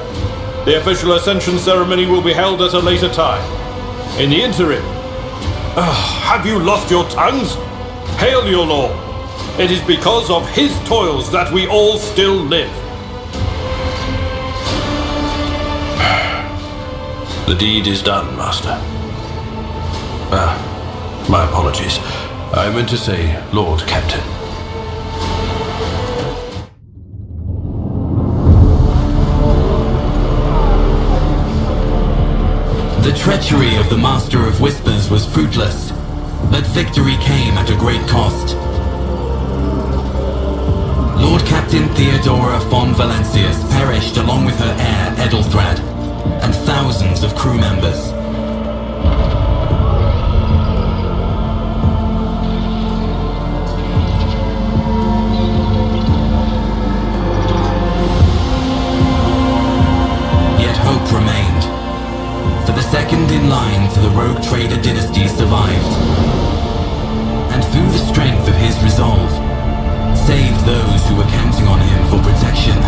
The official ascension ceremony will be held at a later time. In the interim, have you lost your tongues? Hail your lord! It is because of his toils that we all still live. The deed is done, Master. My apologies. I meant to say Lord Captain. The treachery of the Master of Whispers was fruitless, but victory came at a great cost. Lord Captain Theodora von Valancius perished along with her heir Edelthrad, and thousands of crew members. Yet hope remained. For the second in line to the Rogue Trader dynasty survived, and through the strength of his resolve, saved those who were counting on him for protection.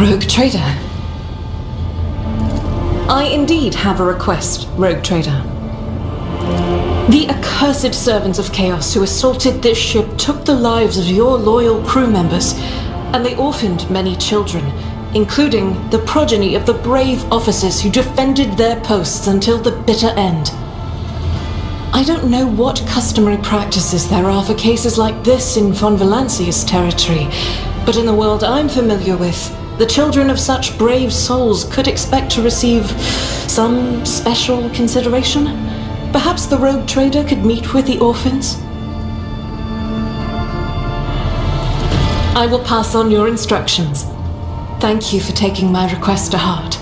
Rogue Trader. I indeed have a request, Rogue Trader. The accursed servants of Chaos who assaulted this ship took the lives of your loyal crew members, and they orphaned many children, including the progeny of the brave officers who defended their posts until the bitter end. I don't know what customary practices there are for cases like this in Von Valancia's territory, but in the world I'm familiar with, the children of such brave souls could expect to receive some special consideration. Perhaps the Rogue Trader could meet with the orphans? I will pass on your instructions. Thank you for taking my request to heart.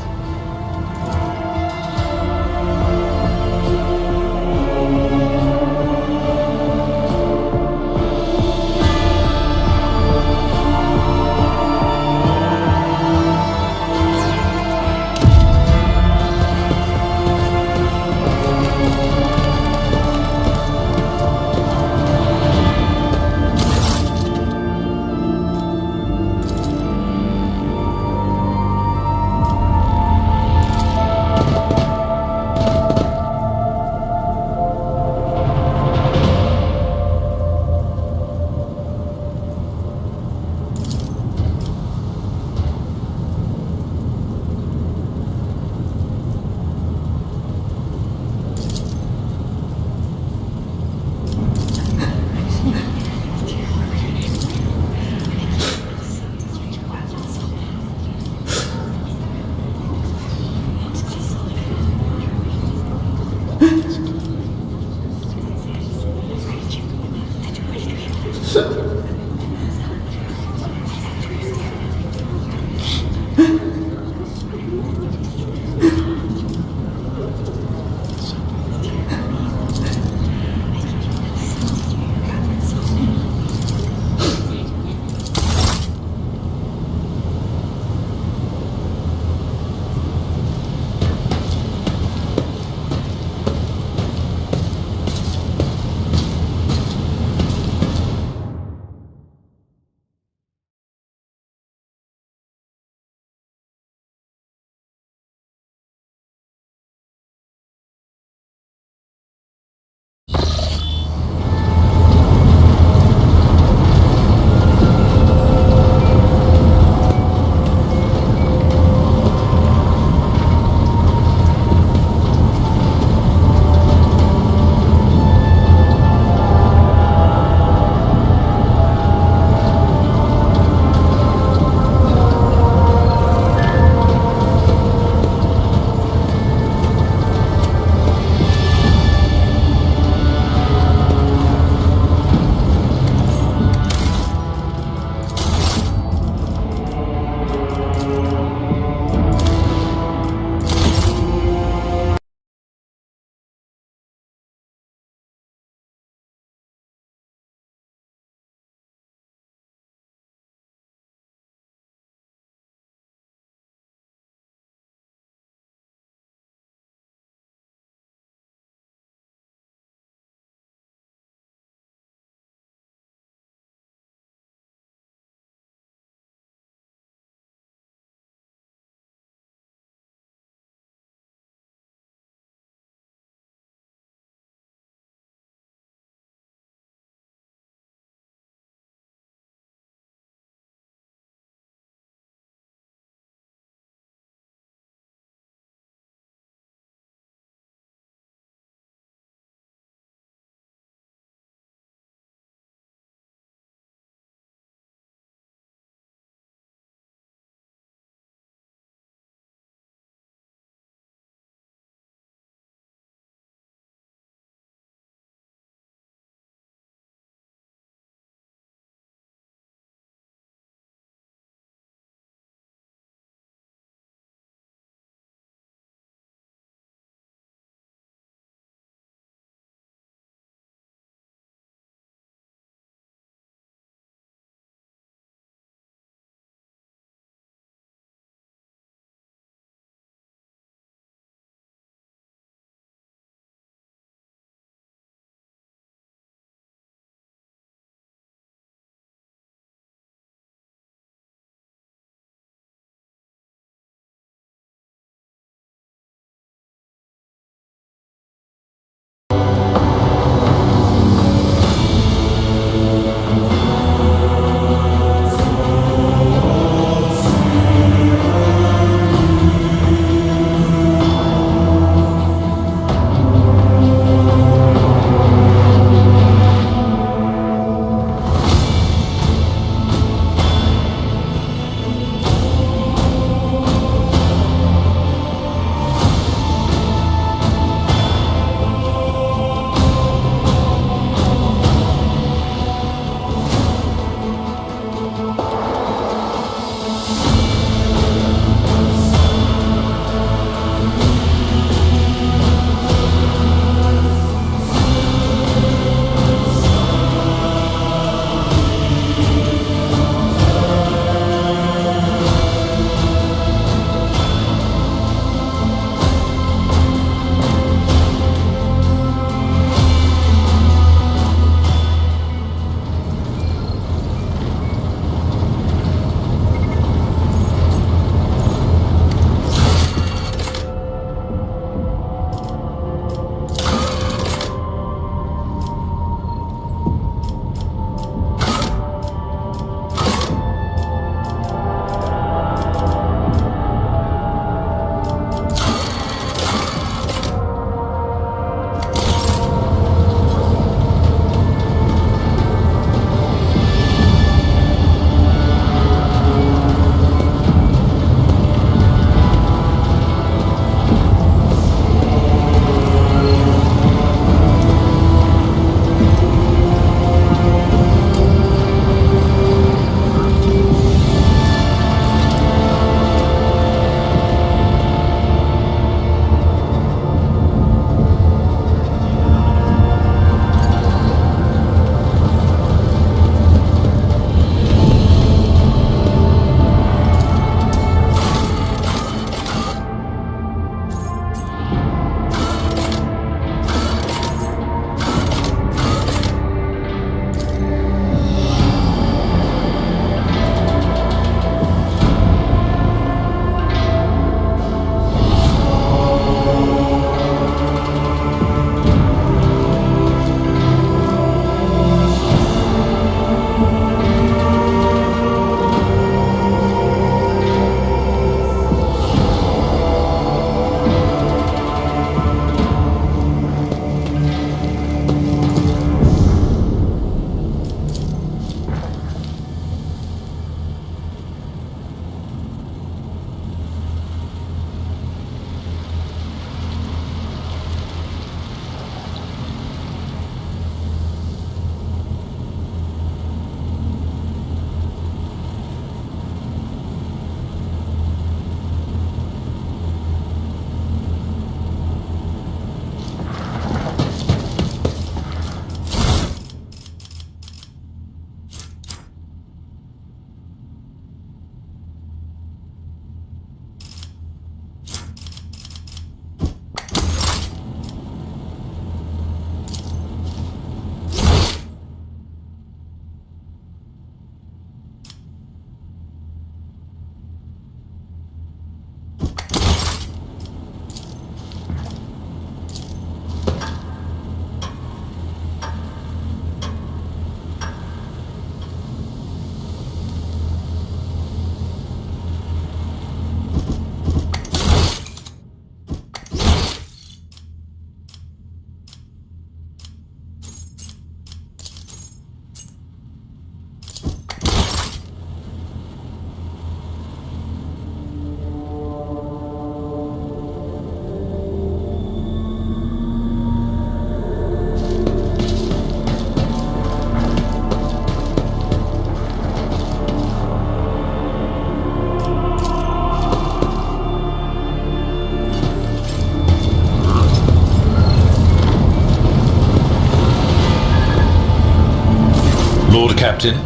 Captain.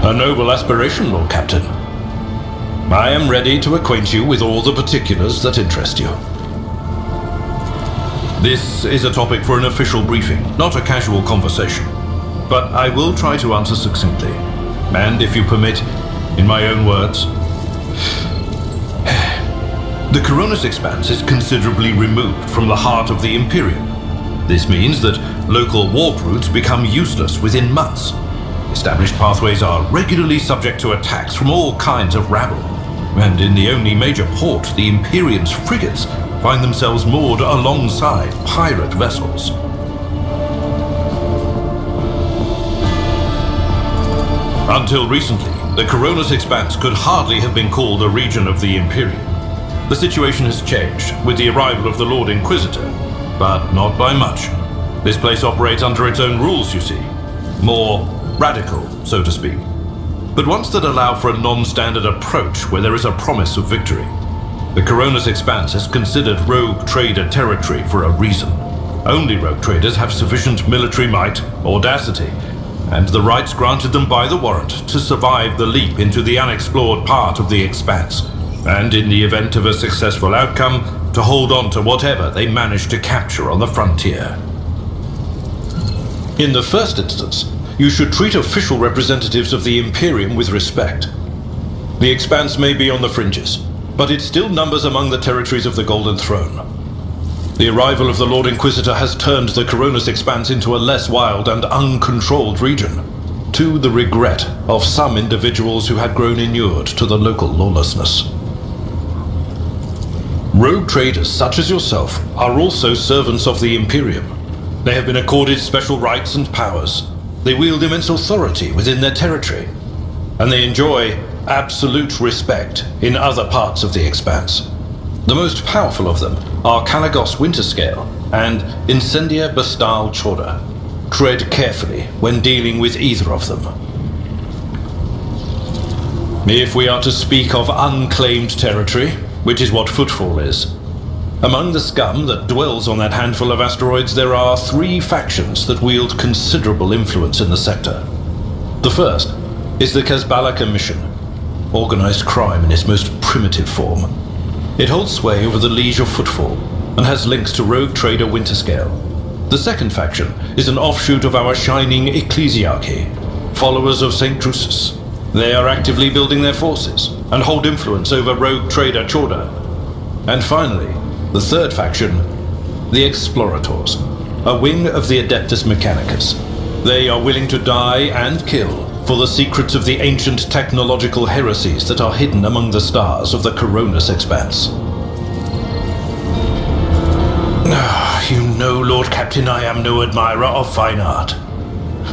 A noble aspiration, Lord Captain. I am ready to acquaint you with all the particulars that interest you. This is a topic for an official briefing, not a casual conversation. But I will try to answer succinctly. And if you permit, in my own words, the Coronis Expanse is considerably removed from the heart of the Imperium. This means that local warp routes become useless within months. Established pathways are regularly subject to attacks from all kinds of rabble. And in the only major port, the Imperium's frigates find themselves moored alongside pirate vessels. Until recently, the Coronis Expanse could hardly have been called a region of the Imperium. The situation has changed with the arrival of the Lord Inquisitor, but not by much. This place operates under its own rules, you see. More radical, so to speak. But ones that allow for a non-standard approach where there is a promise of victory. The Coronis Expanse is considered rogue trader territory for a reason. Only rogue traders have sufficient military might, audacity, and the rights granted them by the warrant to survive the leap into the unexplored part of the Expanse, and in the event of a successful outcome, to hold on to whatever they manage to capture on the frontier. In the first instance, you should treat official representatives of the Imperium with respect. The Expanse may be on the fringes, but it still numbers among the territories of the Golden Throne. The arrival of the Lord Inquisitor has turned the Coronis Expanse into a less wild and uncontrolled region, to the regret of some individuals who had grown inured to the local lawlessness. Rogue traders such as yourself are also servants of the Imperium. They have been accorded special rights and powers. They wield immense authority within their territory, and they enjoy absolute respect in other parts of the Expanse. The most powerful of them are Caligos Winterscale and Incendia Bastal Chorda. Tread carefully when dealing with either of them. If we are to speak of unclaimed territory, which is what Footfall is, among the scum that dwells on that handful of asteroids, there are 3 factions that wield considerable influence in the sector. The first is the Kazbala Commission, organized crime in its most primitive form. It holds sway over the Liege of Footfall and has links to rogue trader Winterscale. The second faction is an offshoot of our shining ecclesiarchy, followers of St. Drusus. They are actively building their forces and hold influence over rogue trader Chorda. And finally, the third faction, the Explorators, a wing of the Adeptus Mechanicus. They are willing to die and kill for the secrets of the ancient technological heresies that are hidden among the stars of the Coronis Expanse. You know, Lord Captain, I am no admirer of fine art.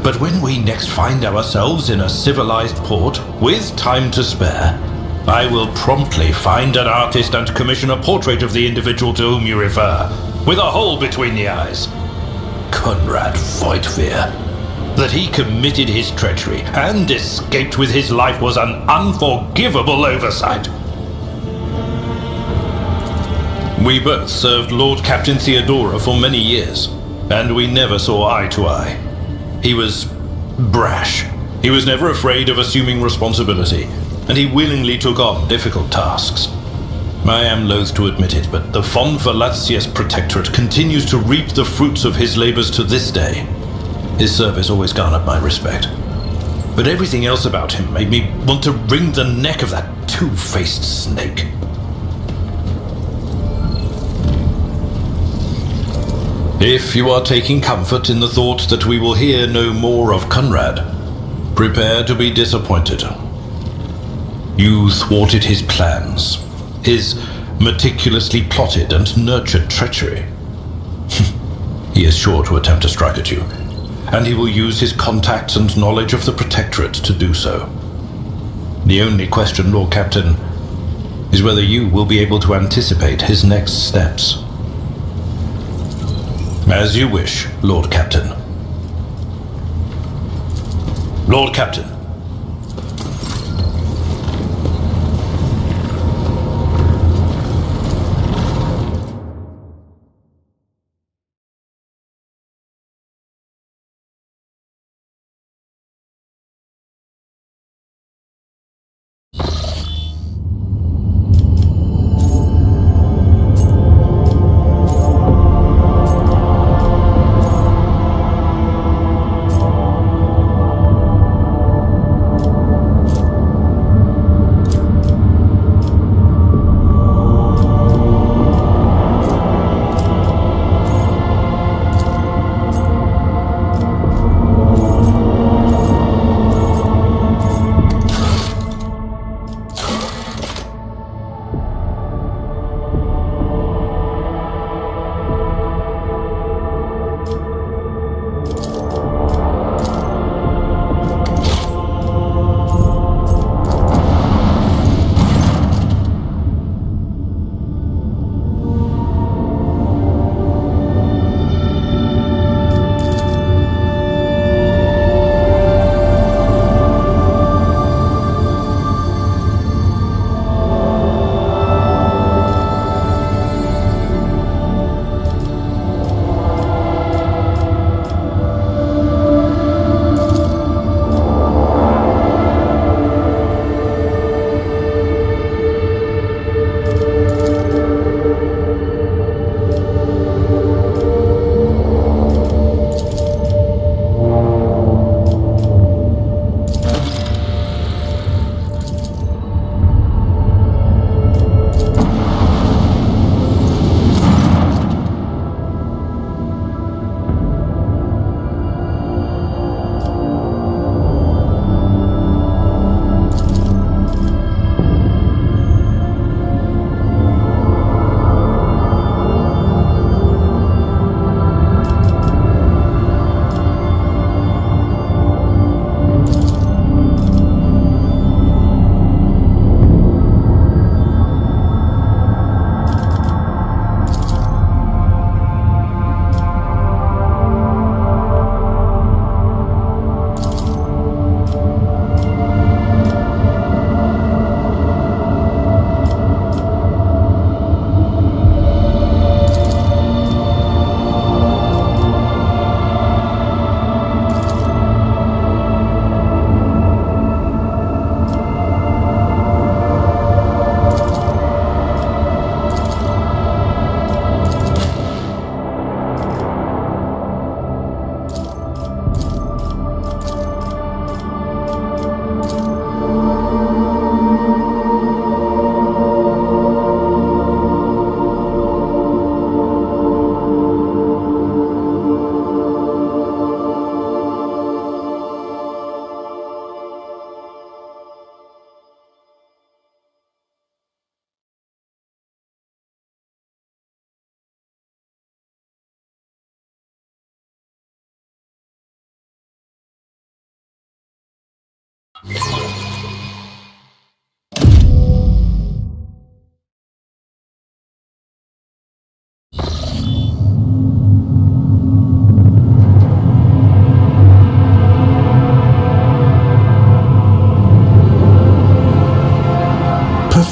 But when we next find ourselves in a civilized port with time to spare, I will promptly find an artist and commission a portrait of the individual to whom you refer, with a hole between the eyes. Conrad Voigtveer. That he committed his treachery and escaped with his life was an unforgivable oversight. We both served Lord Captain Theodora for many years, and we never saw eye to eye. He was brash. He was never afraid of assuming responsibility, and he willingly took on difficult tasks. I am loath to admit it, but the Von Velatius Protectorate continues to reap the fruits of his labors to this day. His service always garnered my respect. But everything else about him made me want to wring the neck of that two-faced snake. If you are taking comfort in the thought that we will hear no more of Conrad, prepare to be disappointed. You thwarted his plans, his meticulously plotted and nurtured treachery. He is sure to attempt to strike at you, and he will use his contacts and knowledge of the Protectorate to do so. The only question, Lord Captain, is whether you will be able to anticipate his next steps. As you wish, Lord Captain. Lord Captain.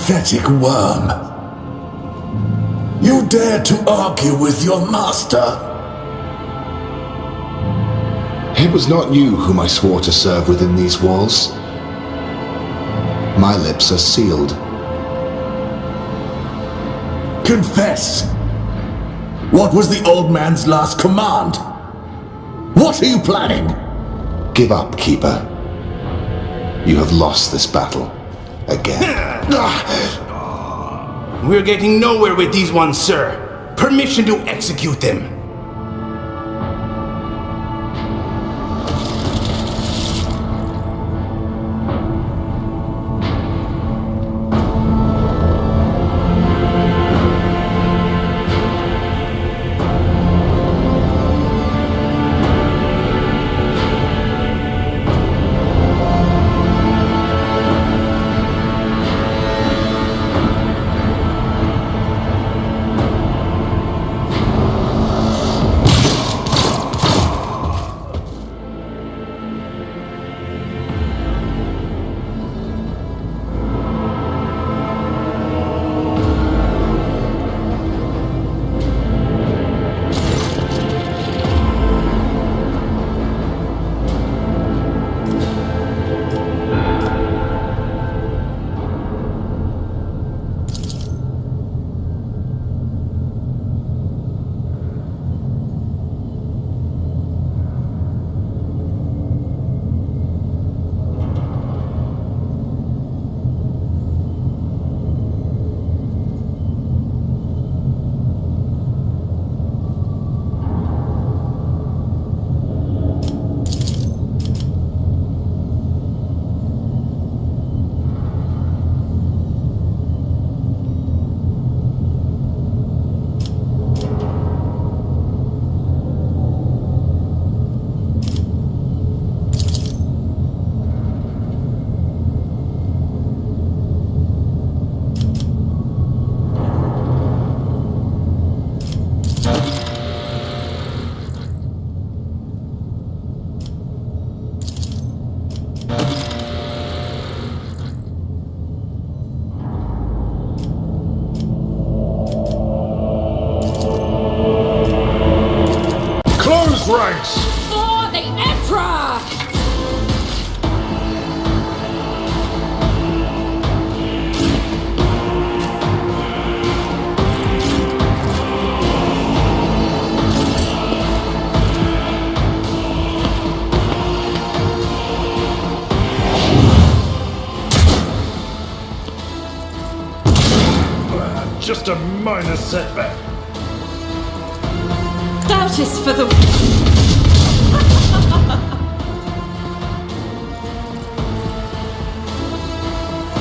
pathetic worm. You dare to argue with your master? It was not you whom I swore to serve within these walls. My lips are sealed. Confess! What was the old man's last command? What are you planning? Give up, Keeper. You have lost this battle. Again. We're getting nowhere with these ones, sir. Permission to execute them. Ranks! For the Emperor! Just a minor setback. That is for the...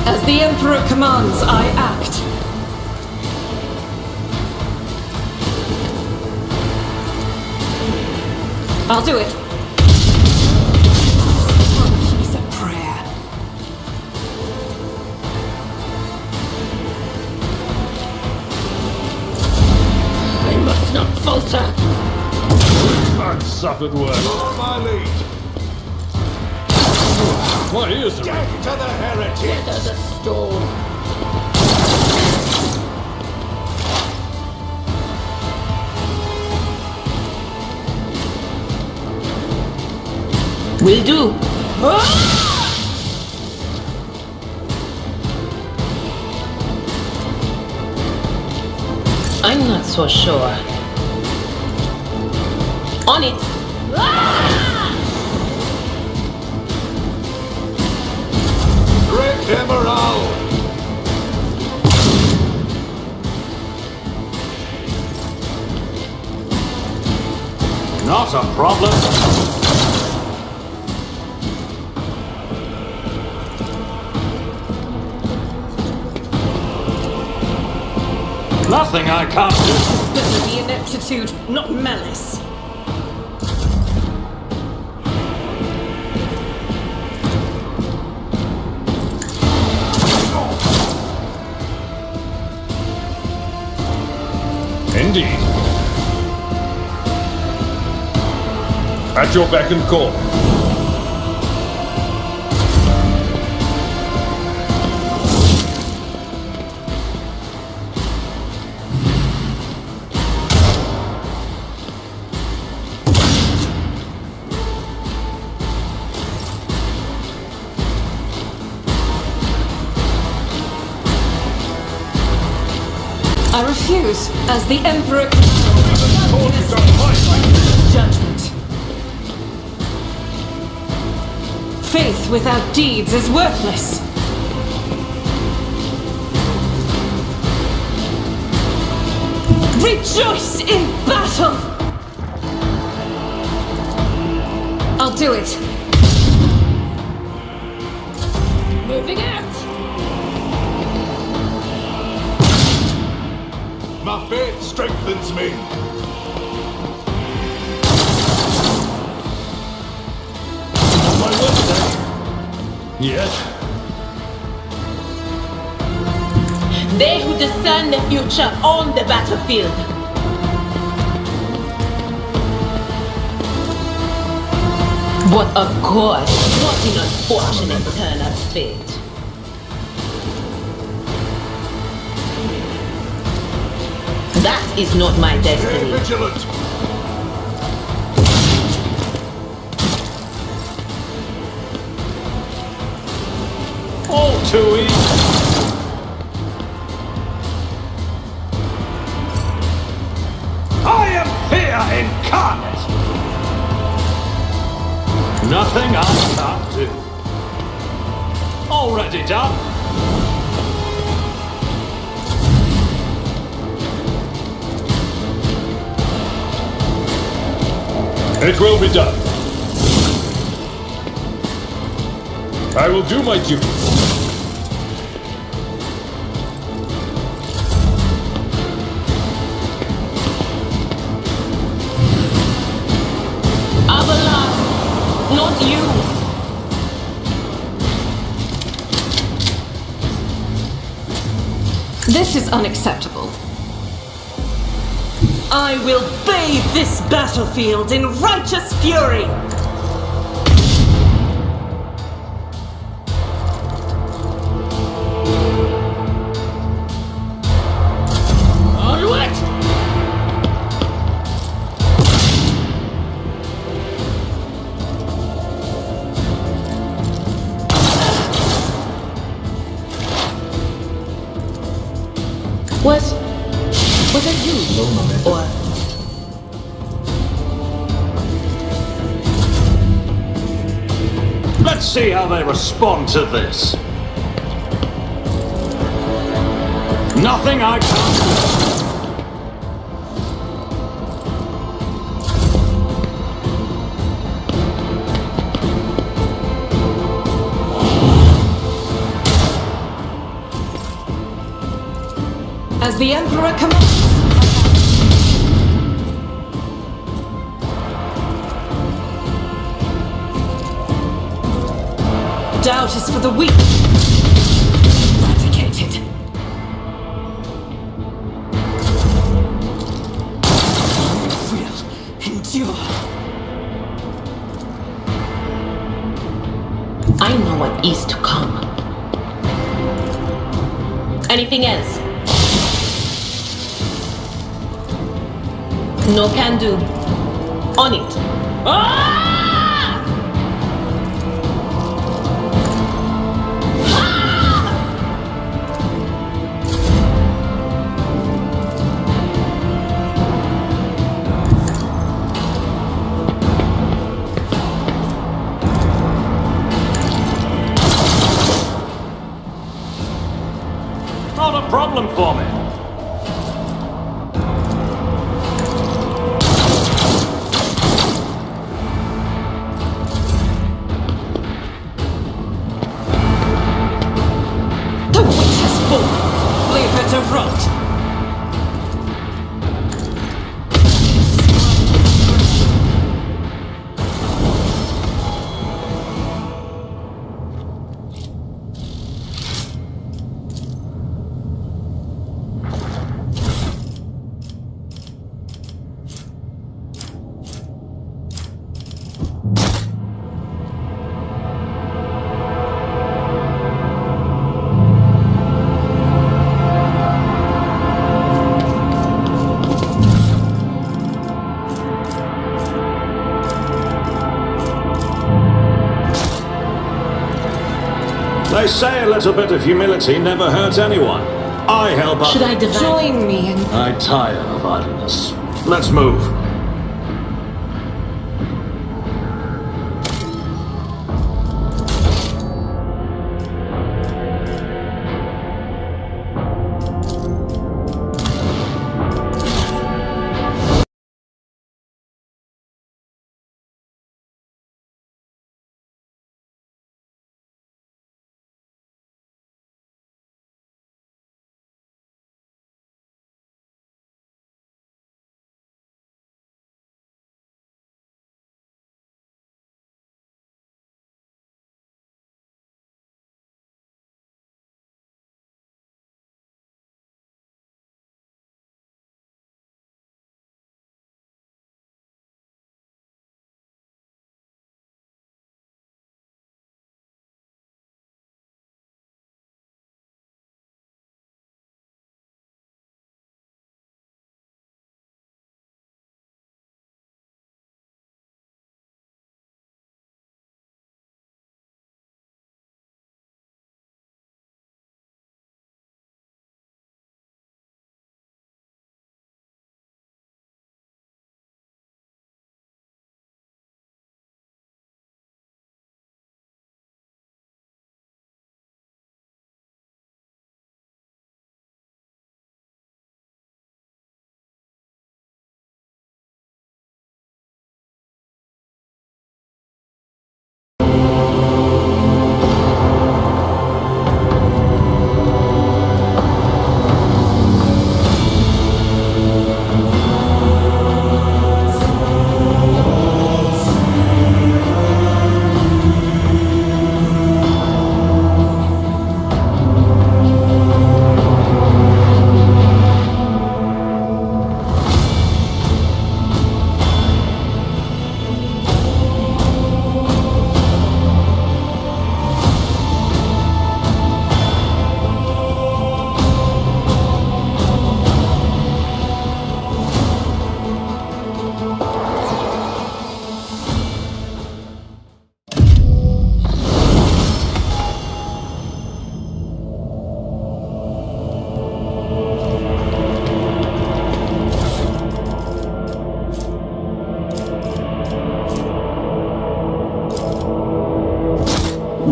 As the Emperor commands, I act. I'll do it. He's a prayer. I must not falter. Unsuffered work. Follow my lead. My ears are... Death to the heretics! Weather the storm. Will do. I'm not so sure. On it. Great Emerald! Not a problem. Nothing I can't do. This will be ineptitude, not malice. Indeed. At your beck and call. Execute as the Emperor judgment. Faith without deeds is worthless. Rejoice in battle! I'll do it. Moving out! My faith strengthens me. On my way today. Yes. They who discern the future on the battlefield. But of course, what an unfortunate turn of fate. That is not my destiny. Stay vigilant. All too easy. I am fear incarnate! Nothing I can't do. Already done. It will be done. I will do my duty. Avalon, not you. This is unacceptable. I will bathe this battlefield in righteous fury! Onward! Was it you? Or Let's see how they respond to this. Nothing I can't do. As the Emperor commands. Doubt is for the weak. Eradicated. Will endure. I know what is to come. Anything else? No can do. On it. Ah! Not a problem for me. The witch has fallen. Leave her to rot. They say a little bit of humility never hurt anyone. I help others. Should I divide? Join me in... I tire of idleness. Let's move.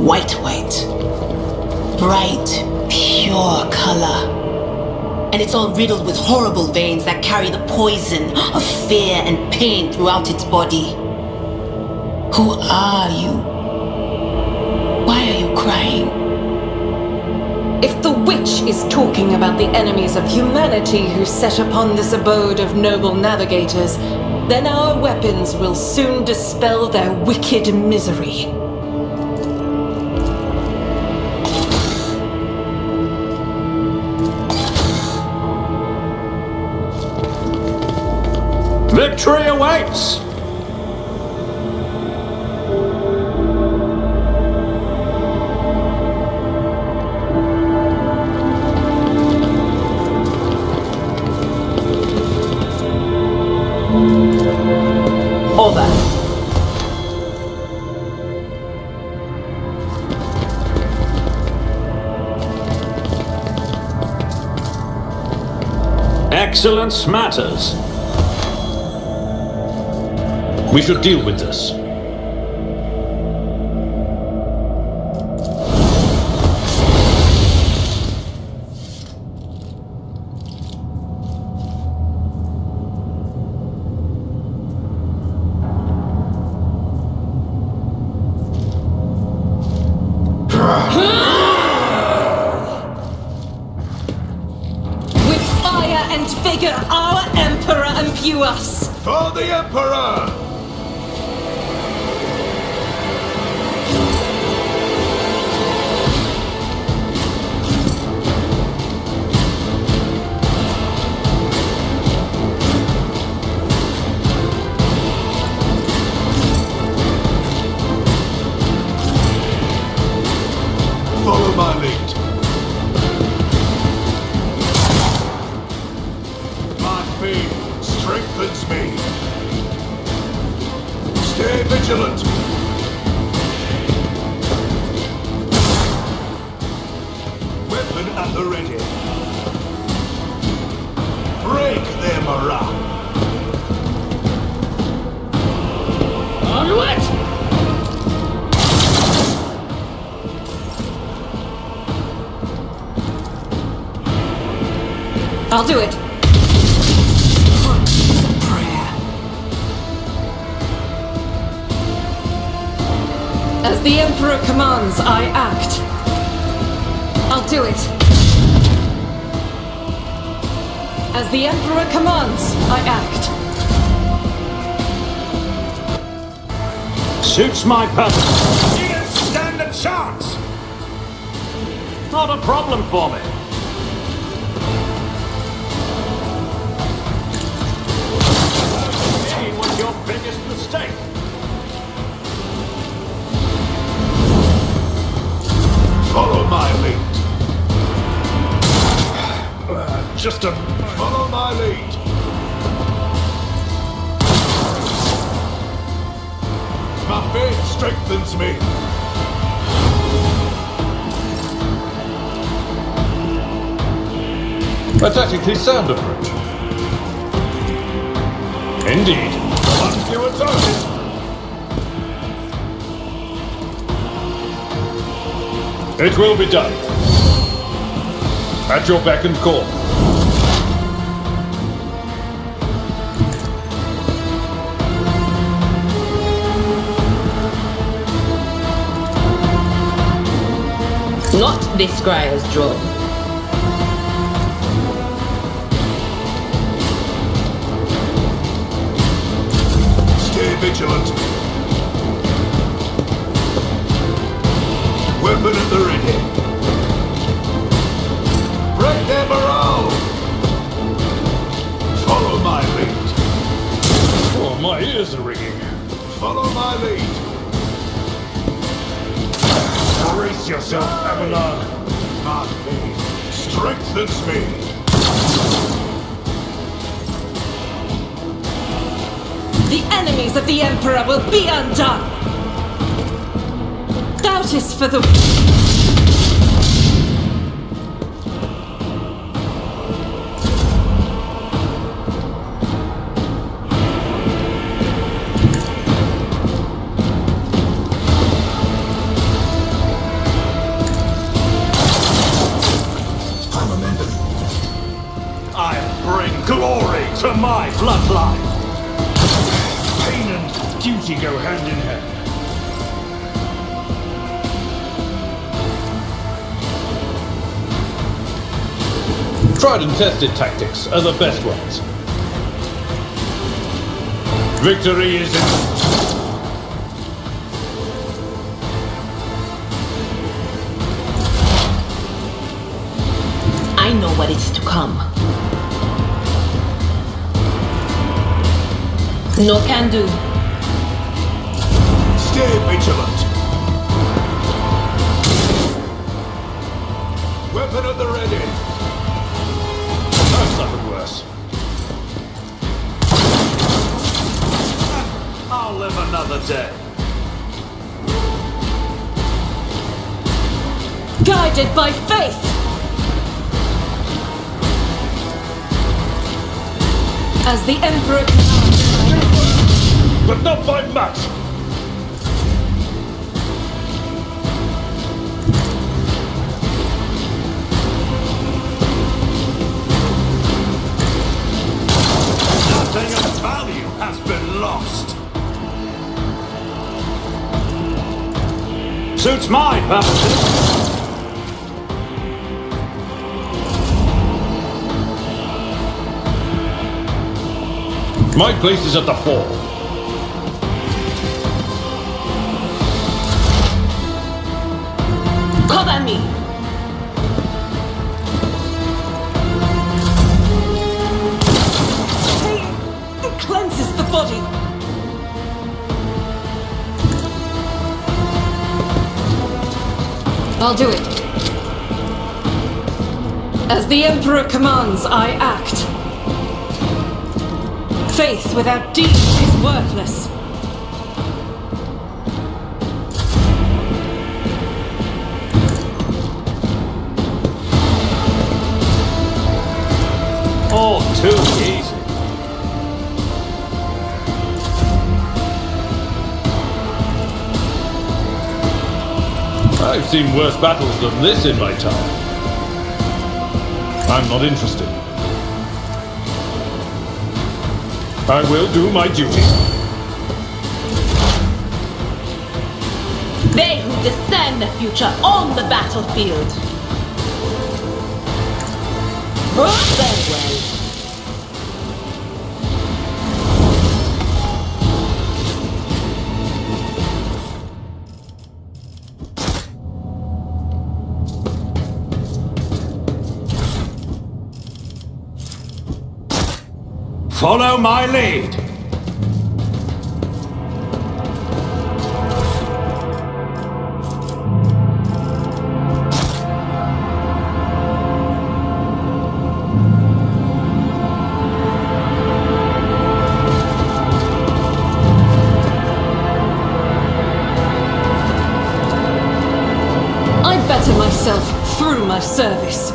White. Bright, pure color. And it's all riddled with horrible veins that carry the poison of fear and pain throughout its body. Who are you? Why are you crying? If the witch is talking about the enemies of humanity who set upon this abode of noble navigators, then our weapons will soon dispel their wicked misery. Victory awaits! Over. Excellence matters. We should deal with this. With fire and vigor, our Emperor imbue us! For the Emperor! Follow my lead. My faith strengthens me. Stay vigilant. Weapon at the ready. Emperor! Onward! I'll do it. As the Emperor commands, I act. I'll do it. As the Emperor commands, I act. Suits my purpose. You don't stand a chance! Not a problem for me. Hey, what's your biggest mistake? Follow my lead. Just a... Follow my lead. My faith strengthens me. A tactically sound approach. Indeed. Once you attack it. It will be done. At your beck and call. Not this scryer's job. Stay vigilant. Weapon at the ready. Break their morale. Follow my lead. Oh, my ears are ringing. Follow my lead. Brace yourself, Avalon. My faith strengthens me. The enemies of the Emperor will be undone! Doubt is for the... I'll bring glory to my bloodline. Pain and duty go hand in hand. Tried and tested tactics are the best ones. Victory is in... I know what is to come. No can do. Stay vigilant. Weapon at the ready. That's nothing worse. I'll live another day. Guided by faith! As the Emperor commands, but not by much! Nothing of value has been lost. Suits my purposes. My place is at the fore. Cover me! It cleanses the body! I'll do it. As the Emperor commands, I act. Faith without deeds is worthless. All too easy. I've seen worse battles than this in my time. I'm not interested. I will do my duty. They who discern the future on the battlefield. Very well. Follow my lead. I better myself through my service.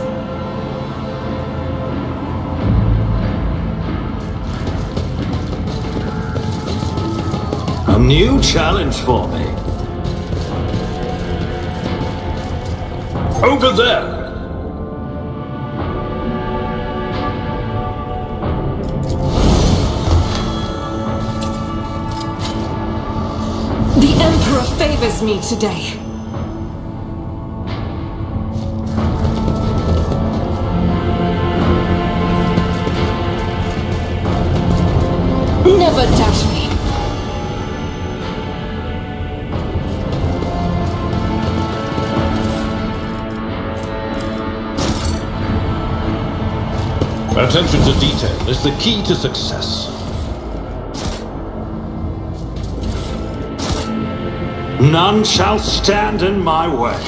A new challenge for me. Over there! The Emperor favors me today. Never doubt me. Attention to detail is the key to success. None shall stand in my way.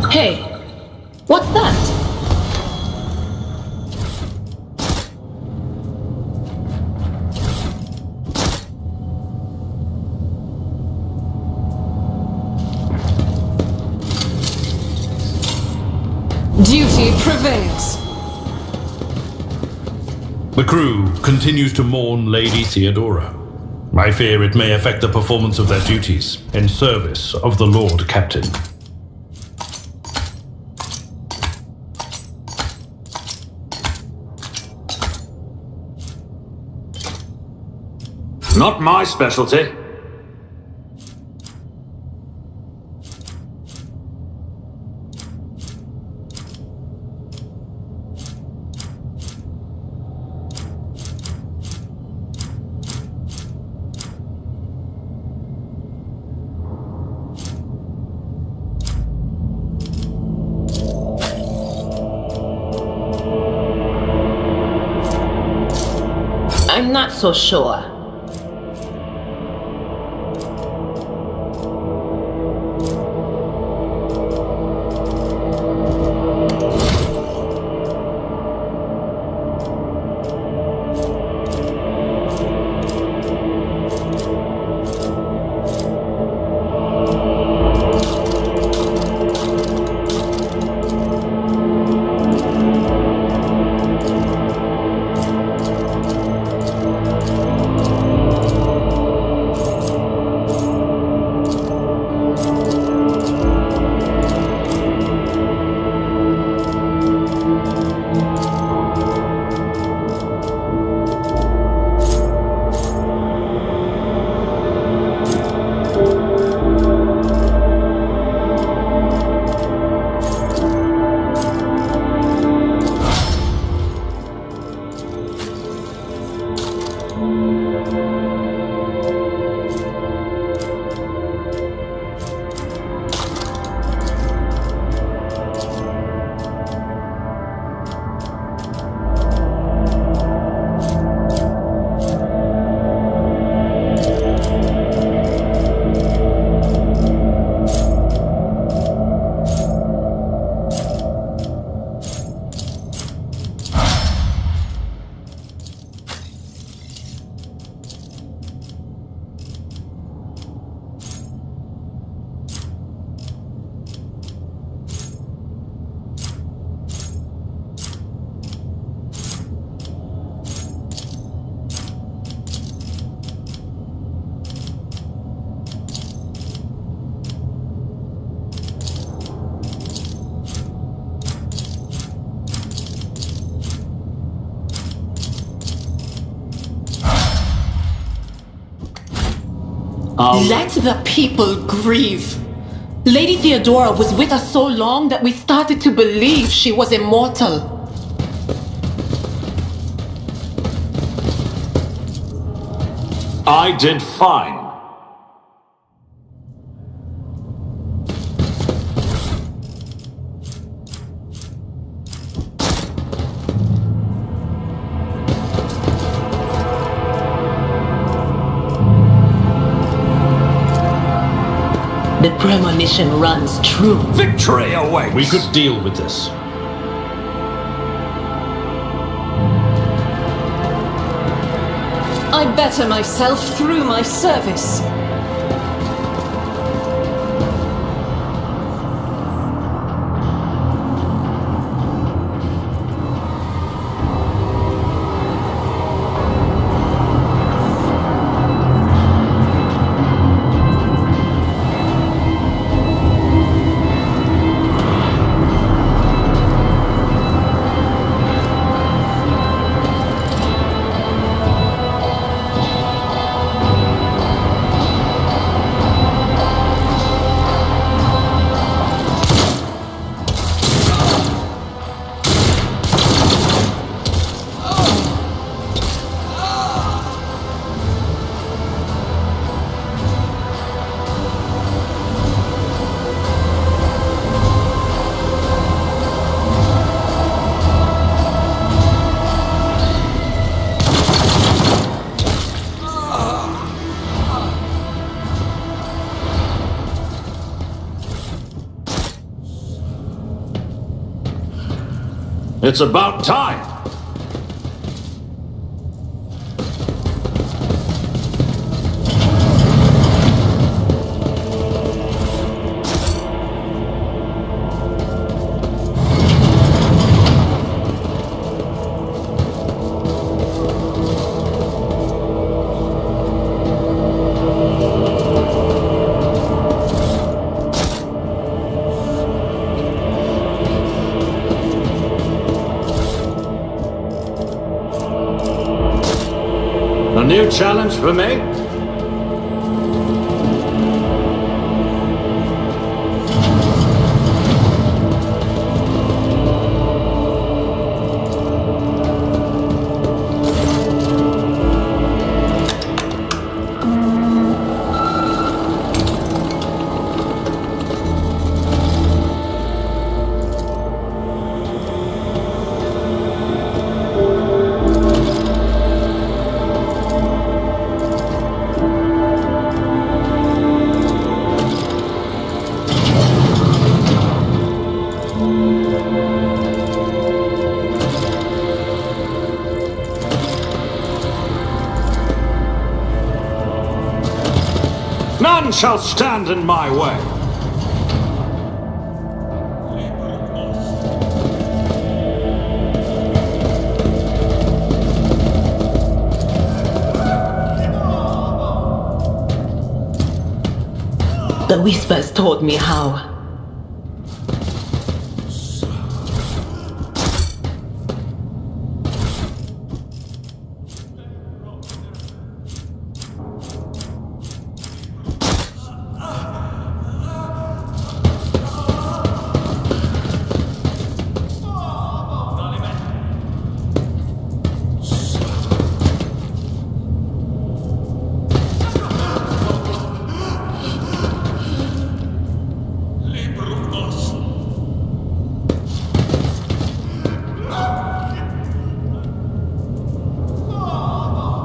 Hey, what's that? Duty prevails. The crew continues to mourn Lady Theodora. I fear it may affect the performance of their duties in service of the Lord Captain. Not my specialty. I'm not so sure. Let the people grieve. Lady Theodora was with us so long that we started to believe she was immortal. I did fine. The premonition runs true. Victory awaits! We could deal with this. I better myself through my service. It's about time! A new challenge for me? None shall stand in my way. The whispers taught me how.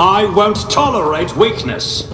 I won't tolerate weakness.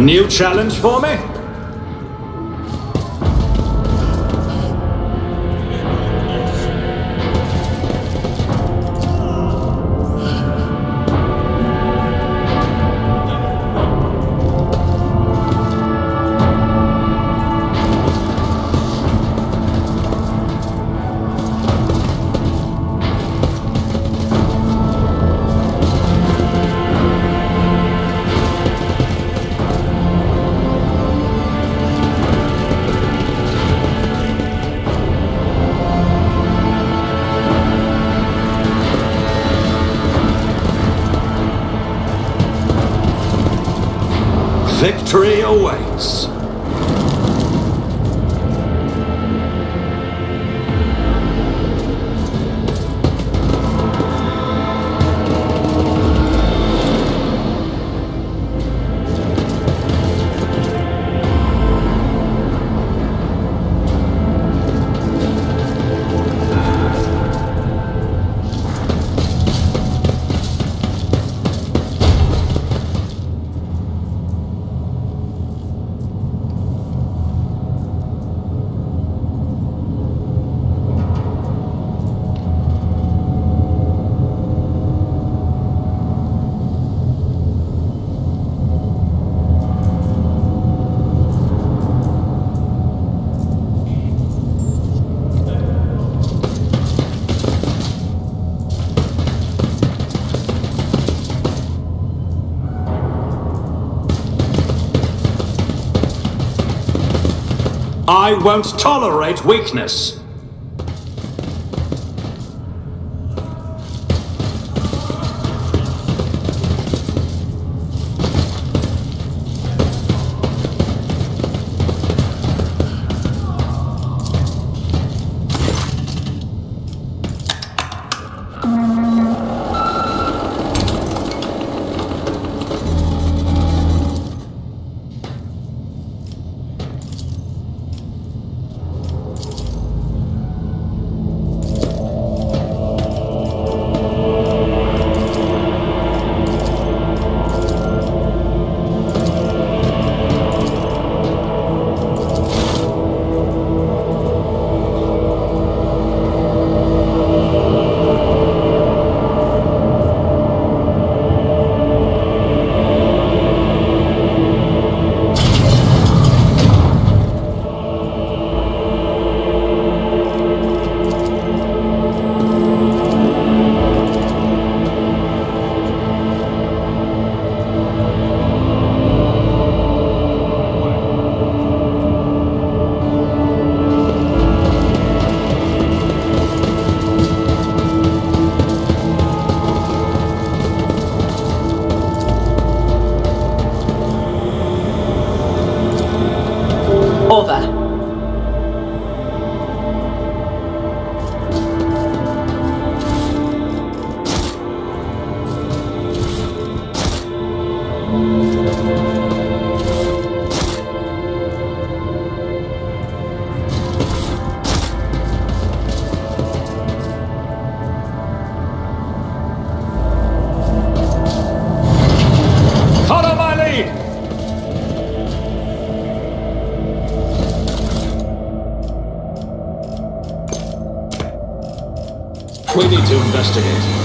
new challenge for me? Victory awaits. I won't tolerate weakness. Over. Follow my lead! We need to investigate.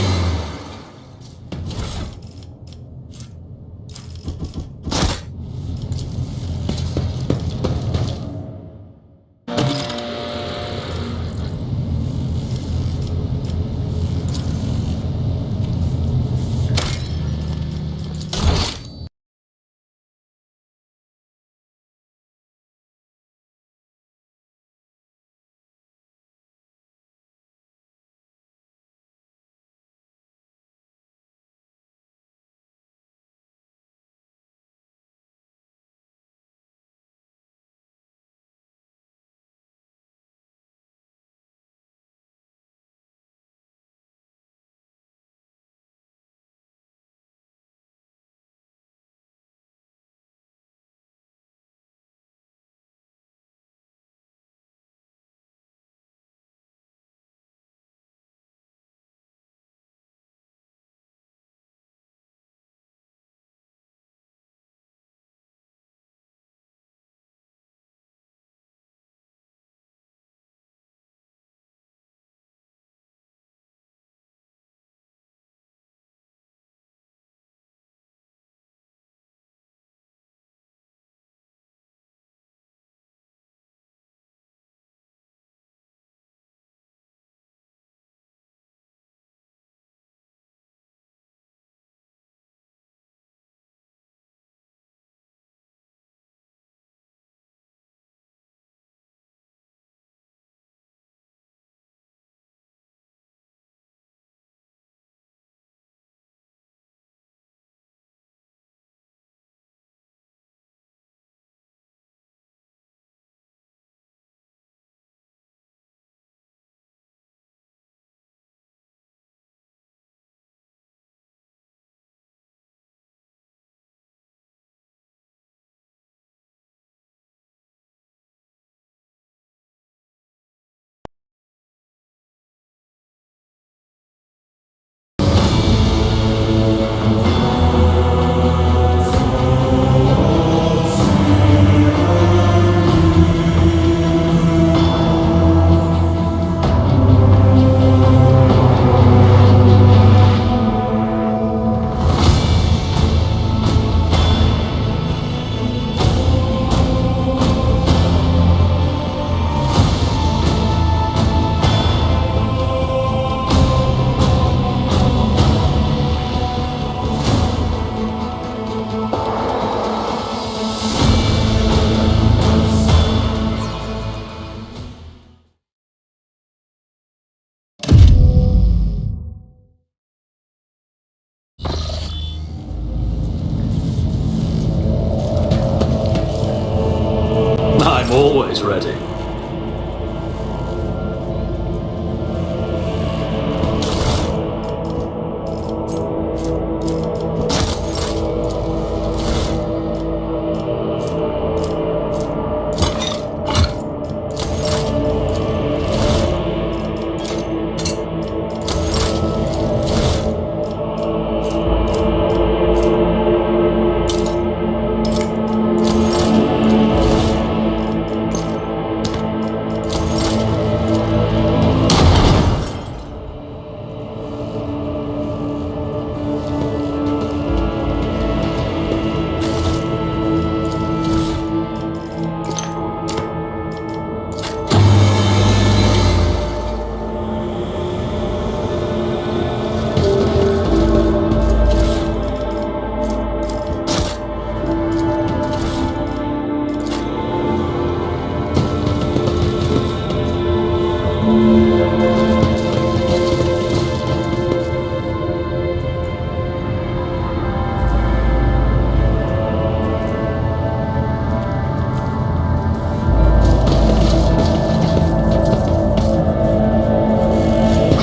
always ready.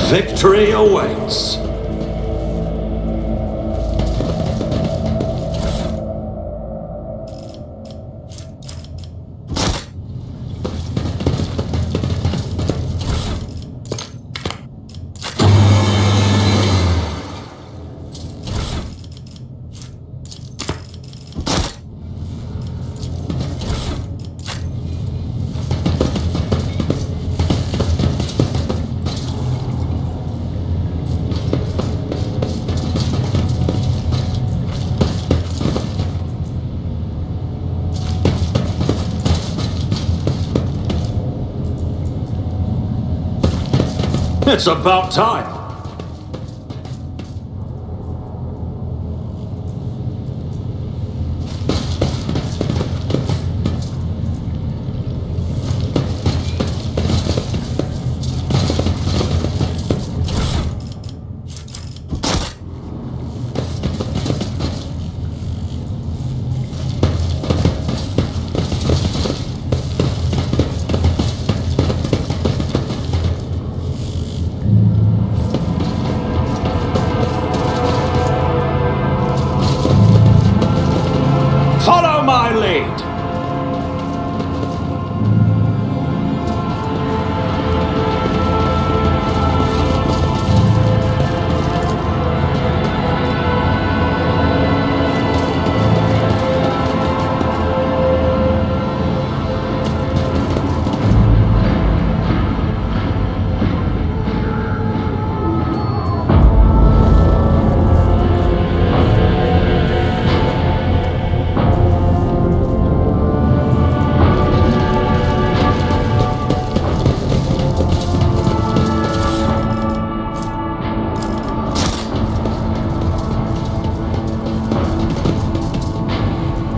Victory awaits. It's about time. Follow my lead.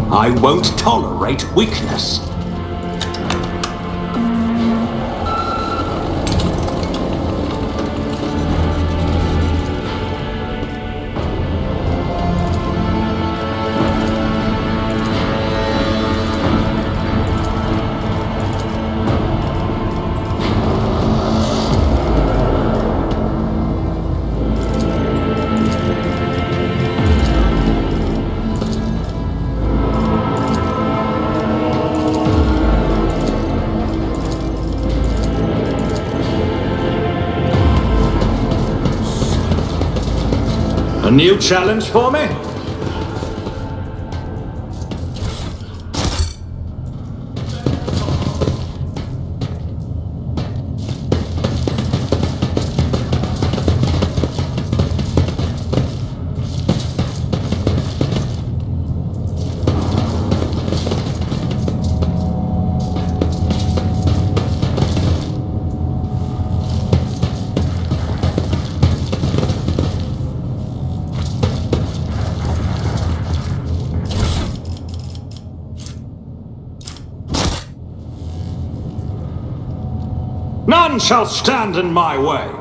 I won't tolerate weakness. A new challenge for me? None shall stand in my way.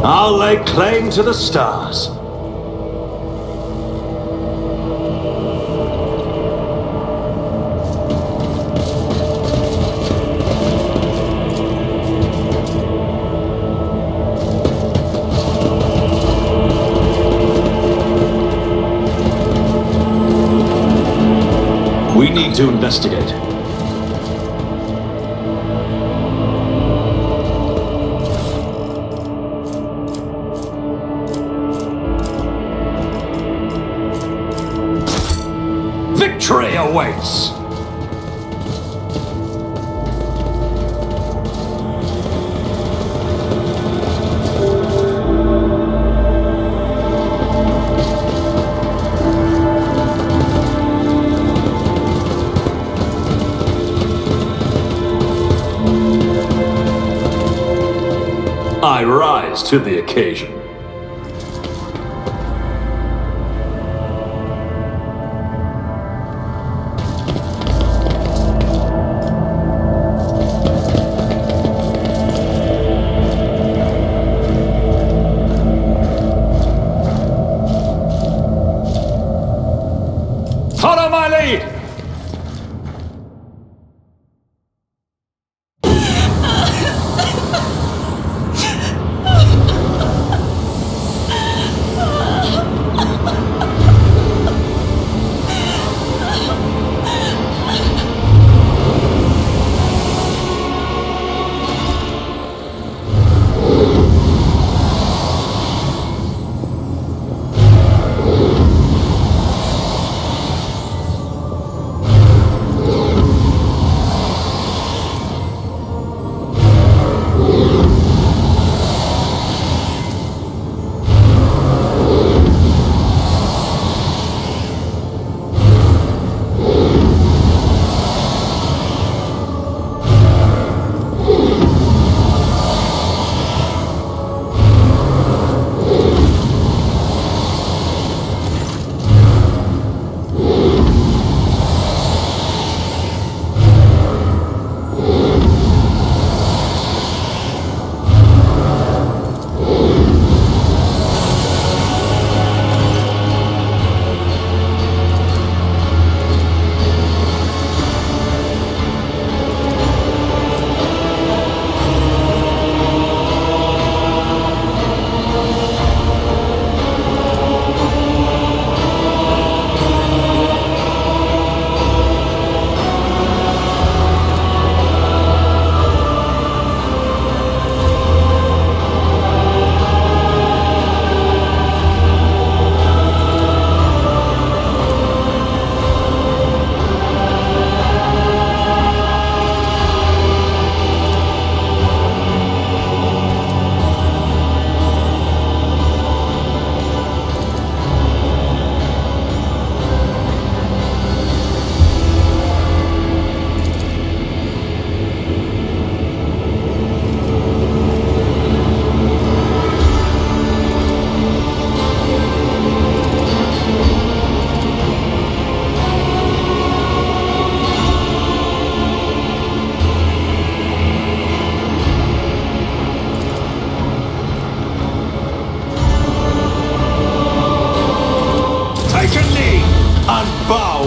I'll lay claim to the stars. We need to investigate. Victory awaits! I rise to the occasion. Follow my lead!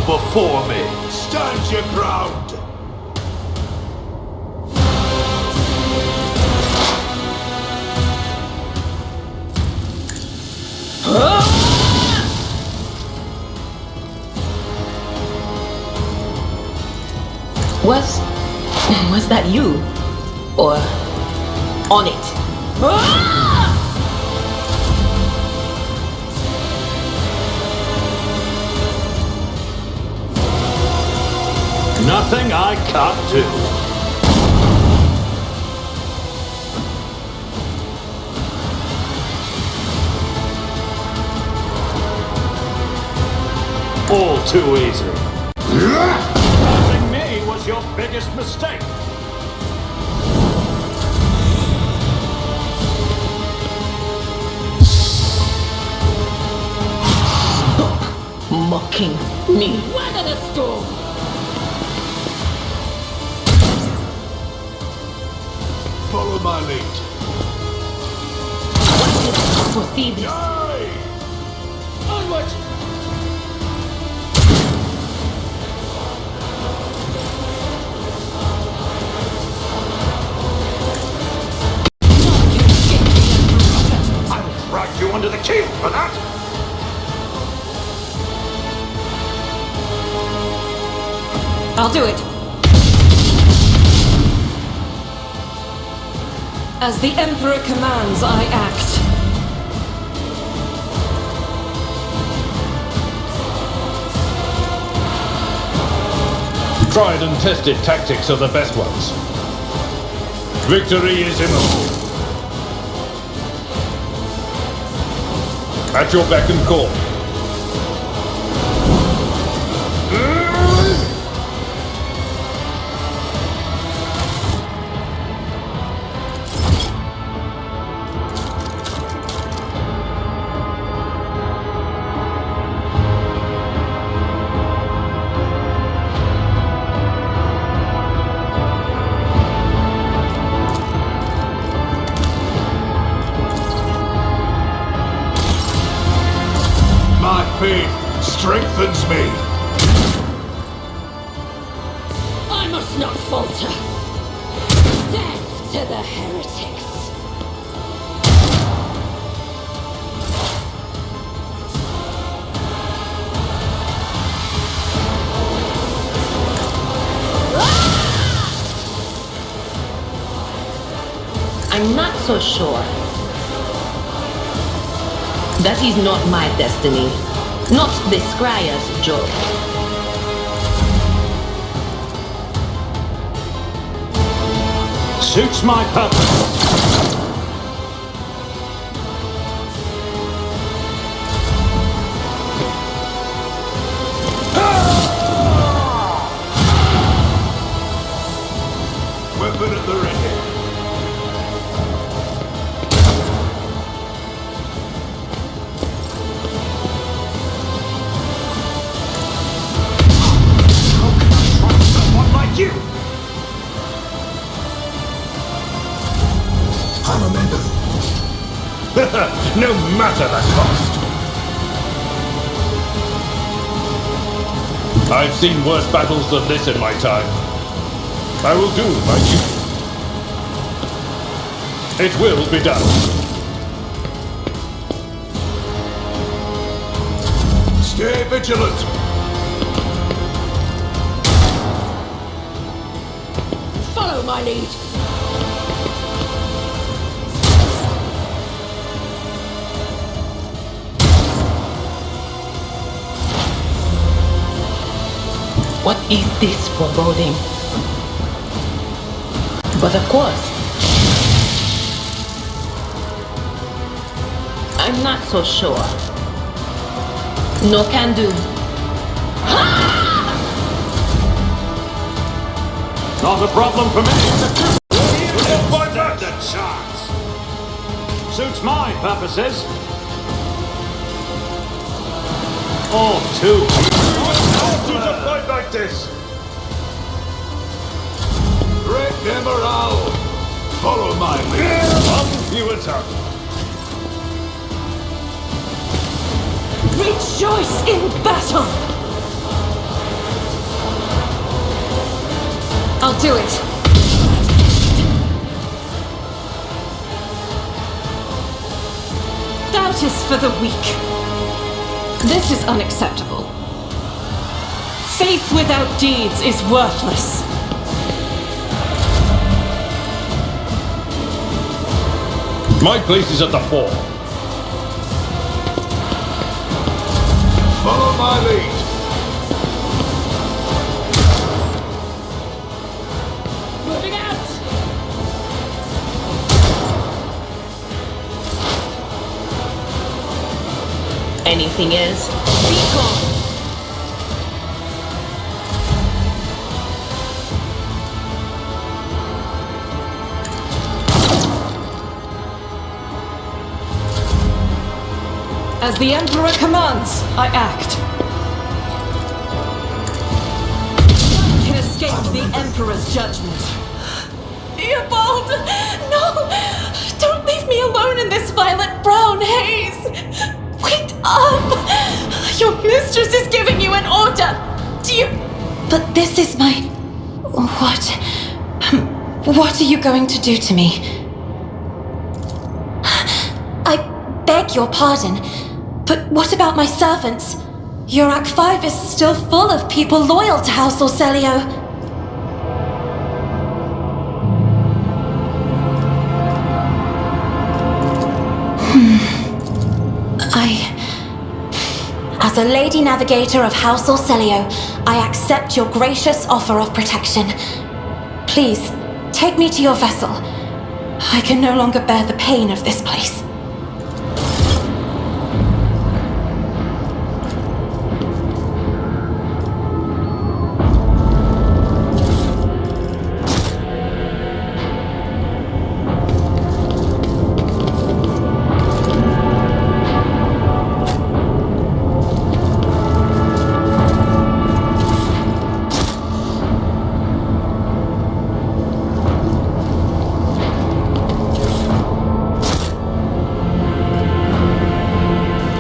Before me. Stand your ground. Was that you? Or on it? Nothing I can't do. All too easy. Losing me was your biggest mistake. Stop mocking me. Weather the storm. Follow my lead. foresee this. Onward! I'll drag you under the keel for that! I'll do it. As the Emperor commands, I act. Tried and tested tactics are the best ones. Victory is imminent. At your beck and call. My faith strengthens me. I must not falter. Death to the heretics. I'm not so sure. That is not my destiny. Not the Scryer's job. Suits my purpose. Weapon at the ready. You! I'm a member. No matter the cost. I've seen worse battles than this in my time. I will do my duty. It will be done. Stay vigilant. Follow my lead. What is this foreboding? But of course, I'm not so sure. No can do. Not a problem for me. What the chance? Suits my purposes. Or two. How do you fight like this? Great Emerald. Follow my lead. Up you attack. Rejoice in battle! I'll do it. Doubt is for the weak. This is unacceptable. Faith without deeds is worthless. My place is at the fore. Follow my lead. Moving out! Anything else? Be gone. As the Emperor commands, I act. None can escape the Emperor's judgment. Theobald! No! Don't leave me alone in this violet brown! on, Hayes! Wake up! Your mistress is giving you an order! Do you... But this is my... What are you going to do to me? I beg your pardon, but what about my servants? Your Act 5 is still full of people loyal to House Orselio. As a Lady Navigator of House Orselio, I accept your gracious offer of protection. Please, take me to your vessel. I can no longer bear the pain of this place.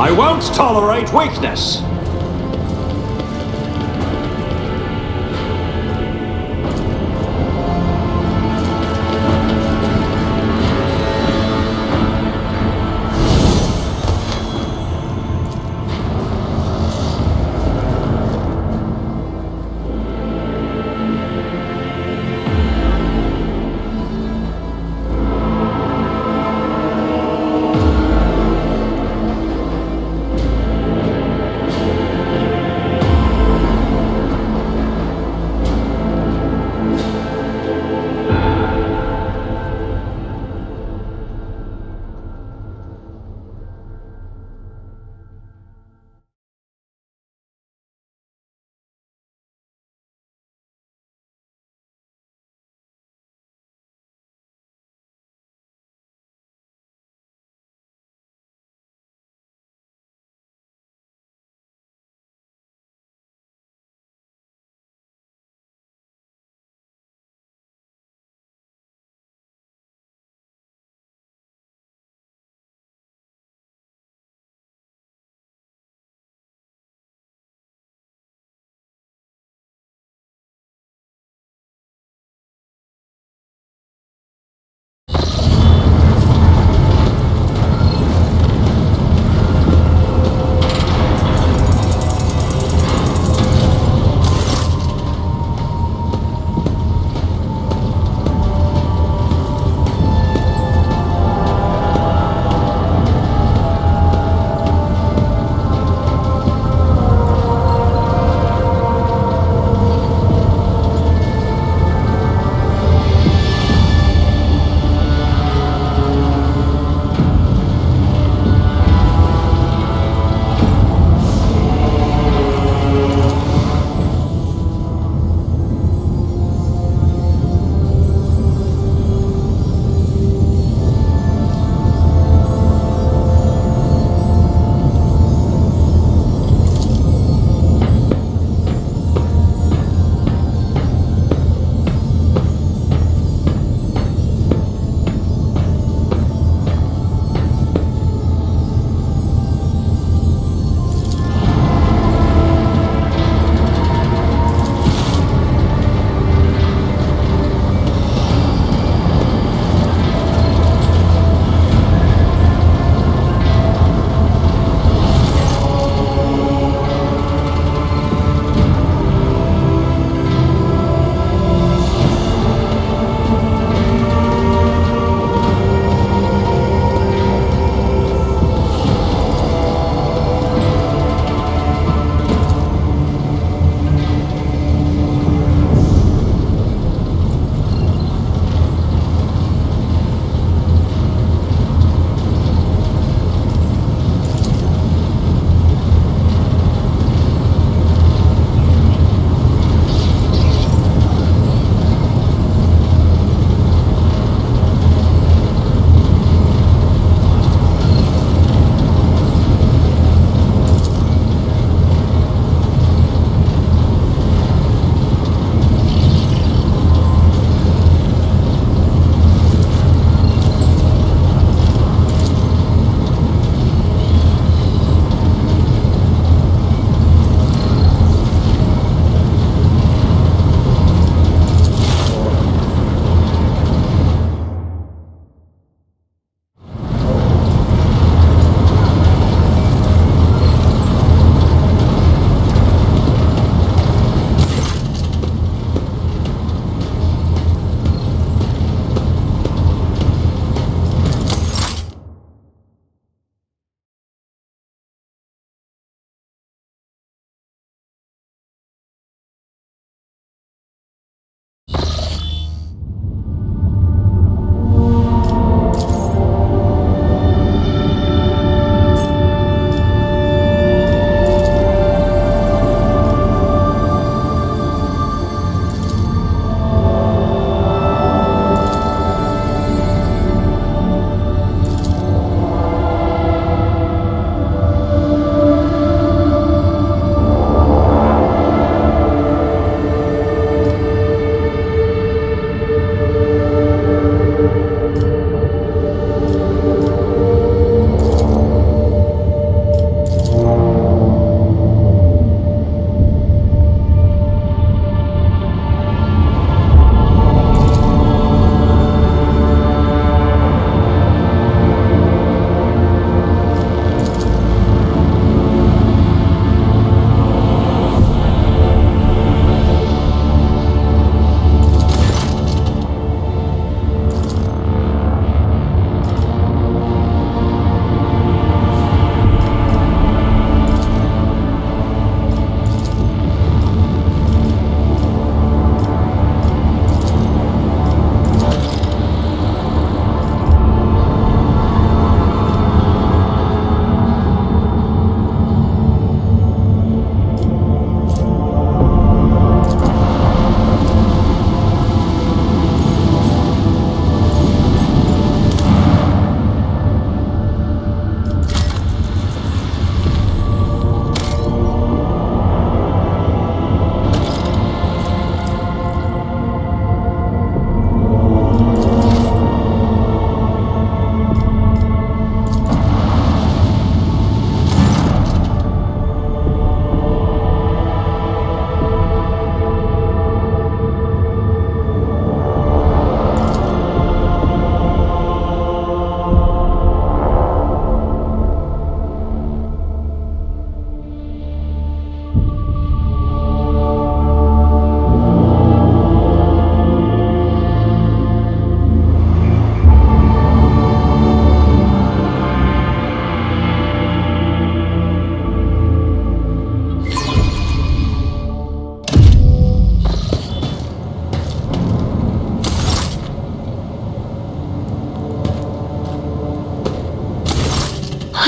I won't tolerate weakness!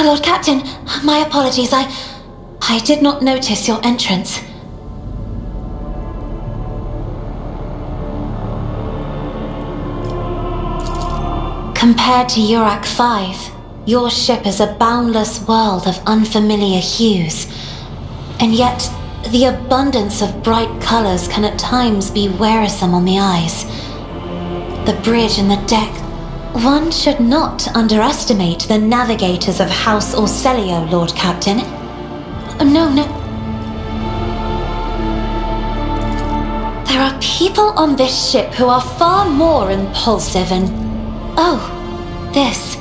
Lord Captain, my apologies. I did not notice your entrance. Compared to Urak 5, your ship is a boundless world of unfamiliar hues. And yet, the abundance of bright colors can at times be wearisome on the eyes. The bridge and the deck. One should not underestimate the navigators of House Orselio, Lord Captain. No. There are people on this ship who are far more impulsive and... Oh, this.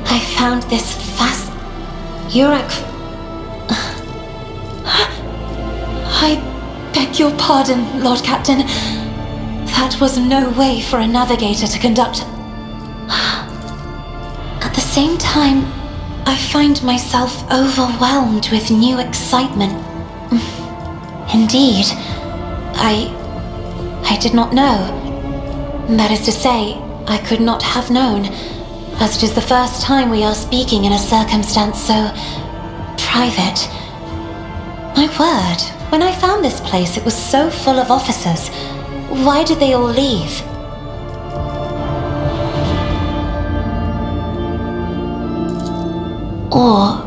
I found this Urak... I beg your pardon, Lord Captain. That was no way for a navigator to conduct... At the same time, I find myself overwhelmed with new excitement. Indeed, I did not know. That is to say, I could not have known, as it is the first time we are speaking in a circumstance so... private. My word, when I found this place, it was so full of officers. Why did they all leave? Or